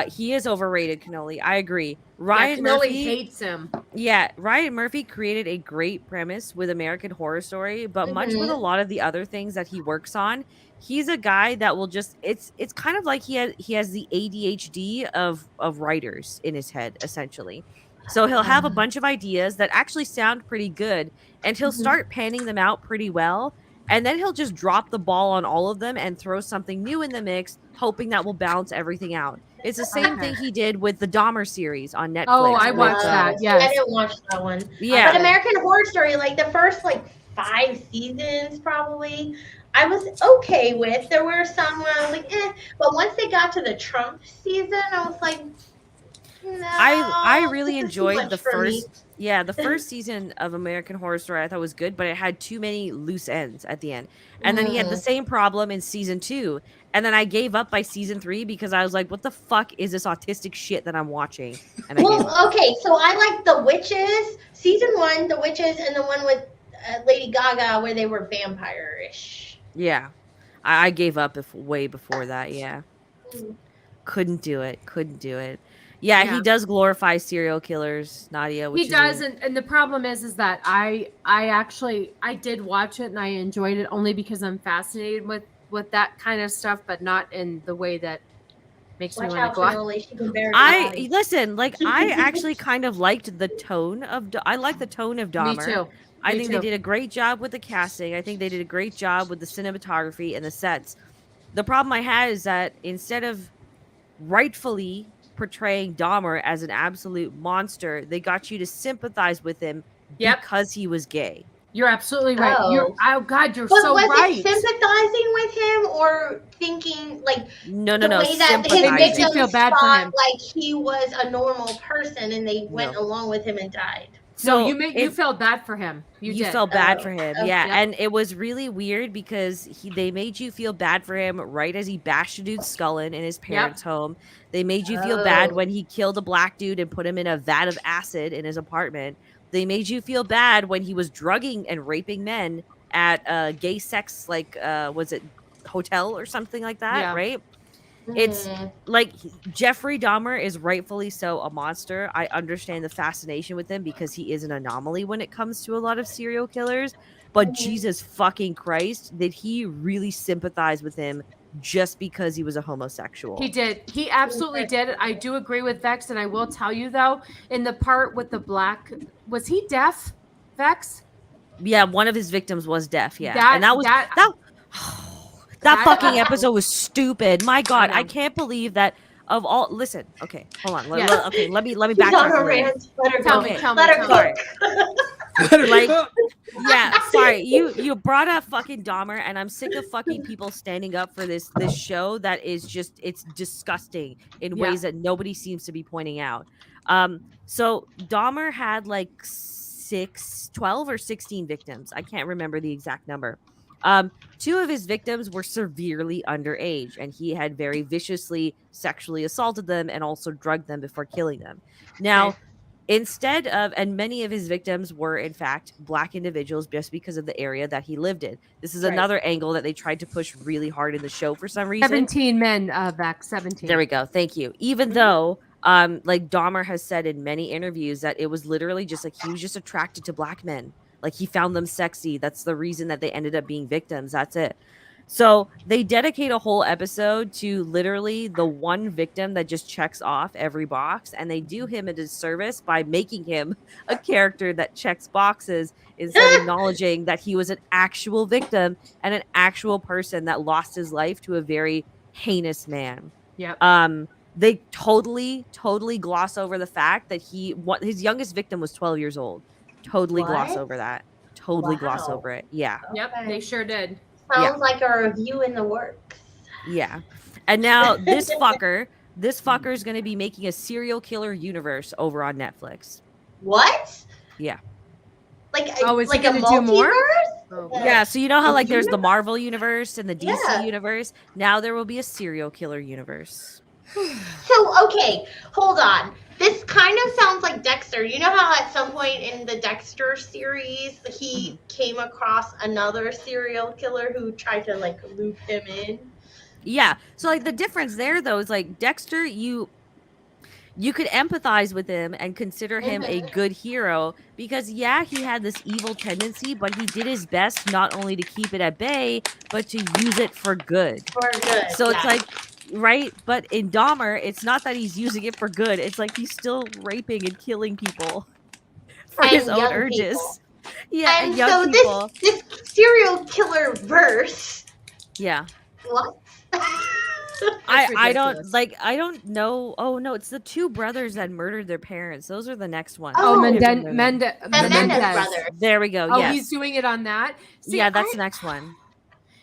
He is overrated, Cannoli. I agree. Ryan Murphy
hates him.
Yeah, Ryan Murphy created a great premise with American Horror Story, but much with a lot of the other things that he works on, he's a guy that will just it's kind of like he has the ADHD of writers in his head, essentially. So he'll have a bunch of ideas that actually sound pretty good, and he'll start panning them out pretty well, and then he'll just drop the ball on all of them and throw something new in the mix, hoping that will balance everything out. It's the same thing he did with the Dahmer series on Netflix.
Oh, I watched that. Yes.
I didn't watch that one.
Yeah.
But American Horror Story, like the first 5 seasons, probably, I was okay with. There were some where I was like, but once they got to the Trump season, I was like, no.
I really enjoyed the first
me.
the first season of American Horror Story. I thought was good, but it had too many loose ends at the end. And then he had the same problem in season 2. And then I gave up by season 3 because I was like, what the fuck is this autistic shit that I'm watching? And
okay, so I like The Witches, season 1, The Witches, and the one with Lady Gaga where they were vampire-ish.
Yeah. I gave up way before that, yeah. Couldn't do it. Yeah, he does glorify serial killers, Nadia.
He does, and the problem is that I did watch it and I enjoyed it only because I'm fascinated with that kind of stuff, but not in the way that Makes me
Watch
want
out
to
for
go.
no Lazy Bear.
I listen, like I actually kind of liked the tone of I like the tone of
Me
Dahmer.
too.
I
Me
think
too.
they did a great job with the casting. I think they did a great job with the cinematography and the sets. The problem I had is that instead of rightfully portraying Dahmer as an absolute monster, they got you to sympathize with him
Yep.
because he was gay.
You're absolutely right.
Oh.
Oh God, you're
But
so
was
right.
it sympathizing with him or thinking like
No,
the way that his
It makes you
victims
feel bad for
thought
him.
like he was a normal person and they went
No.
along with him and died?
No,
So
you felt bad for him. You did.
felt bad
Oh,
for him,
okay.
yeah.
Yep.
And it was really weird because they made you feel bad for him right as he bashed a dude's skull in his parents' home. They made you feel bad
Oh.
when he killed a black dude and put him in a vat of acid in his apartment. They made you feel bad when he was drugging and raping men at gay sex, like was it hotel or something like that,
Yeah.
right? It's
Mm.
like Jeffrey Dahmer is rightfully so a monster. I understand the fascination with him because he is an anomaly when it comes to a lot of serial killers. But
Mhm.
Jesus fucking Christ, did he really sympathize with him just because he was a homosexual?
He did. He absolutely did. I do agree with Vex, and I will tell you though, in the part with the black, was he deaf? Vex?
Yeah, one of his victims was deaf. Yeah,
That
and that was
that
that. That
that-
fucking episode was stupid. My God,
know.
I can't believe that. Of all, listen. Okay, hold on.
Yes.
Okay, let me
She's on
backtrack
a
a little.
rant. Let her
Tell
go.
me, tell me,
Let her
tell me.
cook.
Like, yeah, sorry. You brought up fucking Dahmer, and I'm sick of fucking people standing up for this show that is just it's disgusting in
Yeah.
ways that nobody seems to be pointing out. So Dahmer had like 12 or 16 victims. I can't remember the exact number. Two of his victims were severely underage, and he had very viciously sexually assaulted them and also drugged them before killing them. Now,
Okay.
instead of, and many of his victims were in fact black individuals just because of the area that he lived in. This is
Right.
another angle that they tried to push really hard in the show for some reason.
17 men, Vex. 17.
There we go. Thank you. Even though like Dahmer has said in many interviews that it was literally just like he was just attracted to black men. Like he found them sexy. That's the reason that they ended up being victims. That's it. So they dedicate a whole episode to literally the one victim that just checks off every box, and they do him a disservice by making him a character that checks boxes instead of acknowledging that he was an actual victim and an actual person that lost his life to a very heinous man.
Yep.
They totally gloss over the fact that his youngest victim was 12 years old. Totally gloss
What?
over that. Totally gloss
Wow.
over it. Yeah.
Yep.
Okay.
They sure did.
Sounds like a review in the works.
Yeah. And now this fucker is going to be making a serial killer universe over on Netflix.
What?
Yeah.
Like,
Oh, is he
like a
gonna do more?
multiverse?
Oh.
Yeah, so you know how
A
like there's the
universe?
Marvel universe and the DC
Yeah.
universe? Now there will be a serial killer universe.
So, okay, hold on. This kind of sounds like Dexter. You know how at some point in the Dexter series, he came across another serial killer who tried to like loop him in?
Yeah. So like the difference there though is like Dexter, you could empathize with him and consider him a good hero because yeah, he had this evil tendency, but he did his best not only to keep it at bay, but to use it for good.
For good.
So it's
yeah.
like, right? But in Dahmer, it's not that he's using it for good. It's like he's still raping and killing people for his
And
own
young
urges.
people.
Yeah,
And
young
so
people.
this serial killer verse.
Yeah.
What?
I don't know. Oh no, it's the two brothers that murdered their parents. Those are the next ones.
Oh,
Menendez
brother.
There we go.
Oh,
yes.
he's doing it on that. See,
yeah, that's the next one.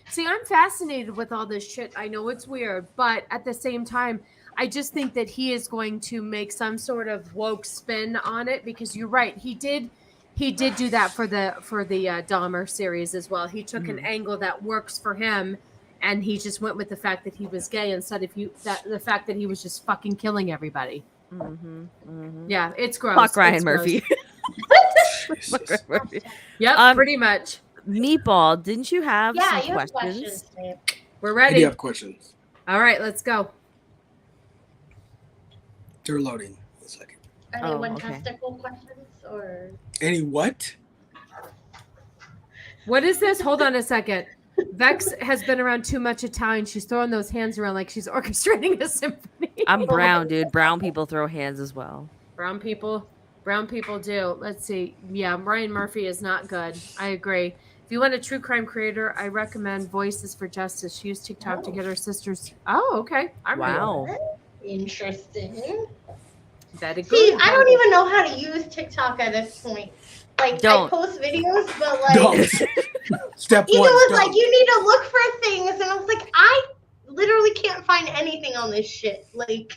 See, I'm fascinated with all this shit. I know it's weird, but at the same time, I just think that he is going to make some sort of woke spin on it because you're right. He did do that for the Dahmer series as well. He took an angle that works for him, and he just went with the fact that he was gay instead of the fact that he was just fucking killing everybody. Yeah, it's gross.
Fuck Ryan
It's
Murphy.
gross. Yep, pretty much.
Meatball, didn't you have
Yeah,
some
you have
questions?
questions, Dave.
We're
I
ready.
do have questions.
All right, let's go.
They're loading. 1 second.
Are they one testicle questions or?
Any what?
What is this? Hold on a second. Vex has been around too much Italian. She's throwing those hands around like she's orchestrating a symphony.
I'm brown, dude. Brown people throw hands as well.
Brown people do. Let's see. Yeah, Ryan Murphy is not good. I agree. If you want a true crime creator, I recommend Voices for Justice. She used TikTok to get her sisters. Oh, okay.
Wow.
Interesting.
Very good.
See, I don't even know how to use TikTok at this point. Like,
Don't.
I post videos, but like,
Don't. Step
Ego
one.
was
don't.
like, you need to look for things, and I was like, I literally can't find anything on this shit. Like,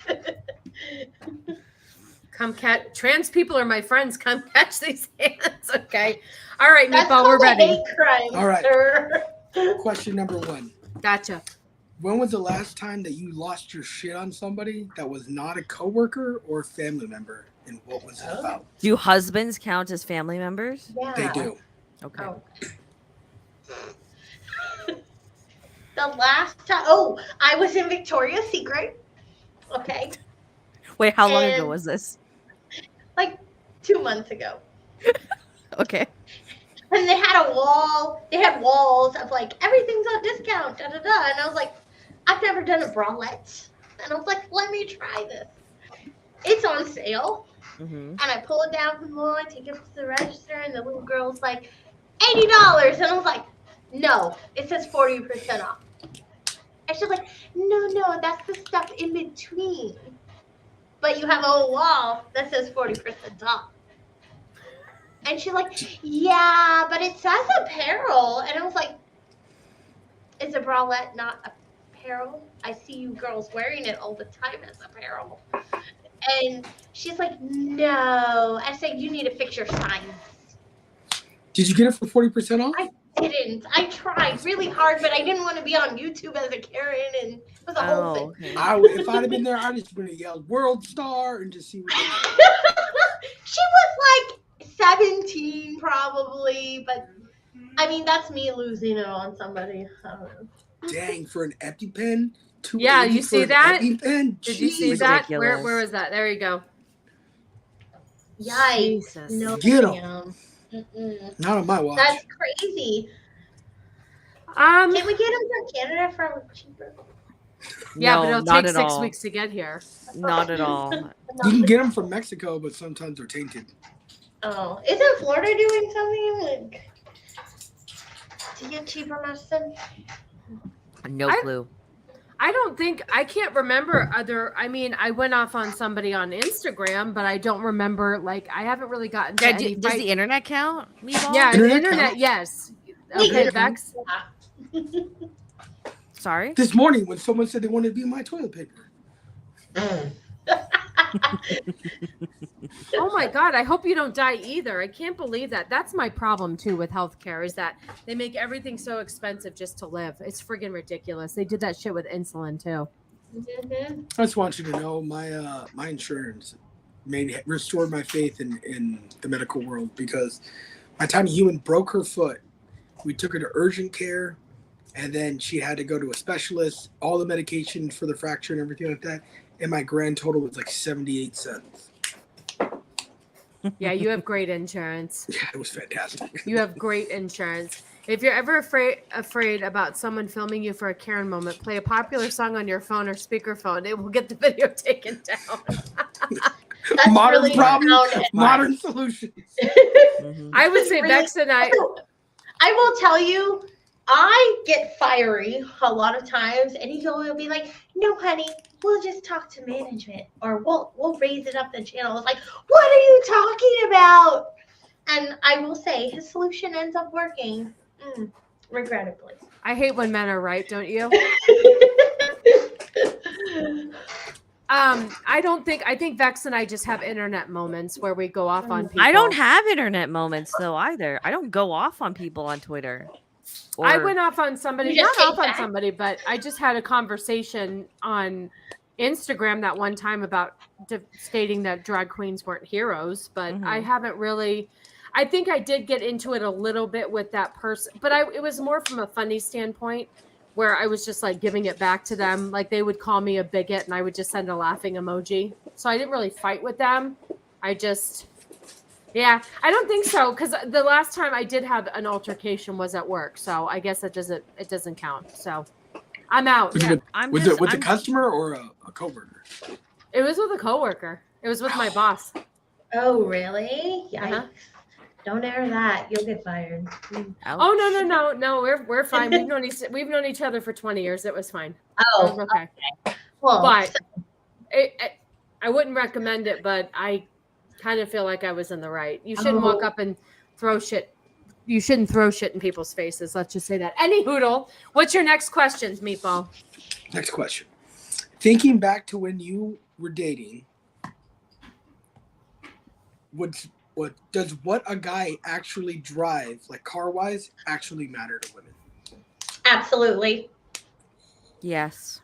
Come catch. Trans people are my friends. Come catch these hands. Okay. All right,
that's
Meatball, we're
called a
ready.
hate crime,
All right.
sir.
Question number 1.
Gotcha.
When was the last time that you lost your shit on somebody that was not a coworker or family member, and what was it about?
Do husbands count as family members?
Yeah.
They do.
Okay.
Oh. The last time, I was in Victoria's Secret. Okay.
Wait, how long ago
And-
was this?
Like 2 months ago.
Okay.
And they had a wall. They had walls of like everything's on discount, da da da. And I was like, I've never done a bralette, and I was like, let me try this. It's on sale,
Mm-hmm.
and I pull it down from the wall. I take it to the register, and the little girl's like, $80, and I was like, no, it says 40% off. And she's like, no, that's the stuff in between. But you have a wall that says 40% off. And she's like, yeah, but it says apparel. And I was like, is a bralette not apparel? I see you girls wearing it all the time as apparel. And she's like, no. I said, you need to fix your signs.
Did you get it for 40% off?
I didn't. I tried really hard, but I didn't want to be on YouTube as a Karen, and it was a whole thing.
Okay.
If I'd have been there, I'd just would have yelled "World Star" and just see what.
She was like 17 probably, but I mean, that's me losing it on somebody. I don't know.
Dang, for an EpiPen.
Yeah, you
$280
see
for an
that?
EpiPen?
Did you see
Jeez.
that?
Ridiculous.
Where was that? There you go.
Yikes.
Jesus.
No,
Get 'em.
ma'am. Mm-mm.
Not on my watch.
That's crazy.
Um.
Can we get them from Canada for cheaper?
Yeah,
No,
but it'll
not
take
at
6
all.
weeks to get here.
Not at all.
You can get them from Mexico, but sometimes they're tainted.
Oh, isn't Florida doing something like to get cheaper medicine?
No
I-
clue.
I can't remember I went off on somebody on Instagram, but I don't remember, like, I haven't really gotten to
Yeah,
any
does
fight-
the internet count? Meatball?
Yeah,
Internet
the internet,
count?
yes.
Wait,
Okay,
internet.
Vex.
Sorry?
This morning, when someone said they wanted to be my toilet paper.
Oh my God, I hope you don't die either. I can't believe that. That's my problem too with healthcare, is that they make everything so expensive just to live. It's friggin' ridiculous. They did that shit with insulin too.
Mhm.
I just want you to know my insurance restored my faith in the medical world, because my tiny human broke her foot. We took her to urgent care, and then she had to go to a specialist, all the medication for the fracture and everything like that. And my grand total was like 78 cents.
Yeah, you have great insurance.
Yeah, it was fantastic.
You have great insurance. If you're ever afraid about someone filming you for a Karen moment, play a popular song on your phone or speakerphone. It will get the video taken down.
That's
Modern
really
problem,
sound-
modern solutions.
Mhm.
I would say
really-
Vex and I.
I will tell you, I get fiery a lot of times, and Ego will be like, "No, honey, we'll just talk to management, or we'll raise it up the channel." It's like, what are you talking about? And I will say, his solution ends up working, regrettably.
I hate when men are right, don't you? I think Vex and I just have internet moments where we go off on people.
I don't have internet moments though either. I don't go off on people on Twitter.
I
Or-
went off on somebody,
You
not
just
off
take
on
that.
somebody, but I just had a conversation on Instagram that one time about stating that drag queens weren't heroes, but I
Mhm.
haven't really. I think I did get into it a little bit with that person, but it was more from a funny standpoint, where I was just like giving it back to them. Like they would call me a bigot and I would just send a laughing emoji. So I didn't really fight with them. I just Yeah, I don't think so because the last time I did have an altercation was at work, so I guess it doesn't count. So I'm out.
Was
Yeah,
it
I'm
with
just
the customer or a coworker?
It was with a coworker. It was with my boss.
Oh, really? Yikes.
Uh-huh.
Don't air that. You'll get fired.
Oh no, we're fine. We've known each other for 20 years. It was fine. It
Oh,
was okay.
well,
But I wouldn't recommend it. But I kind of feel like I was in the right. You shouldn't walk up and throw shit. You shouldn't throw shit in people's faces. Let's just say that. Any hoodle. What's your next questions, Meatball?
Next question. Thinking back to when you were dating, what does what a guy actually drive, like car wise, actually matter to women?
absolutely.
yes.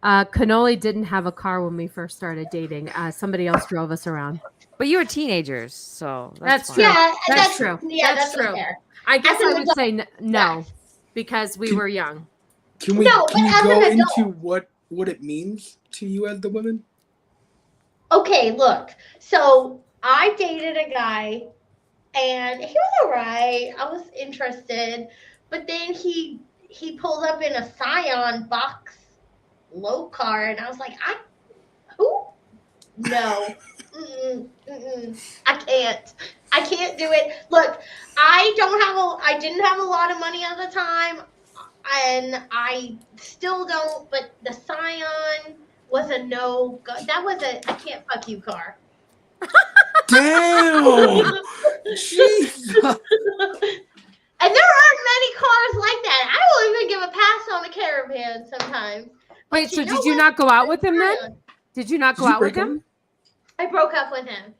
Cannoli didn't have a car when we first started dating. Somebody else drove us around.
But you were teenagers, so
That's
fine.
true.
Yeah,
That's true.
Yeah,
That's
that's
true.
fair.
I guess
As an
I would
adult,
say no because we were young.
Can we
No, but as
go
an adult-
into what it means to you as the woman?
Okay, look. So I dated a guy, and he was alright. I was interested, but then he pulled up in a Scion box low car, and I was like, who? No. I can't do it. Look, I didn't have a lot of money at the time, and I still don't, but the Scion was a no go. That was a I can't fuck you car.
Damn! Jesus!
And there aren't many cars like that. I will even give a pass on the Caravan sometimes.
Wait,
But
so
know
did you
what?
not go out with him then?
Scion.
Did you not go
Did you
out with
break up?
him
I broke up with him.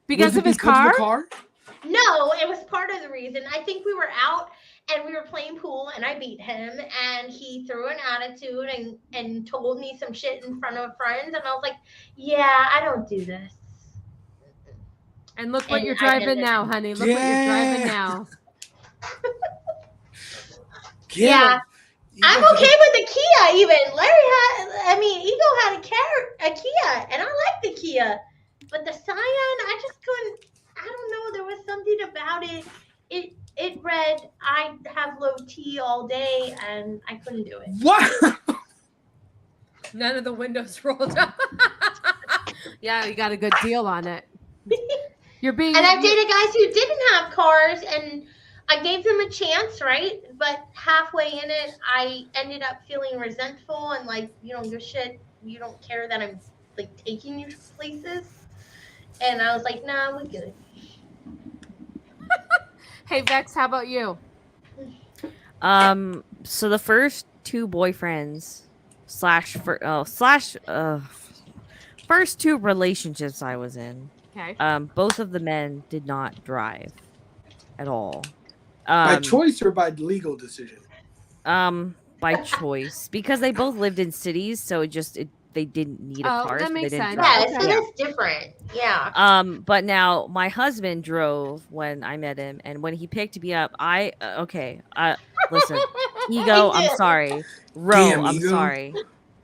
because
Was
of
it
his
because of
car?
the car?
No, it was part of the reason. I think we were out and we were playing pool and I beat him and he threw an attitude and told me some shit in front of friends and I was like, yeah, I don't do this.
And look what
And
you're
I
driving
didn't.
now, honey. Look what you're driving
Yeah.
now.
Yeah. I'm okay with the Kia even. Ego had a Kia and I like the Kia. But the Scion, I just couldn't, I don't know, there was something about it. It read, I have low T all day and I couldn't do it.
What?
None of the windows rolled up. Yeah, you got a good deal on it. You're being
And I've dated guys who didn't have cars and I gave them a chance, right? But halfway in it, I ended up feeling resentful and like, you don't give a shit. You don't care that I'm like taking you places. And I was like, nah, we good.
Hey Vex, how about you?
So the first two boyfriends first two relationships I was in,
Okay.
both of the men did not drive at all.
By choice or by legal decision?
By choice, because they both lived in cities, so they didn't need a car.
that
so
makes
they didn't
sense.
drive.
Yeah, so that's different. Yeah.
But now my husband drove when I met him, and when he picked me up, listen, Ego, I'm sorry.
Damn,
I'm
Ego.
sorry.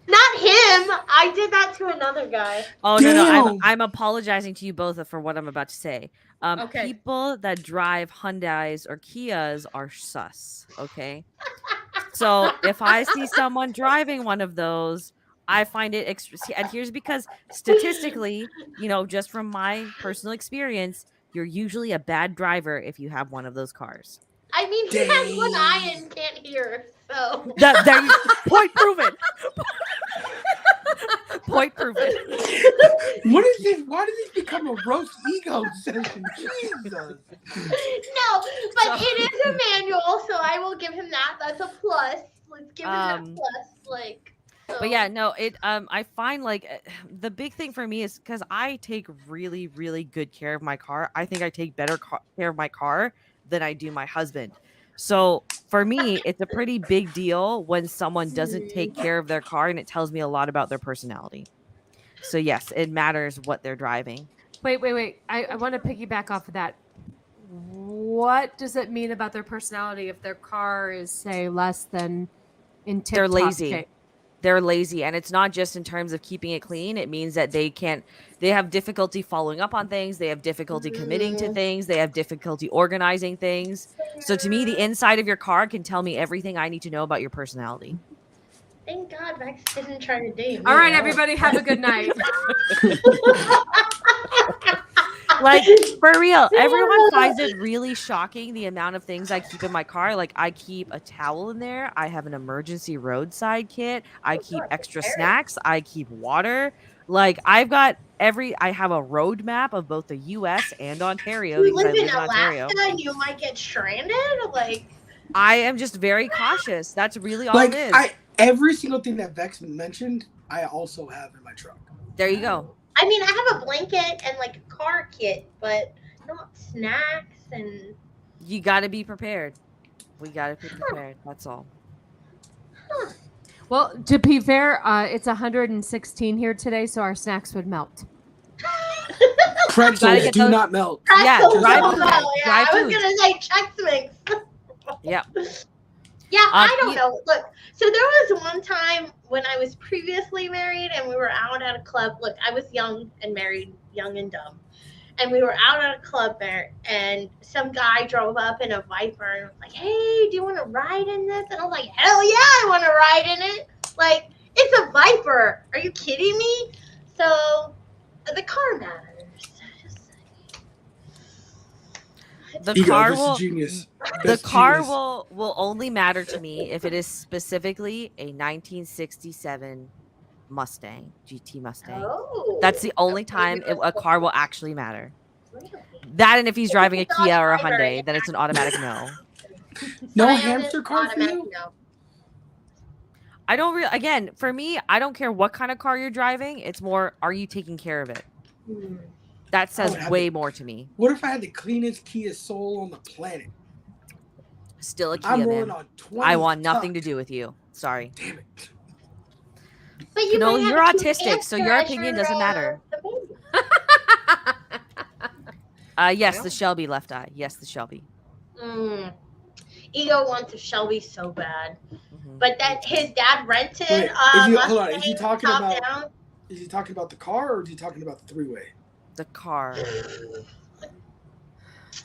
Not him. I did that to another guy.
Oh
Damn.
no, I'm apologizing to you both for what I'm about to say.
Okay.
People that drive Hyundais or Kias are sus. Okay, so if I see someone driving one of those, I find it and here's because statistically, just from my personal experience, you're usually a bad driver if you have one of those cars.
I mean, he has one eye and can't hear, so.
Point proven. Point proven.
What is this? Why did this become a roast ego session? Jesus.
No, but it is a manual, so I will give him that. That's a plus. Let's give him that plus. Like. So.
But yeah, no, I find like the big thing for me is because I take really, really good care of my car. I think I take better care of my car than I do my husband. So for me, it's a pretty big deal when someone doesn't take care of their car, and it tells me a lot about their personality. So yes, it matters what they're driving.
Wait. I want to piggyback off of that. What does it mean about their personality if their car is, say, less than in tip-top
They're lazy.
shape?
they're lazy, and it's not just in terms of keeping it clean. It means that they have difficulty following up on things. They have difficulty committing to things. They have difficulty organizing things. So to me, the inside of your car can tell me everything I need to know about your personality.
Thank God Max didn't try to date me.
All right, everybody, have a good night.
Like, for real, everyone finds it really shocking the amount of things I keep in my car. Like, I keep a towel in there. I have an emergency roadside kit. I keep extra snacks. I keep water. Like, I have a road map of both the U.S. and Ontario.
You
because I
live in
in Ontario.
Alaska and you might get stranded? Like,
I am just very cautious. That's really all
Like,
it is.
every single thing that Vex mentioned, I also have in my truck.
There you go.
I mean, I have a blanket and like a car kit, but not snacks and.
You got to be prepared. We got to be prepared. That's all.
Well, to be fair, it's 116 here today, so our snacks would melt.
Pretzels do not melt.
Yeah, dry food.
I was gonna say Chex Mix.
Yeah.
Yeah, I don't know. Look, so there was one time when I was previously married and we were out at a club. Look, I was young and married, young and dumb. And we were out at a club there and some guy drove up in a Viper and was like, hey, do you want to ride in this? And I was like, hell yeah, I want to ride in it. Like, it's a Viper. Are you kidding me? So the car matters.
The
Ego,
car
this is
will
genius.
the
That's
car
genius.
will only matter to me if it is specifically a 1967 Mustang, GT Mustang.
Oh,
That's the only time a car will actually matter. That, and if he's driving a Kia or a Hyundai, then it's an automatic no.
No
Silent
hamster car for
automatic
you?
no.
I don't again, for me, I don't care what kind of car you're driving. It's more, are you taking care of it? That says way more to me.
What if I had the cleanest Kia Soul on the planet?
Still a
I'm
Kia,
rolling
man.
on 20
I want nothing to
tucked.
do with you. Sorry.
Damn it.
But you
No,
might
you're
have a cute
autistic, so your
answer
opinion
as
doesn't
your,
matter.
the baby.
Yes, the Shelby left eye. Yes, the Shelby.
Ego wants a Shelby so bad,
Mhm.
but that his dad rented.
Wait, hold on. Is he
Mustang
talking
top
about?
down.
Is he talking about the car or is he talking about the three-way?
The car.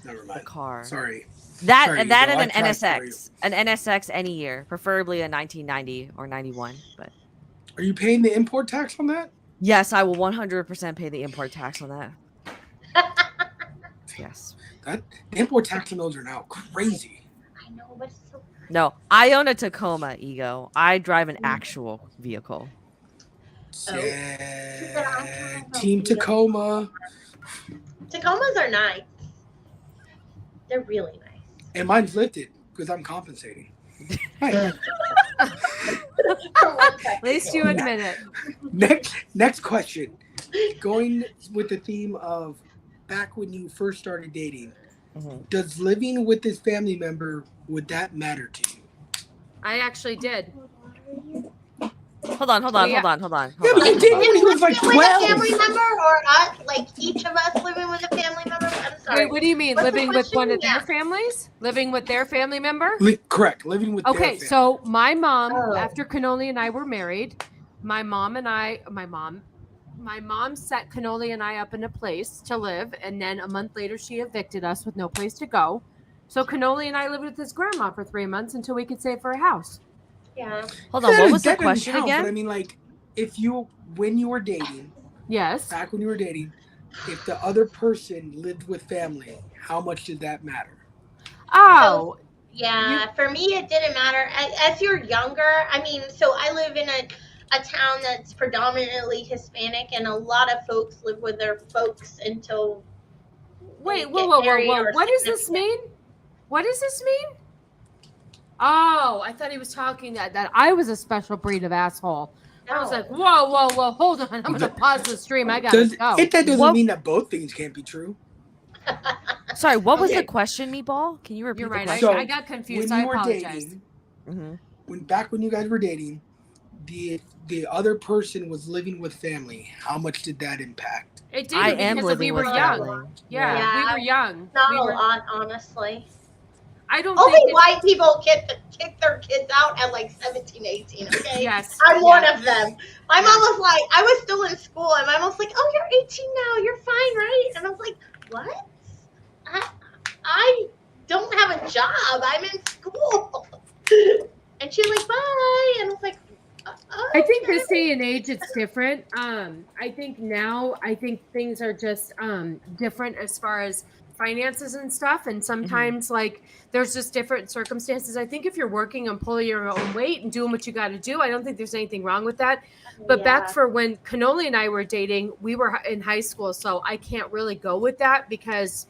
Never
The
mind.
car.
Sorry.
That
Sorry,
and that
Ego,
and
I
an
tried for you.
NSX. An NSX any year, preferably a 1990 or 91. But
Are you paying the import tax on that?
yes, I will 100% pay the import tax on that. Yes.
The import tax on those are now crazy.
I know, but it's so.
No, I own a Tacoma, Ego. I drive an actual vehicle.
Yeah. Team Tacoma.
Tacomas are nice. They're really nice.
And mine's lifted because I'm compensating. Right.
At least you admit it.
Next question. Going with the theme of back when you first started dating, does living with this family member, would that matter to you?
I actually did.
Hold on.
Yeah, but you did
Did
when he was like
with a
12.
family member or us? Like each of us living with a family member? I'm sorry.
Wait, what do you mean?
What's the
Living with one of
question?
their families? Living with their family member?
Correct. Living with their
Okay,
family.
so my mom,
Oh.
after Cannoli and I were married, my mom set Cannoli and I up in a place to live, and then a month later she evicted us with no place to go. So Cannoli and I lived with his grandma for 3 months until we could save for a house.
Yeah.
Hold on. What was the
That doesn't
question
count,
again?
But I mean, like, when you were dating,
Yes.
back when you were dating, if the other person lived with family, how much did that matter?
Oh,
Yeah, for me it didn't matter. As you're younger, I mean, so I live in a town that's predominantly Hispanic, and a lot of folks live with their folks until.
wait,
they
whoa.
get married or
What does this
significant.
mean? What does this mean? Oh, I thought he was talking that I was a special breed of asshole. I was
No.
like, whoa, hold on. I'm going to pause the stream. I got to go.
That doesn't
What-
mean that both things can't be true.
Sorry, what was
Okay.
the question, Meatball? Can you repeat
You're
the
right.
question?
So,
I got confused.
When
I
you were
apologize.
dating, back when you guys were dating, the other person was living with family. How much did that impact?
It did
I am
because
living
we were
with
young.
family.
Yeah, we were young.
Not
We
a
were-
lot, honestly.
I don't
Only
think
white people get to kick their kids out at like 17, 18, okay?
Yes.
I'm one of them. My
Yeah.
mom was like, I was still in school, and my mom was like, oh, you're 18 now, you're fine, right? And I was like, what? I don't have a job, I'm in school. And she's like, bye. And I was like,
I think
okay.
this day and age it's different. I think now things are just different as far as finances and stuff. And sometimes like there's just different circumstances. I think if you're working and pulling your own weight and doing what you got to do, I don't think there's anything wrong with that. But back for when Cannoli and I were dating, we were in high school, so I can't really go with that because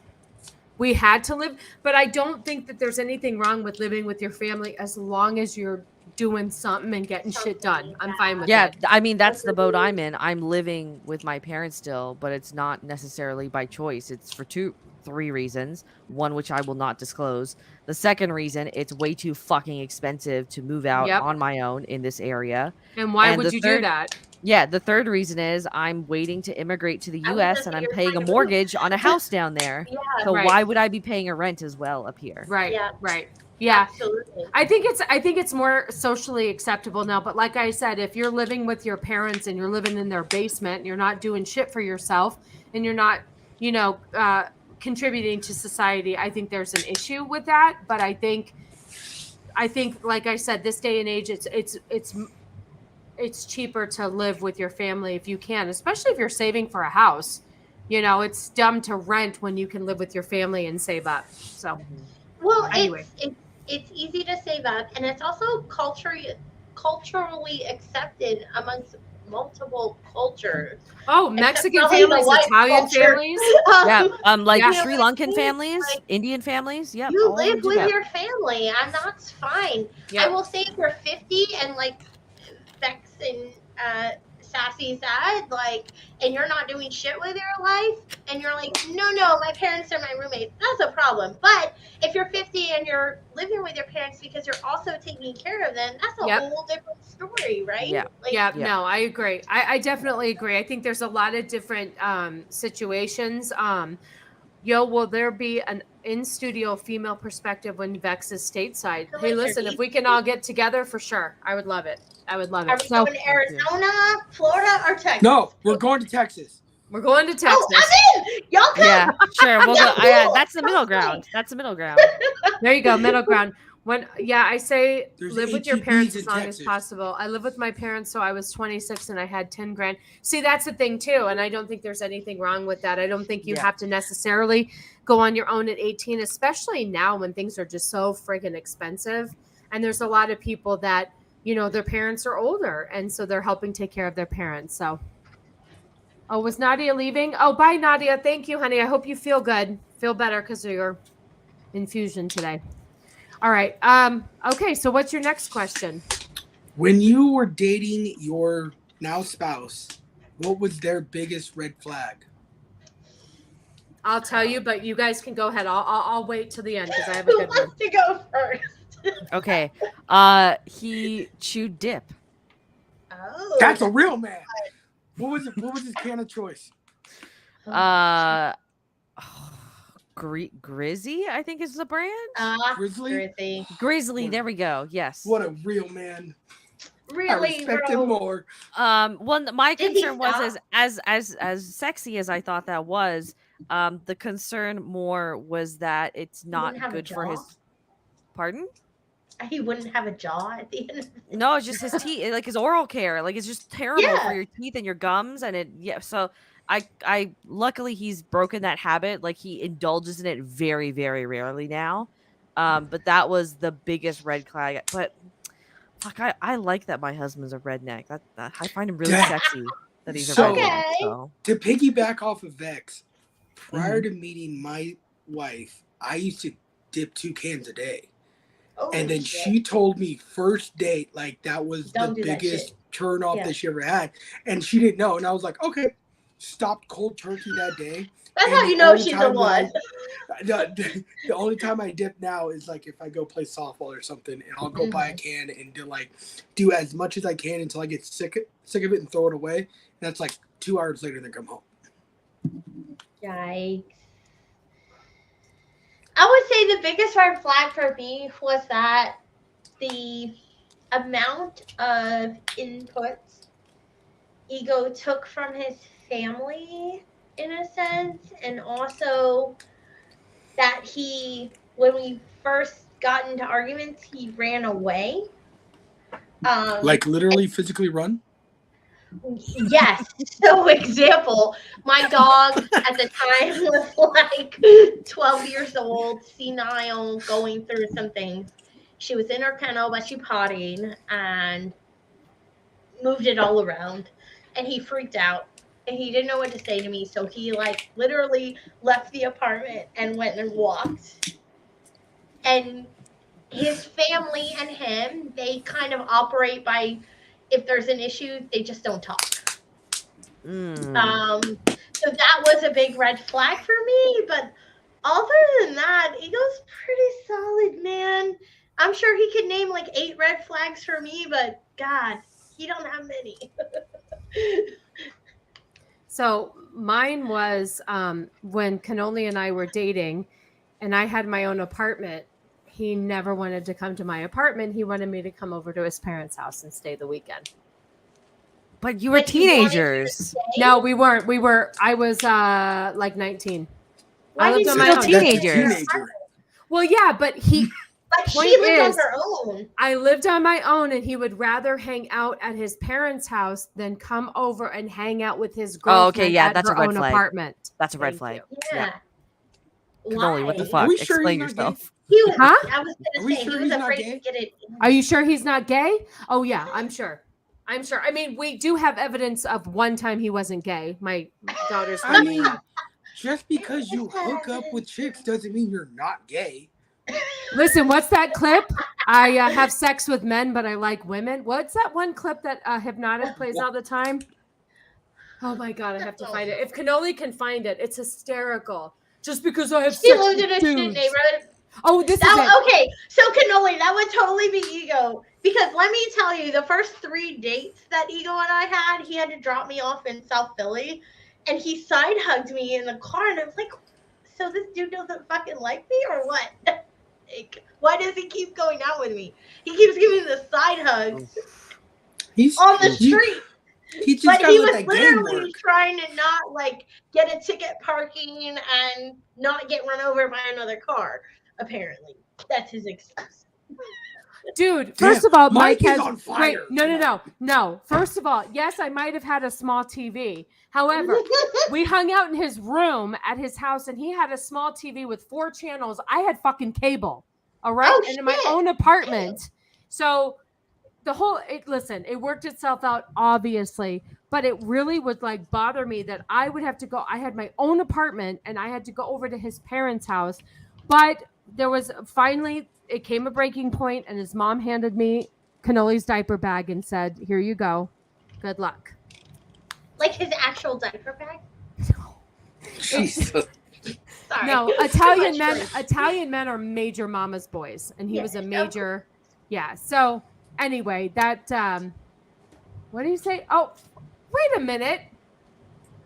we had to live. But I don't think that there's anything wrong with living with your family as long as you're doing something and getting shit done. I'm fine with
Yeah,
it.
I mean, that's the boat I'm in. I'm living with my parents still, but it's not necessarily by choice. It's for three reasons. One, which I will not disclose. The second reason, it's way too fucking expensive to move out on my own in this area.
And why would you do that?
Yeah, the third reason is I'm waiting to immigrate to the US and I'm paying a mortgage on a house down there. So why would I be paying a rent as well up here?
Right. Yeah.
Absolutely.
I think it's more socially acceptable now. But like I said, if you're living with your parents and you're living in their basement and you're not doing shit for yourself and you're not, contributing to society, I think there's an issue with that. But I think like I said, this day and age, it's cheaper to live with your family if you can, especially if you're saving for a house. It's dumb to rent when you can live with your family and save up. So,
well,
anyway.
It's easy to save up, and it's also culturally accepted amongst multiple cultures.
Oh, Mexican families, Italian families,
Sri Lankan families, Indian families. Yeah,
you live with your family, and that's fine. I will say if you're 50 and like Bex and Sassy said, and you're not doing shit with your life, and you're like, no, my parents are my roommates, that's a problem. But if you're 50 and you're living with your parents because you're also taking care of them, that's a whole different story, right?
No, I agree. I definitely agree. I think there's a lot of different situations. Will there be an in-studio female perspective when Vex is stateside? Hey, listen, if we can all get together, for sure. I would love it. Are we going
to Arizona, Florida, or Texas?
No, we're going to Texas.
We're going to Texas.
Oh, I'm in! Y'all come!
Yeah, sure. We'll go. That's the middle ground. That's the middle ground.
There you go, middle ground. I say live with your parents as long
Texas.
as possible. I live with my parents, so I was 26 and I had 10 grand. See, that's the thing too, and I don't think there's anything wrong with that. I don't think you have to necessarily go on your own at 18, especially now when things are just so friggin' expensive. And there's a lot of people that, their parents are older, and so they're helping take care of their parents. So, was Nadia leaving? Oh, bye, Nadia. Thank you, honey. I hope you feel good. Feel better because of your infusion today. All right. Okay. So what's your next question?
When you were dating your now spouse, what was their biggest red flag?
I'll tell you, but you guys can go ahead. I'll wait till the end because I have a good one.
Who wants to go first?
Okay. He chewed dip.
Oh.
That's a real man. What was his can of choice?
Grizzy, I think is the brand. Grizzly. There we go. Yes.
What a real man.
Really,
I respect him more.
Well, my concern was as sexy as I thought that was. The concern more was that it's not good for his. Pardon?
He wouldn't have a jaw at the end.
No, it's just his teeth, like his oral care. Like it's just terrible for your teeth and your gums, and so. I luckily he's broken that habit. Like he indulges in it very, very rarely now. But that was the biggest red flag. But fuck, I like that my husband's a redneck. That I find him really sexy that he's a redneck. So.
To piggyback off of Vex, prior to meeting my wife, I used to dip 2 cans a day. And then she told me first date, like that was the biggest turn off that she ever had. And she didn't know. And I was like, okay. Stopped cold turkey that day.
That's how you know she's the one.
The only time I dip now is like if I go play softball or something, and I'll go buy a can and do as much as I can until I get sick of it and throw it away. And that's like 2 hours later, then come home.
Yikes! I would say the biggest red flag for me was that the amount of inputs Ego took from his family, in a sense, and also that when we first got into arguments, he ran away.
Like literally physically run?
Yes. So example, my dog at the time was like 12 years old, senile, going through some things. She was in her kennel, but she pottied and moved it all around. And he freaked out. And he didn't know what to say to me. So he like literally left the apartment and went and walked. And his family and him, they kind of operate by, if there's an issue, they just don't talk. So that was a big red flag for me. But other than that, Ego's pretty solid, man. I'm sure he could name like 8 red flags for me, but God, he don't have many.
So mine was when Cannoli and I were dating and I had my own apartment. He never wanted to come to my apartment. He wanted me to come over to his parents' house and stay the weekend.
But you were teenagers.
No, we weren't. I was like 19.
Why
I lived
did
on
you
my
go
own.
Teenagers.
Well, yeah, but
But
Point
she lived on
is-
her own.
I lived on my own, and he would rather hang out at his parents' house than come over and hang out with his girlfriend
Oh, okay, yeah,
at
that's
her
a red
own
flag.
apartment.
That's a red
Thank
flag.
you.
Yeah.
Cannoli, what the
Why?
fuck?
Are we sure
Explain
he's not gay?
yourself.
He was,
Huh?
I was
Are
gonna
we
say
sure
he
he's
was
not
afraid
gay?
to get it.
Are you sure he's not gay? Oh yeah, I'm sure. I'm sure. I mean, we do have evidence of one time he wasn't gay. My daughter's
I
friend.
mean, just because you hook up with chicks doesn't mean you're not gay.
Listen, what's that clip? I have sex with men, but I like women. What's that one clip that Hypnotic plays all the time? Oh my God, I have to find it. If Cannoli can find it, it's hysterical. Just because I have
She
sex
lived
with
in a shit
dudes.
neighborhood.
Oh, this is it.
That, okay, so Cannoli, that would totally be Ego. Because let me tell you, the first 3 dates that Ego and I had, he had to drop me off in South Philly. And he side hugged me in the car. And I was like, so this dude doesn't fucking like me or what? Like, why does he keep going out with me? He keeps giving me the side hugs
He's
on the street.
He just
But
gotta
he
let
was
that game
literally
work.
trying to not like get a ticket parking and not get run over by another car. Apparently, that's his excuse.
Dude,
Damn,
first of all,
Mike
Mike
is
has
on fire.
Wait, no. First of all, yes, I might have had a small TV. However, we hung out in his room at his house, and he had a small TV with 4 channels. I had fucking cable, all right,
Oh,
and in my
shit.
own apartment. So the whole listen, it worked itself out, obviously, but it really would like bother me that I would have to go. I had my own apartment, and I had to go over to his parents' house, but there was finally. It came a breaking point, and his mom handed me Cannoli's diaper bag and said, "Here you go. Good luck."
Like his actual diaper bag?
Jesus.
Sorry.
No,
Too
Italian
much
men.
drink.
Italian men are major mama's boys, and he was a
Yes,
major. Yeah. So anyway, that. What do you say? Oh, wait a minute.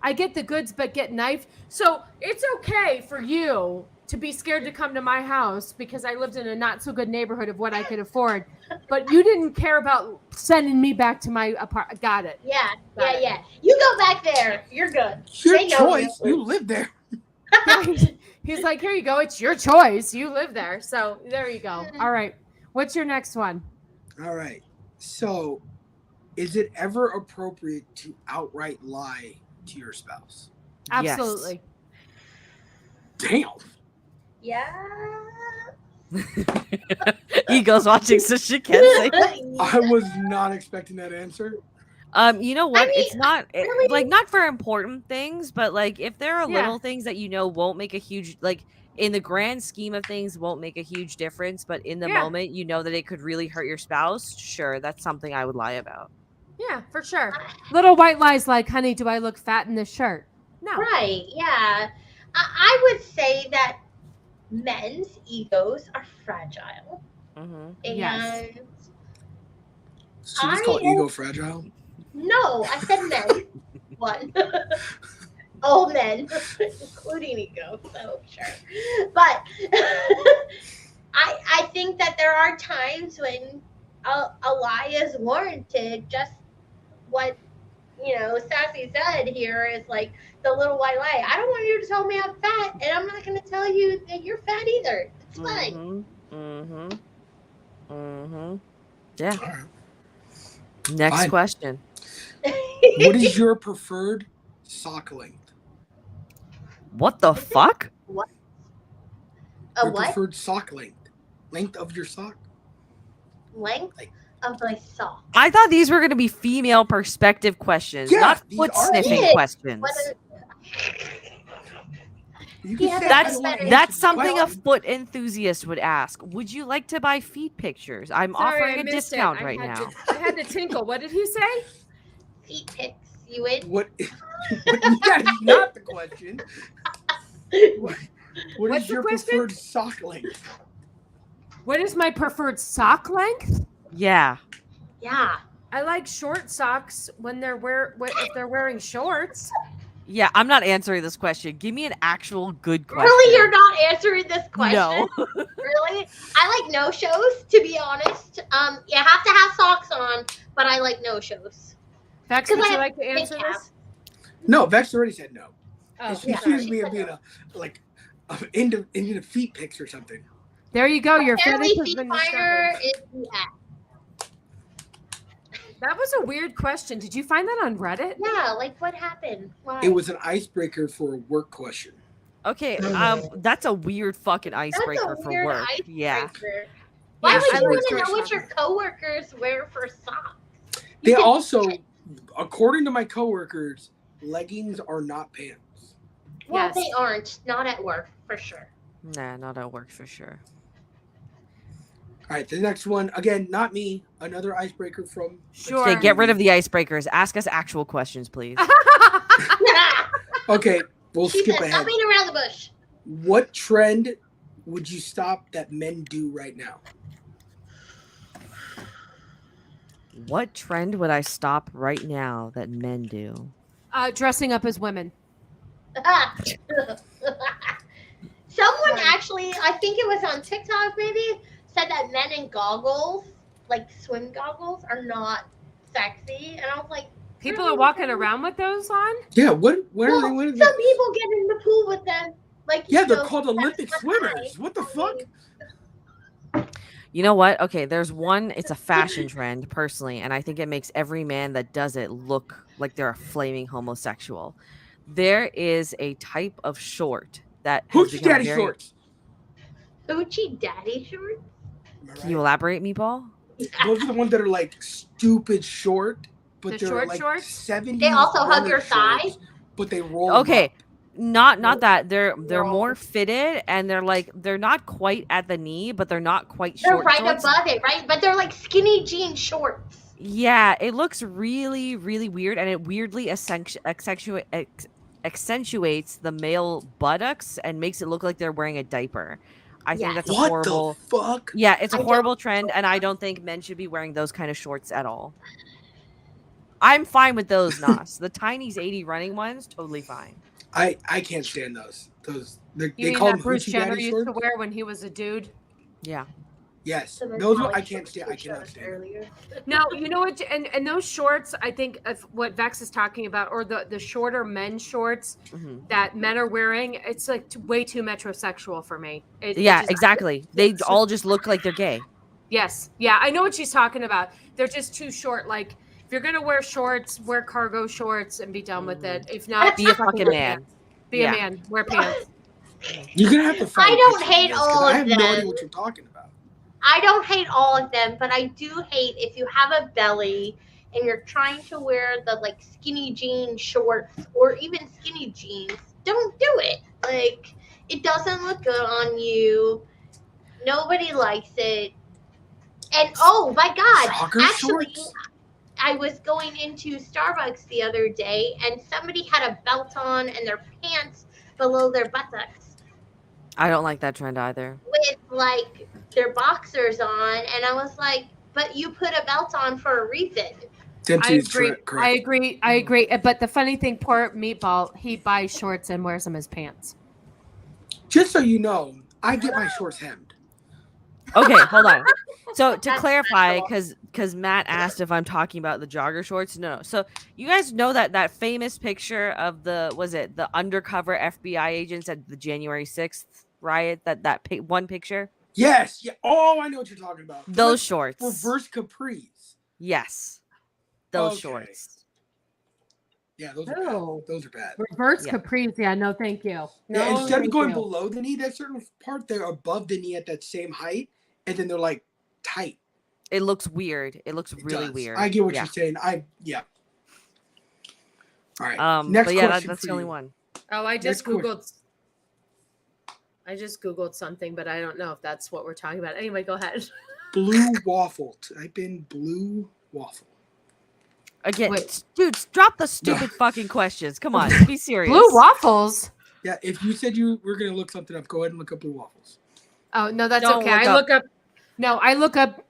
I get the goods, but get knifed. So it's okay for you to be scared to come to my house because I lived in a not so good neighborhood of what I could afford, but you didn't care about sending me back to my apartment. Got it.
Yeah.
Got it.
You go back there. You're good.
Your
They know
choice.
you.
You live there.
He's like, here you go. It's your choice. You live there. So there you go. All right. What's your next one?
All right. So, is it ever appropriate to outright lie to your spouse?
Absolutely.
Damn.
Yeah.
Ego's watching, so she can't say.
I was not expecting that answer.
You know what?
I mean,
It's not
really-
like not for important things, but like if there are
Yeah.
little things that you know won't make a huge like in the grand scheme of things won't make a huge difference, but in the
Yeah.
moment you know that it could really hurt your spouse. Sure, that's something I would lie about.
Yeah, for sure. Little white lies like, honey, do I look fat in this shirt? No.
Right. Yeah. I would say that men's egos are fragile.
Mm-hmm.
And
Yes.
So you just call ego fragile?
no, I said men. One. All men, including ego, so sure. But I think that there are times when a lie is warranted. Just what Sassy said here is like the little white lie. I don't want you to tell me I'm fat, and I'm not going to tell you that you're fat either. It's fine.
Yeah.
All right.
Next
Fine.
question.
What is your preferred sock length?
What the fuck?
What?
Your
What?
preferred sock length? Length of your sock?
Length of my sock.
I thought these were going to be female perspective questions,
Yeah,
not
these
foot
are
sniffing
Yes.
questions.
You can
Yeah,
say,
that's
I don't wanna
better.
answer
That's
the
something a
question.
foot enthusiast would ask. Would you like to buy feet pictures? I'm
Sorry,
offering
I
a
missed
discount
it.
right
I
now.
had to tinkle. What did he say?
Feet pics. You in?
What? That is not the question. What
What's
is
the
your
question?
preferred sock length?
What is my preferred sock length?
Yeah.
Yeah.
I like short socks when if they're wearing shorts.
Yeah, I'm not answering this question. Give me an actual good question.
Really, you're not answering this question?
No.
Really? I like no shows, to be honest. You have to have socks on, but I like no shows.
Vex,
'Cause
would
I
you
have
like to
big
answer
calves.
this?
No, Vex already said no.
Oh,
She
sorry.
accused me of being into feet pics or something.
There you go. Your
Apparently,
fetish has
Feet
been
Finder
discovered.
is
That was a weird question. Did you find that on Reddit?
yeah. Like, what happened? Why?
It was an icebreaker for a work question.
Okay, that's a weird fucking icebreaker
That's a
for
weird
work.
icebreaker.
Yeah.
Why
Yeah,
would
I
you
like
want to know
short
what your
socks.
coworkers wear for socks?
They also, according to my coworkers, leggings are not pants.
Well,
Yes.
they aren't. Not at work, for sure.
Nah, not at work for sure.
All right, the next one, again, not me. Another icebreaker from.
Sure.
Okay, get rid of the icebreakers. Ask us actual questions, please.
Okay, we'll
She
skip
said,
ahead.
stop beating around the bush.
What trend would you stop that men do right now?
What trend would I stop right now that men do?
Dressing up as women.
Someone actually, I think it was on TikTok maybe, said that men in goggles, like swim goggles, are not sexy. And I was like,
People
really?
are walking around with those on.
Yeah, where are
Well,
they winning?
some people get in the pool with them. Like,
Yeah,
you
they're
know,
called
that's
Olympic
not
swimmers.
nice.
What the fuck?
You know what? Okay, there's one. It's a fashion trend, personally, and I think it makes every man that does it look like they're a flaming homosexual. There is a type of short that has
Hoochie
become
daddy
very.
shorts.
Hoochie daddy shorts?
Am I
Can you
right?
elaborate, Meatball?
Those are the ones that are like stupid short, but
The
they're
short
like
shorts?
70s
They also hug
running
your thigh?
shorts, but they roll.
Okay,
up.
not that. They're
No.
more fitted, and they're not quite at the knee, but they're not quite
They're
short
right
shorts.
above it, right? But they're like skinny jean shorts.
Yeah, it looks really, really weird, and it weirdly accentuates the male buttocks and makes it look like they're wearing a diaper. I think that's a
What
horrible.
the fuck?
Yeah, it's a
I
horrible trend, and I don't think men should be wearing those kind of shorts at all. I'm fine with those, Nas. The Tiny's 80 running ones, totally fine.
I can't stand those.
You
They
mean
call
that
them
Bruce
hoochie
Jenner
daddy
used
shorts.
to wear when he was a dude?
Yeah.
Yes,
So
those
how
are, I
shorts
can't stand.
you
I cannot
showed
stand.
earlier.
No, you know what? And those shorts, I think, of what Vex is talking about, or the shorter men's shorts
Mhm.
that men are wearing, it's like way too metrosexual for me. It
Yeah,
just-
exactly. They all just look like they're gay.
Yes. Yeah, I know what she's talking about. They're just too short. Like, if you're gonna wear shorts, wear cargo shorts and be done with it. If not,
Be a
fucking
fucking
wear
man.
pants. Be
Yeah.
a man. Wear pants.
You're gonna have to find.
I don't
pictures of
hate
this, 'cause
all
I
of
have no idea
them.
what you're talking about.
I don't hate all of them, but I do hate if you have a belly and you're trying to wear the like skinny jean shorts or even skinny jeans. Don't do it. Like, it doesn't look good on you. Nobody likes it. And oh my God,
Soccer
actually,
shorts?
I was going into Starbucks the other day and somebody had a belt on and their pants below their buttocks
I don't like that trend either.
with like their boxers on, and I was like, but you put a belt on for a reason.
Dempsey
I
is
agree.
correct.
I agree. I agree. But the funny thing, poor Meatball, he buys shorts and wears them as pants.
Just so you know, I get my shorts hemmed.
Okay, hold on. So to
That's
clarify,
special.
because Matt asked if I'm talking about the jogger shorts. No. So you guys know that famous picture of the undercover FBI agents at the January 6th riot? One picture?
Yes. Yeah. Oh, I know what you're talking about.
Those
That's
shorts.
reverse capris.
Yes. Those
Okay.
shorts.
Yeah, those are
Oh.
bad. Those are bad.
Reverse
Yeah.
capris. Yeah, no, thank you.
Yeah,
No,
instead of
thank
going
you.
below the knee, that certain part, they're above the knee at that same height, and then they're like tight.
It looks weird. It looks
It
really
does.
weird.
I get what
Yeah.
you're saying. All right. Next
But yeah,
question
that's
for
the only
you.
one.
Oh, I just
Next question.
Googled. I just Googled something, but I don't know if that's what we're talking about. Anyway, go ahead.
Blue waffle. Type in blue waffle.
Again,
Wait.
dudes, drop the stupid fucking questions. Come on, be serious.
Blue waffles.
Yeah, if you said you were gonna look something up, go ahead and look up blue waffles.
Oh no, that's
Don't
okay. I look up. No, I look up.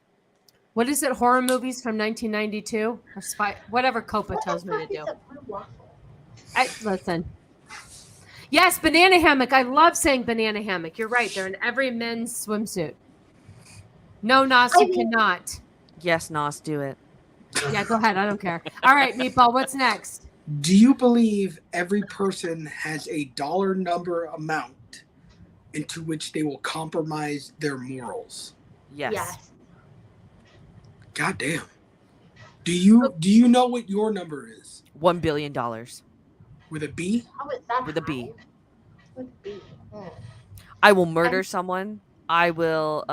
What is it? Horror movies from 1992 or spy? Whatever Copa tells me to do. Listen. Yes, banana hammock. I love saying banana hammock. You're right. They're in every men's swimsuit. No, Nas, you cannot.
Yes, Nos, do it.
Yeah, go ahead. I don't care. All right, Meatball, what's next?
Do you believe every person has a dollar number amount into which they will compromise their morals?
Yes.
God damn. Do you know what your number is?
$1 billion
With a B?
How is that?
with a B.
high? With a B. Oh.
I will murder someone. I will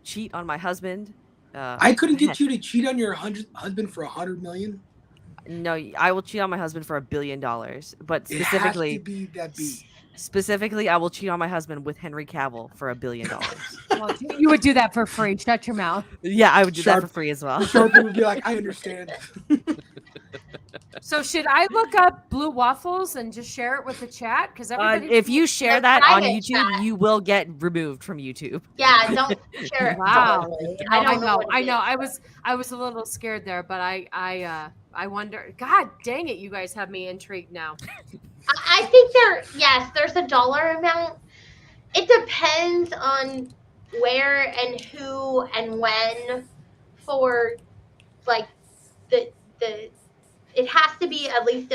cheat on my husband.
I couldn't get you to cheat on your husband for $100 million.
No, I will cheat on my husband for $1 billion. But specifically,
it has to be that B.
Specifically, I will cheat on my husband with Henry Cavill for $1 billion.
Well, you would do that for free. Shut your mouth.
Yeah, I would do that
Sharp-
for free as well.
Sharp would be like, I understand.
So should I look up blue waffles and just share it with the chat? Because
if you share that on YouTube, you will get removed from YouTube.
Yeah, don't share it.
Wow.
publicly.
I
don't
know.
what it
I know.
is.
I was a little scared there, but I wonder. God dang it! You guys have me intrigued now.
I think there's a dollar amount. It depends on where and who and when. For like the it has to be at least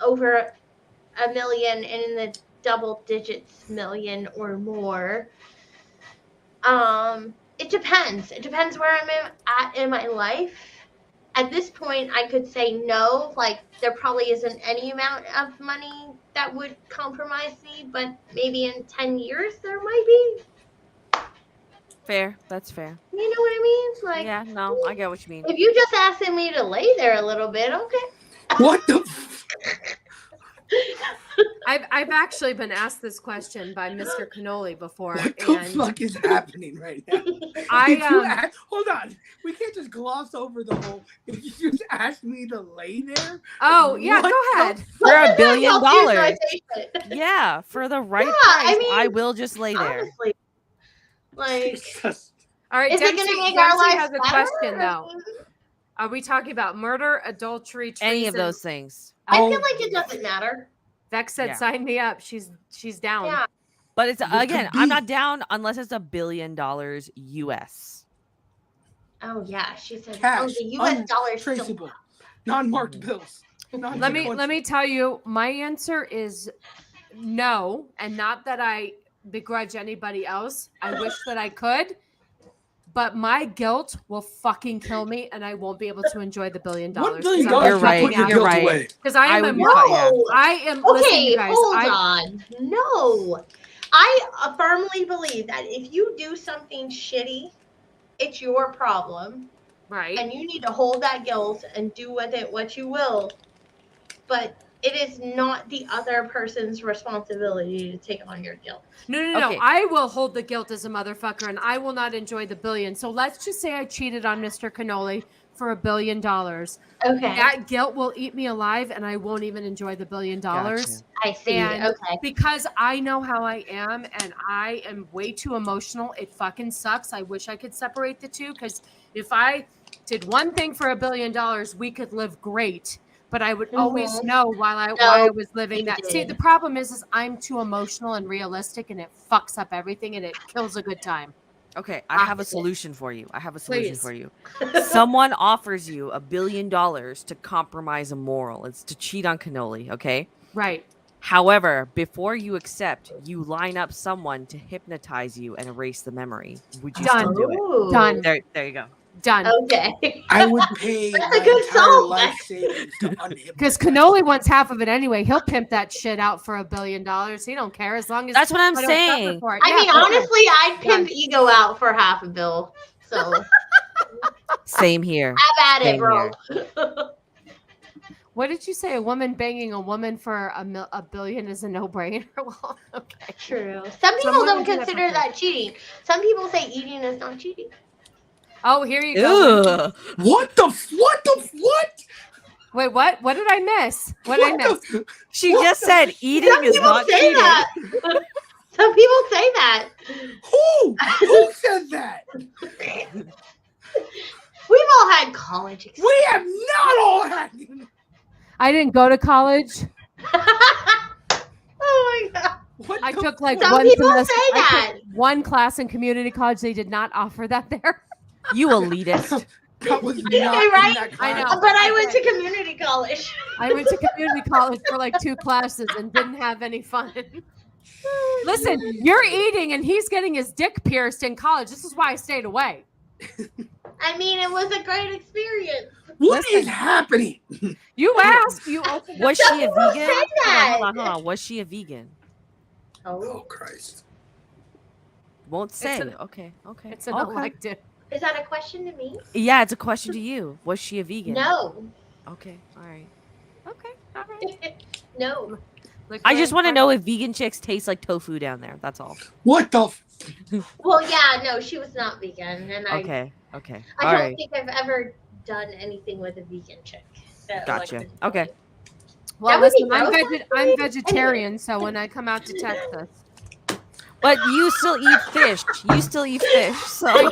over $1 million and in the double digits million or more. It depends. It depends where I'm at in my life. At this point, I could say no. Like, there probably isn't any amount of money that would compromise me, but maybe in 10 years there might be.
Fair. That's fair.
You know what I mean? Like,
Yeah, no, I get what you mean.
if you just asking me to lay there a little bit, okay.
What the?
I've actually been asked this question by Mr. Cannoli before.
What the
and
fuck is happening right now? Hold on. We can't just gloss over the whole. If you just asked me to lay there.
Oh yeah,
What
go ahead.
For $1 billion.
$1
Yeah, for the right
Yeah,
price,
I mean,
I will just lay there.
honestly, like,
Jesus.
All right,
is it
Dempsey,
going to make our
Dempsey
lives
has a
better?
question though. Are we talking about murder, adultery, treason?
Any of those things.
I feel like it doesn't matter.
Vex said,
Yeah.
"Sign me up." She's down.
Yeah.
But it's
could
again, I'm
be-
not down unless it's $1 billion US.
Oh yeah, she said.
Cash,
Oh, the U.S. dollar is still.
Untraceable, non-marked bills.
Let me tell you, my answer is no, and not that I begrudge anybody else. I wish that I could, but my guilt will fucking kill me, and I won't be able to enjoy the $1 billion.
$1 billion.
You're right,
Put your
you're
guilt
right.
away.
Because I am
I
a
would-
murderer.
No.
I am. Listen,
Okay,
you guys.
hold on. No, I firmly believe that if you do something shitty, it's your problem,
Right.
and you need to hold that guilt and do with it what you will. But it is not the other person's responsibility to take on your guilt.
No.
Okay.
I will hold the guilt as a motherfucker, and I will not enjoy the $1 billion. So let's just say I cheated on Mr. Cannoli for $1 billion.
Okay,
That guilt will eat me alive, and I won't even enjoy the $1 billion.
Gotcha.
I see.
And
Okay.
because I know how I am, and I am way too emotional. It fucking sucks. I wish I could separate the two, because if I did one thing for $1 billion, we could live great. But I would always know while I was living that. See, the problem is I'm too emotional and realistic, and it fucks up everything, and it kills a good time.
Okay, I have a
Opposite.
solution for you.
Please.
Someone offers you $1 billion to compromise a moral. It's to cheat on cannoli, okay?
Right.
However, before you accept, you line up someone to hypnotize you and erase the memory. Would you
Done.
still do it?
Ooh.
Done.
There you go.
Done.
Okay.
I would pay
That's
my
a good
entire
solve.
life savings to unhypnotize.
Because Cannoli wants half of it anyway. He'll pimp that shit out for $1 billion. He don't care as long as
That's what I'm
I don't suffer
saying.
for it.
I
Yeah,
mean,
okay.
honestly, I'd pimp Ego out for half a bill. So
Same here.
have at it,
Same
bro.
What did you say? A woman banging a woman for $1 billion is a no-brainer? Well, okay.
True. Some people
Someone
don't
would do that
consider
for
that cheating. Some people say eating is not cheating.
Oh, here you go.
Ugh.
What the what?
Wait, what? What did I miss? What did I miss?
She
What
just
the-
said eating
Some
is
people
not
say
cheating.
that. Some people say that.
Who said that?
We've all had college experience.
We have not all had.
I didn't go to college.
Oh my god.
What
I
the
took like
Some
one
people
semester.
say
I
that.
took one class in community college. They did not offer that there.
You elitist.
That was not
right?
in that
I
class.
know.
But I went to community college.
I went to community college for like 2 classes and didn't have any fun. Listen, you're eating and he's getting his dick pierced in college. This is why I stayed away.
I mean, it was a great experience.
What is
Listen.
happening?
You asked. You opened
Was
up.
she a
people
vegan?
say that.
Hold on. Was she a vegan?
Oh Christ!
Won't say.
an-
Okay.
It's an
Okay.
elective.
Is that a question to me?
Yeah, it's a question to you. Was she a vegan?
No.
Okay. All right. Okay. All right.
No.
Like,
I just
for-
want to know if vegan chicks taste like tofu down there. That's all.
What the?
Well, yeah, no, she was not vegan, and
Okay.
I
All
don't
right.
think I've ever done anything with a vegan chick. that
Gotcha.
elected
Okay.
me.
Well,
That would be
listen,
gross,
I'm vegetarian, so when I come out to Texas,
But you still eat fish. So
I do.
Yes,
I'm
okay.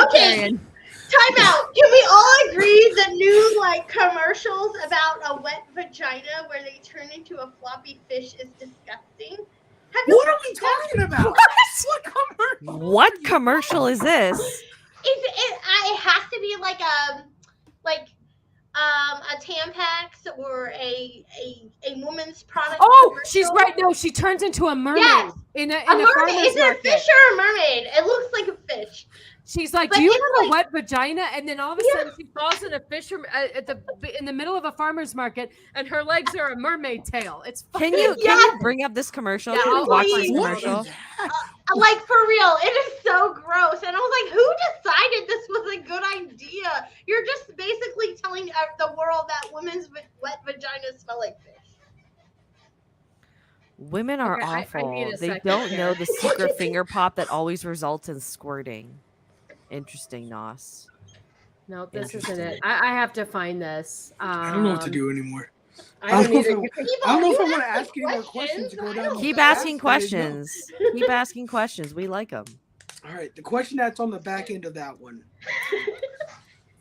vegetarian.
Time out. Can we all agree the new commercials about a wet vagina where they turn into a floppy fish is disgusting? Have you
What are we talking about? What commercial?
what commercial is this?
It has to be like a Tampax or a woman's product.
Oh,
commercial.
she's right. No, she turns into a mermaid
Yes.
in a
A mermaid.
farmer's
Is it a
market.
fish or a mermaid? It looks like a fish.
She's like,
But
"Do you
it's
have a
like-
wet vagina?" And then all of a sudden, she falls in a fish in the middle of a farmer's market, and her legs are a mermaid tail. It's
Can
fucking
you bring up this commercial?
Yeah,
Can we
I'll
watch
watch
this
it.
What is
commercial?
that?
Like, for real, it is so gross. And I was like, who decided this was a good idea? You're just basically telling the world that women's wet vaginas smell like fish.
Women are
Okay, I
awful.
need a
They
second
don't
here.
know the secret finger pop that always results in squirting. Interesting, Nos.
No, this isn't
Interesting.
it. I have to find this.
I don't know what to do anymore.
I don't either.
know
You can-
I don't know if I
You
want to
ask
ask any more
questions.
questions to go
I
down.
don't
the
Keep
path
asking
that I know.
questions. Keep asking questions. We like them.
All right, the question that's on the back end of that one.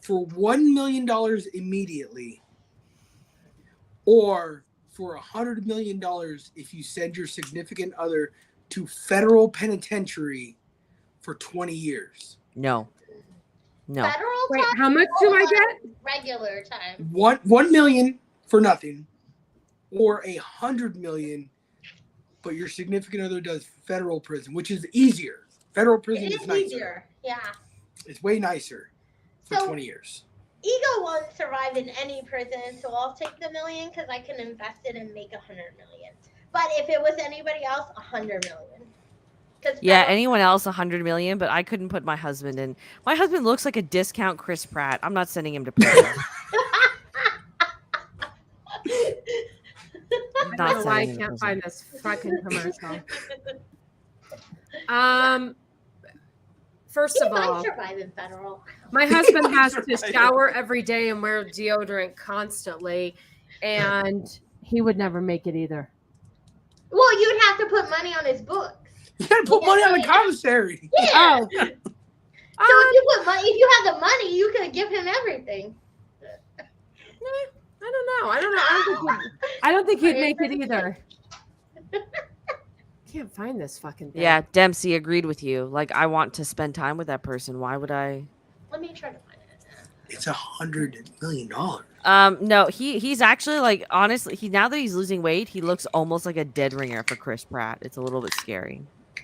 For $1 million immediately, or for $100 million if you send your significant other to federal penitentiary for 20 years.
No. No.
Federal
Wait,
time
how much do I
or
get?
regular time?
$1 million for nothing, or $100 million, but your significant other does federal prison, which is easier. Federal prison
It
is
is
nicer.
easier. Yeah.
It's way nicer for
So-
20 years.
Ego won't survive in any prison, so I'll take the $1 million because I can invest it and make $100 million. But if it was anybody else, $100 million. 'Cause
Yeah,
federal-
anyone else 100 million, but I couldn't put my husband in. My husband looks like a discount Chris Pratt. I'm not sending him to prison. I'm
I
not
don't know why I
sending him to
can't
prison.
find this fucking commercial. First
He
of all,
might survive in federal.
my husband has
might
to
survive.
shower every day and wear deodorant constantly, and he would never make it either.
Well, you'd have to put money on his books.
You gotta put money on the commissary.
Yeah.
Oh,
So if you put money, if you have the money, you could give him everything.
I don't know. I don't think he'd make it either. Can't find this fucking thing.
Yeah, Dempsey agreed with you. Like, I want to spend time with that person. Why would I?
Let me try to find it.
It's $100 million.
No, he's actually like honestly, now that he's losing weight, he looks almost like a dead ringer for Chris Pratt. It's a little bit scary.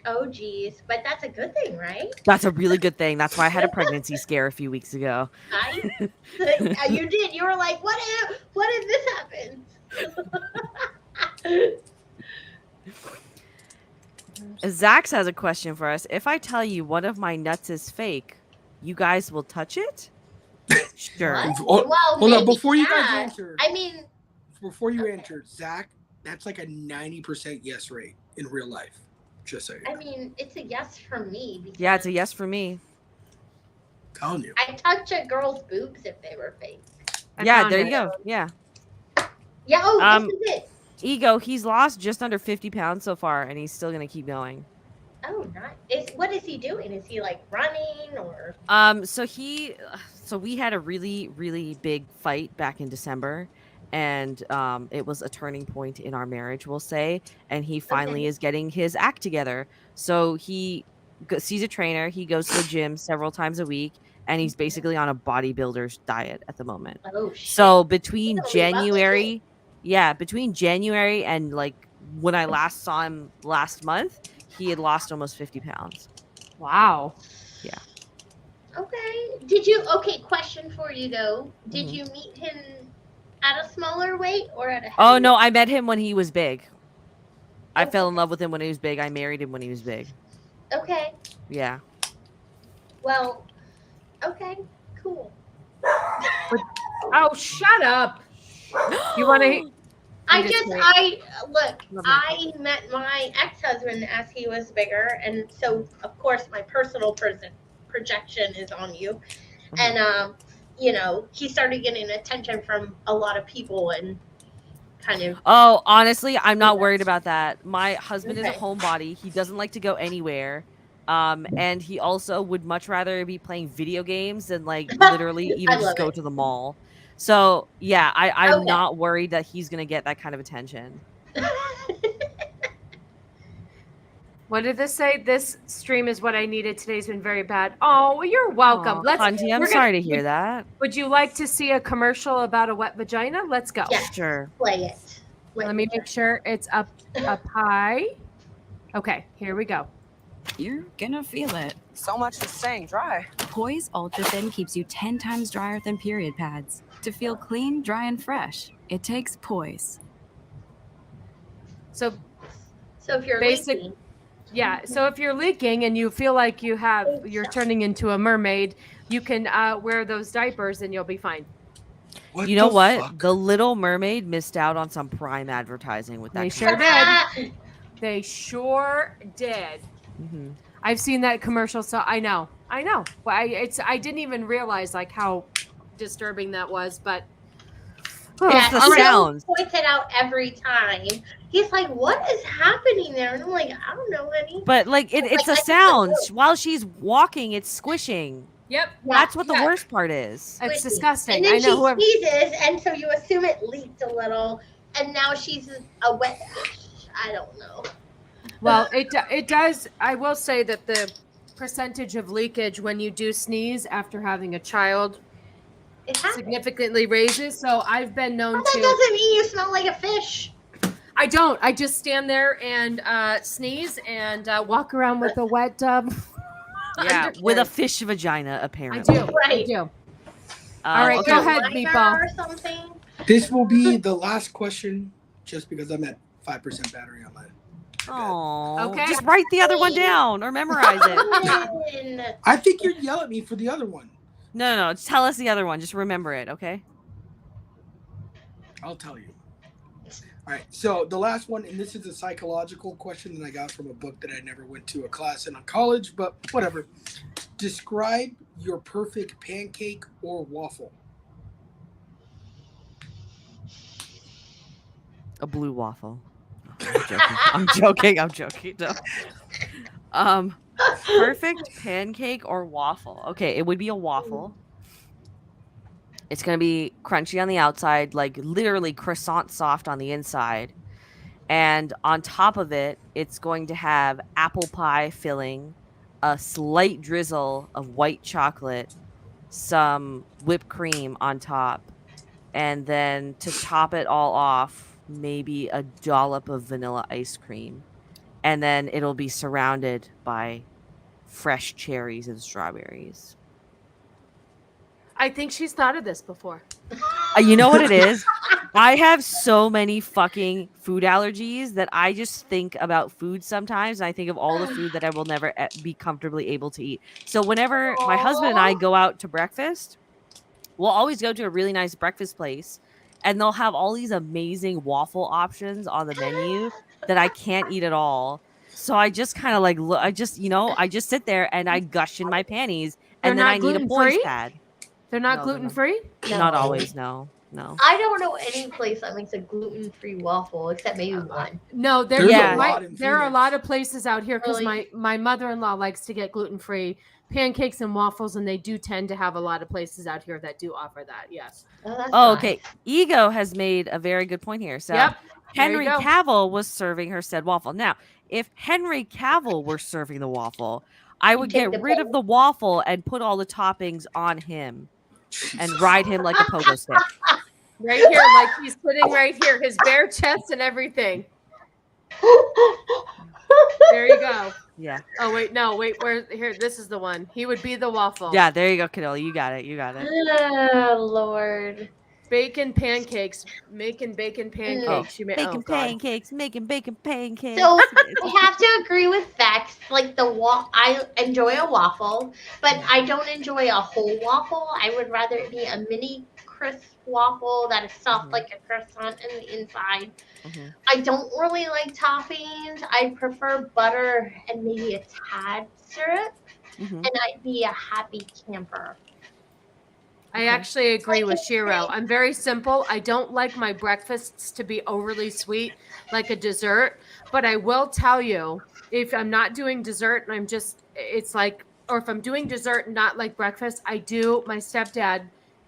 Oh, geez. But that's a good thing, right?
That's a really good thing. That's why I had a pregnancy scare a few weeks ago.
You did. You were like, what if this happens?
Zax has a question for us. If I tell you one of my nuts is fake, you guys will touch it? Sure.
What? Well,
Hold on,
maybe
before you guys
not.
answer.
I mean,
Before you answer, Zach, that's like a 90% yes rate in real life. Just so you know.
I mean, it's a yes for me. Because
Yeah, it's a yes for me.
Telling you.
I touch a girl's boobs if they were fake.
Yeah, there you go. Yeah.
Yeah. Oh, this is it.
Ego, he's lost just under 50 pounds so far, and he's still gonna keep going.
Oh, nice. What is he doing? Is he like running or?
So we had a really, really big fight back in December, and it was a turning point in our marriage, we'll say. And he finally is getting his act together. So he sees a trainer. He goes to the gym several times a week, and he's basically on a bodybuilder's diet at the moment.
Oh shit.
So between January and like when I last saw him last month, he had lost almost 50 pounds.
Wow.
Yeah.
Okay. Okay, question for you though. Did you meet him at a smaller weight or at a heavier?
Oh no, I met him when he was big. I fell in love with him when he was big. I married him when he was big.
Okay.
Yeah.
Well, okay, cool.
Oh, shut up. You want to?
I met my ex-husband as he was bigger, and so of course my personal projection is on you, and he started getting attention from a lot of people and kind of.
Oh, honestly, I'm not worried about that. My husband is a homebody. He doesn't like to go anywhere. And he also would much rather be playing video games than like literally even just go to the mall. So yeah, I'm not worried that he's gonna get that kind of attention.
What did this say? This stream is what I needed. Today's been very bad. Oh, you're welcome.
Hunty, I'm sorry to hear that.
Would you like to see a commercial about a wet vagina? Let's go.
Yeah,
sure.
Play it.
Let me make sure it's up high. Okay, here we go.
You're gonna feel it. So much for staying dry. Poise Ultra Thin keeps you 10 times drier than period pads. To feel clean, dry, and fresh, it takes Poise.
So
if you're leaking.
Yeah, so if you're leaking and you feel like you're turning into a mermaid, you can wear those diapers and you'll be fine.
You know what? Fuck? The Little Mermaid missed out on some prime advertising with that.
They sure did. They sure did.
Mm-hmm.
I've seen that commercial, so I know. Well, I didn't even realize like how disturbing that was, but
it's the sounds.
Points it out every time. He's like, "What is happening there?" And I'm like, "I don't know, honey."
But like it's a sound. While she's walking, it's squishing.
Yep.
That's what the worst part is.
It's disgusting.
And then
I know.
She sneezes, and so you assume it leaked a little, and now she's a wet fish. I don't know.
Well, it does. I will say that the percentage of leakage when you do sneeze after having a child significantly raises. So I've been known to.
That doesn't mean you smell like a fish.
I don't. I just stand there and sneeze and walk around with a wet
yeah, with a fish vagina, apparently.
I do. Right. I do. All right, go ahead, Meatball.
Or something.
This will be the last question, just because I'm at 5% battery on mine.
Oh,
okay.
Just write the other one down or memorize it.
I think you'd yell at me for the other one.
No. Just tell us the other one. Just remember it, okay?
I'll tell you. All right. So the last one, and this is a psychological question that I got from a book that I never went to a class in college, but whatever. Describe your perfect pancake or waffle.
A blue waffle. I'm joking. No. Perfect pancake or waffle. Okay, it would be a waffle. It's gonna be crunchy on the outside, like literally croissant soft on the inside. And on top of it, it's going to have apple pie filling, a slight drizzle of white chocolate, some whipped cream on top, and then to top it all off, maybe a dollop of vanilla ice cream. And then it'll be surrounded by fresh cherries and strawberries.
I think she's thought of this before.
You know what it is? I have so many fucking food allergies that I just think about food sometimes. And I think of all the food that I will never be comfortably able to eat. So whenever my husband and I go out to breakfast, we'll always go to a really nice breakfast place, and they'll have all these amazing waffle options on the menu that I can't eat at all. So I just kind of like, I just sit there and I gush in my panties, and then I need a poise pad.
They're not gluten-free?
Not always, no.
I don't know any place that makes a gluten-free waffle except maybe one.
No, there are a lot of places out here because my mother-in-law likes to get gluten-free pancakes and waffles, and they do tend to have a lot of places out here that do offer that. Yes.
Okay. Ego has made a very good point here. So Henry Cavill was serving her said waffle. Now, if Henry Cavill were serving the waffle, I would get rid of the waffle and put all the toppings on him and ride him like a pogo stick.
Right here, like he's sitting right here, his bare chest and everything. There you go.
Yeah.
Oh wait, no, wait. Where here? This is the one. He would be the waffle.
Yeah, there you go, Canola. You got it.
Oh Lord.
Bacon pancakes, making bacon pancakes.
Making bacon pancakes.
So I have to agree with Vex. Like I enjoy a waffle, but I don't enjoy a whole waffle. I would rather it be a mini crisp waffle that is soft like a croissant in the inside. I don't really like toppings. I prefer butter and maybe a tad syrup, and I'd be a happy camper.
I actually agree with Shiro. I'm very simple. I don't like my breakfasts to be overly sweet like a dessert, but I will tell you, if I'm not doing dessert and or if I'm doing dessert and not like breakfast, my stepdad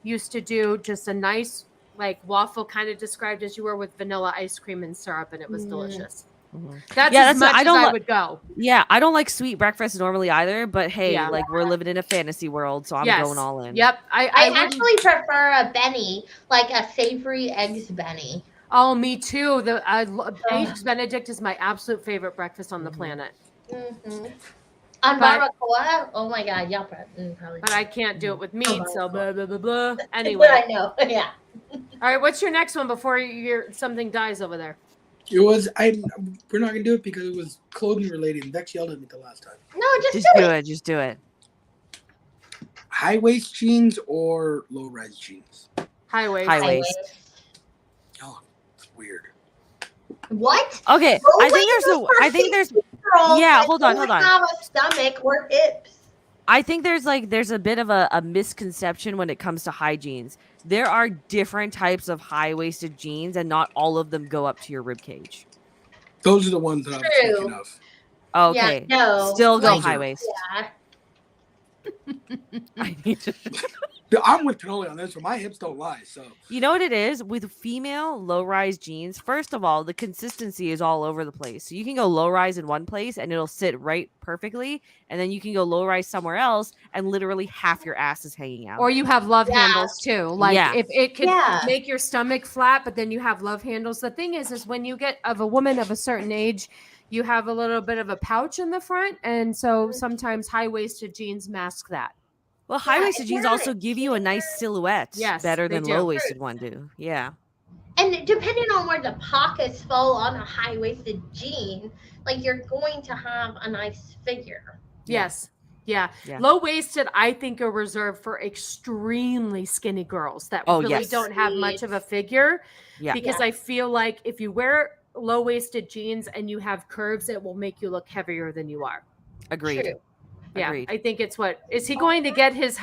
used to do just a nice like waffle, kind of described as you were, with vanilla ice cream and syrup, and it was delicious. That's as much as I would go.
Yeah, I don't like sweet breakfast normally either, but hey, like we're living in a fantasy world, so I'm going all in.
Yep. I actually prefer a Benny, like a savory eggs Benny.
Oh, me too. Eggs Benedict is my absolute favorite breakfast on the planet.
On barbacoa, oh my god, yeah, probably.
But I can't do it with meat, so blah blah blah blah. Anyway,
I know. Yeah.
All right, what's your next one before something dies over there?
It was we're not gonna do it because it was clothing related, and Vex yelled at me the last time.
No, just
do it. Just do it.
High waist jeans or low rise jeans?
High waist.
Oh, it's weird.
What?
Okay, I think there's yeah, hold on.
Have a stomach or hips.
I think there's a bit of a misconception when it comes to high jeans. There are different types of high-waisted jeans, and not all of them go up to your rib cage.
Those are the ones that I'm thinking of.
Okay.
Yeah, no.
Still go high waist.
Yeah.
I need to.
I'm with Cannoli on this one. My hips don't lie. So
you know what it is with female low-rise jeans? First of all, the consistency is all over the place. So you can go low-rise in one place and it'll sit right perfectly, and then you can go low-rise somewhere else and literally half your ass is hanging out.
Or you have love handles too. Like if it could make your stomach flat, but then you have love handles. The thing is when you get of a woman of a certain age, you have a little bit of a pouch in the front, and so sometimes high-waisted jeans mask that.
Well, high-waisted jeans also give you a nice silhouette.
Yes,
better than low-waisted one do. Yeah.
And depending on where the pockets fall on a high-waisted jean, like you're going to have a nice figure.
Yes. Yeah. Low-waisted, I think, are reserved for extremely skinny girls that really don't have much of a figure.
Yeah.
Because I feel like if you wear low-waisted jeans and you have curves, it will make you look heavier than you are.
Agreed.
True.
Yeah,
Agreed.
I think it's is he going to get his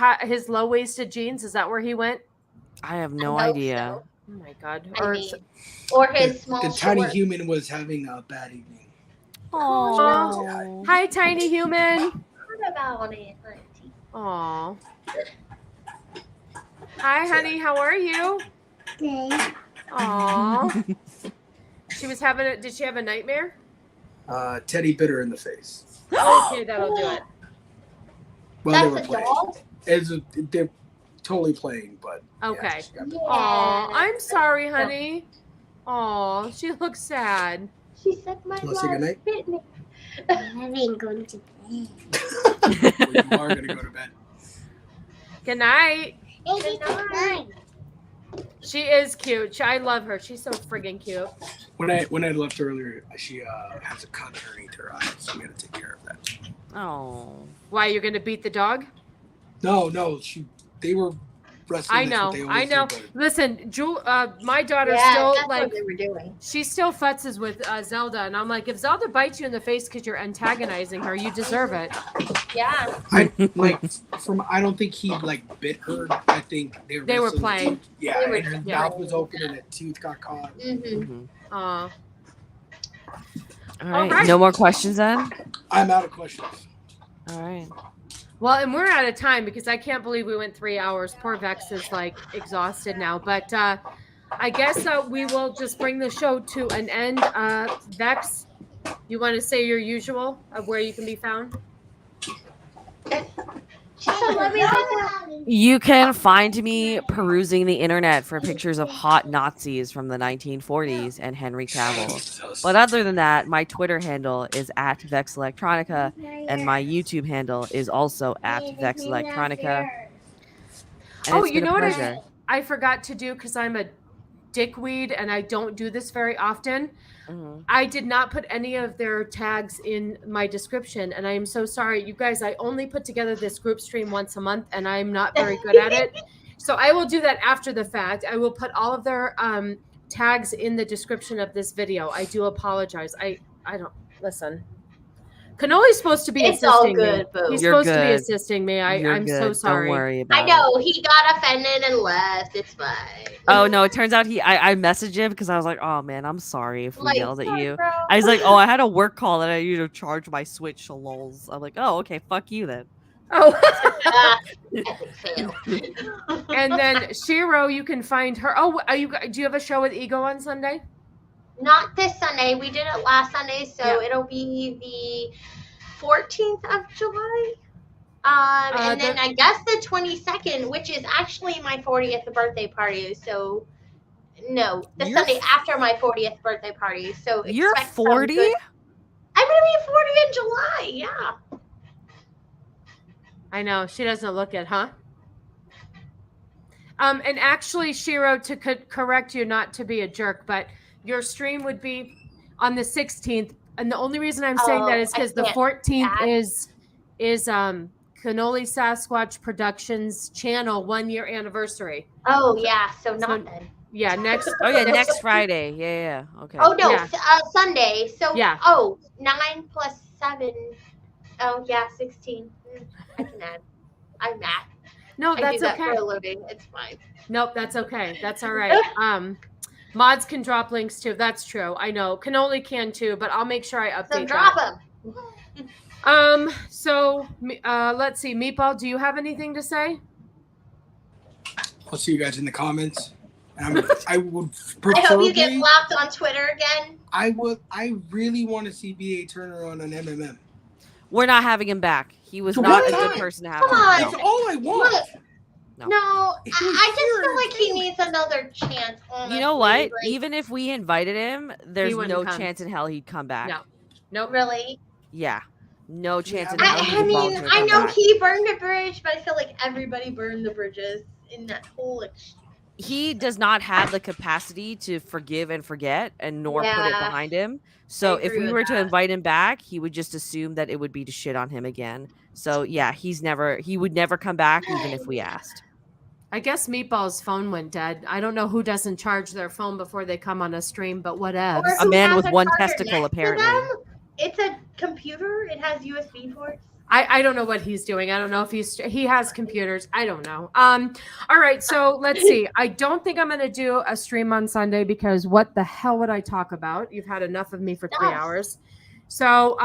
low-waisted jeans? Is that where he went?
I have no idea.
So. Oh my god.
Or his small
the tiny human was having a bad evening.
Oh. Hi, tiny human.
What about it?
Aw. Hi, honey. How are you?
Good.
Aw. She was having it. Did she have a nightmare?
Teddy bit her in the face.
Okay, that'll do it.
Well,
That's a doll?
They're totally playing, but
Okay.
Yeah.
Aw, I'm sorry, honey. Aw, she looks sad.
She said my
You wanna say goodnight?
bit me.
I ain't going to bed.
Well, you are gonna go to bed.
Good night.
Good night.
She is cute. I love her. She's so friggin' cute.
When I left earlier, she has a cut underneath her eye, so I'm gonna take care of that.
Oh.
Why, you're gonna beat the dog?
No, they were wrestling.
I know.
That's what they always do, but
Listen, my daughter's
Yeah,
still
that's
like,
what they were doing.
she still futzes with Zelda, and I'm like, if Zelda bites you in the face because you're antagonizing her, you deserve it.
Yeah.
I don't think he like bit her. I think they were
were playing.
Yeah,
They were
and her
just
mouth
playing.
was open and a tooth got caught.
Mm-hmm.
Aw.
All right.
right.
No more questions then?
I'm out of questions.
All right.
Well, and we're out of time because I can't believe we went 3 hours. Poor Vex is like exhausted now. But I guess we will just bring the show to an end. Vex, you want to say your usual of where you can be found?
So let me get that.
You can find me perusing the internet for pictures of hot Nazis from the 1940s and Henry Cavill. But other than that, my Twitter handle is @VexElectronica, and my YouTube handle is also @VexElectronica. And
Oh,
it's
you
been a
know what
pleasure.
I forgot to do because I'm a dickweed and I don't do this very often.
Mhm.
I did not put any of their tags in my description, and I am so sorry. You guys, I only put together this group stream once a month, and I'm not very good at it. So I will do that after the fact. I will put all of their tags in the description of this video. I do apologize. I don't listen. Cannoli's supposed to be
It's all
assisting
good,
me.
boo.
He's
You're
supposed to be
good.
assisting me.
You're
I'm
good.
so sorry.
Don't worry about
I know he got offended and left. It's fine.
it. Oh no, it turns out I messaged him because I was like, oh man, I'm sorry if we
Like,
yelled at
sorry,
you.
bro.
I was like, oh, I had a work call that I needed to charge my Switch to lols. I'm like, oh, okay, fuck you then.
Oh.
Epic fail.
And then Shiro, you can find her. Oh, do you have a show with Ego on Sunday?
Not this Sunday. We did it last Sunday, so
Yeah.
it'll be the 14th of July. And then I guess the 22nd, which is actually my 40th birthday party. So, no, the
You're
Sunday after my 40th birthday party. So
You're
expect some
40?
good- I'm gonna be 40 in July. Yeah.
I know she doesn't look it, huh? And actually, Shiro, to correct you, not to be a jerk, but your stream would be on the 16th, and the only reason I'm saying that is
I
because the
can't
14th
add.
is Cannoli Sasquatch Productions channel 1 year anniversary.
Oh yeah. So not then.
Yeah, next.
Oh yeah, next Friday. Yeah. Okay.
Oh no,
Yeah.
Sunday. So
Yeah.
Oh, 9 plus 7. Oh yeah, 16. I can add. I'm math.
No,
I do
that's
that
okay.
for a living. It's fine.
Nope, that's okay. That's all right. Mods can drop links too. That's true. I know. Cannoli can too, but I'll make sure I update
So drop them.
that. So let's see. Meatball, do you have anything to say?
I'll see you guys in the comments. And I would
I
preferably.
hope you get blocked on Twitter again.
I really want to see BA Turner on an MMM.
We're not having him back. He was
So
not
what
a good
time?
person to have.
Come
on.
on.
No.
That's all I want.
Look.
No.
No, I
He was
just
here
feel like he
too.
needs another chance. Honestly.
You know what?
Like,
Even if we invited him, there's
wouldn't
no
come.
chance in hell he'd come back.
No. Nope.
really,
Yeah. No chance in
Yeah,
hell he'd
I mean,
volunteer to
I
come
know
back.
he burned a bridge, but I feel like everybody burned the bridges in that whole.
He does not have the capacity to forgive and forget and nor put it
Yeah.
behind him. So
I
if
agree
we
with
were to
that.
invite him back, he would just assume that it would be to shit on him again. So yeah, he would never come back even if we asked.
I guess Meatball's phone went dead. I don't know who doesn't charge their phone before they come on a stream, but whatever.
Or
A
who
man
has
with
a
one
charger
testicle,
next to
apparently.
them. It's a computer. It has USB ports.
I don't know what he's doing. I don't know if he has computers. I don't know. All right. So let's see. I don't think I'm going to do a stream on Sunday because what the hell would I talk about? You've had enough of me for 3
Yes.
hours. So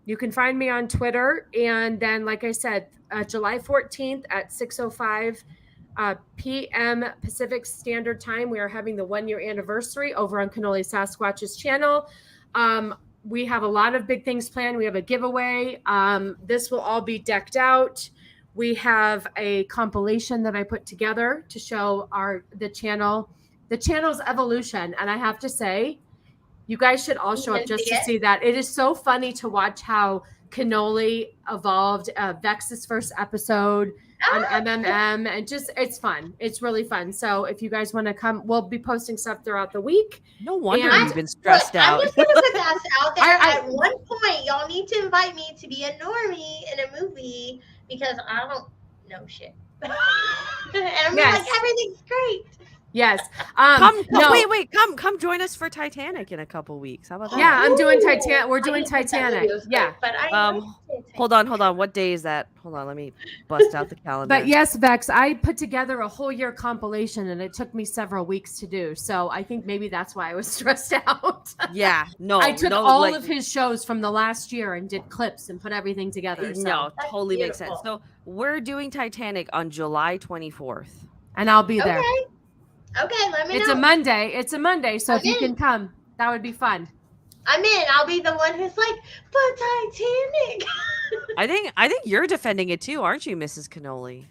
you can find me on Twitter. And then, like I said, July 14th at 6:05 p.m. Pacific Standard Time. We are having the 1 year anniversary over on Cannoli Sasquatch's channel. We have a lot of big things planned. We have a giveaway. This will all be decked out. We have a compilation that I put together to show the channel's evolution. And I have to say, you guys should all show up just to see that. It is so funny to watch how Cannoli evolved. Vex's first episode on MMM, and just it's fun. It's really fun. So if you guys want to come, we'll be posting stuff throughout the week.
No wonder you've been stressed out.
I'm just gonna put that out there. At one point, y'all need to invite me to be a normie in a movie because I don't know shit. And I'm like, everything's great.
Yes.
Come join us for Titanic in a couple weeks. How about that?
Yeah, I'm doing Titanic. We're doing Titanic. Yeah.
But I
hold on. What day is that? Hold on, let me bust out the calendar.
But yes, Vex, I put together a whole year compilation and it took me several weeks to do. So I think maybe that's why I was stressed out.
Yeah,
I took all of his shows from the last year and did clips and put everything together. So.
No, totally makes sense. So we're doing Titanic on July 24th.
And I'll be there.
Okay, let me know.
It's a Monday, so if you can come, that would be fun.
I'm in. I'll be the one who's like, but Titanic.
I think you're defending it too, aren't you, Mrs. Cannoli?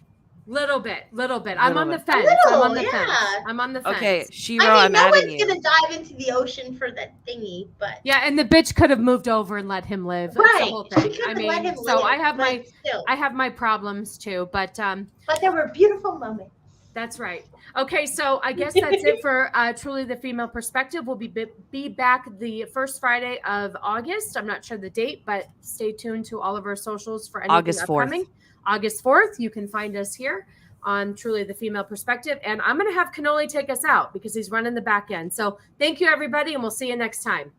Little bit. I'm on the fence. I'm on the fence.
Okay, Shiro, I'm adding you.
No one's gonna dive into the ocean for that thingy, but
yeah, and the bitch could have moved over and let him live.
Right.
That's the whole thing. I mean, so I have my problems too, but
there were beautiful moments.
That's right. Okay, so I guess that's it for Truly the Female Perspective. We'll be back the first Friday of August. I'm not sure the date, but stay tuned to all of our socials for anything upcoming. August 4th. You can find us here on Truly the Female Perspective. And I'm going to have Cannoli take us out because he's running the back end. So thank you, everybody, and we'll see you next time.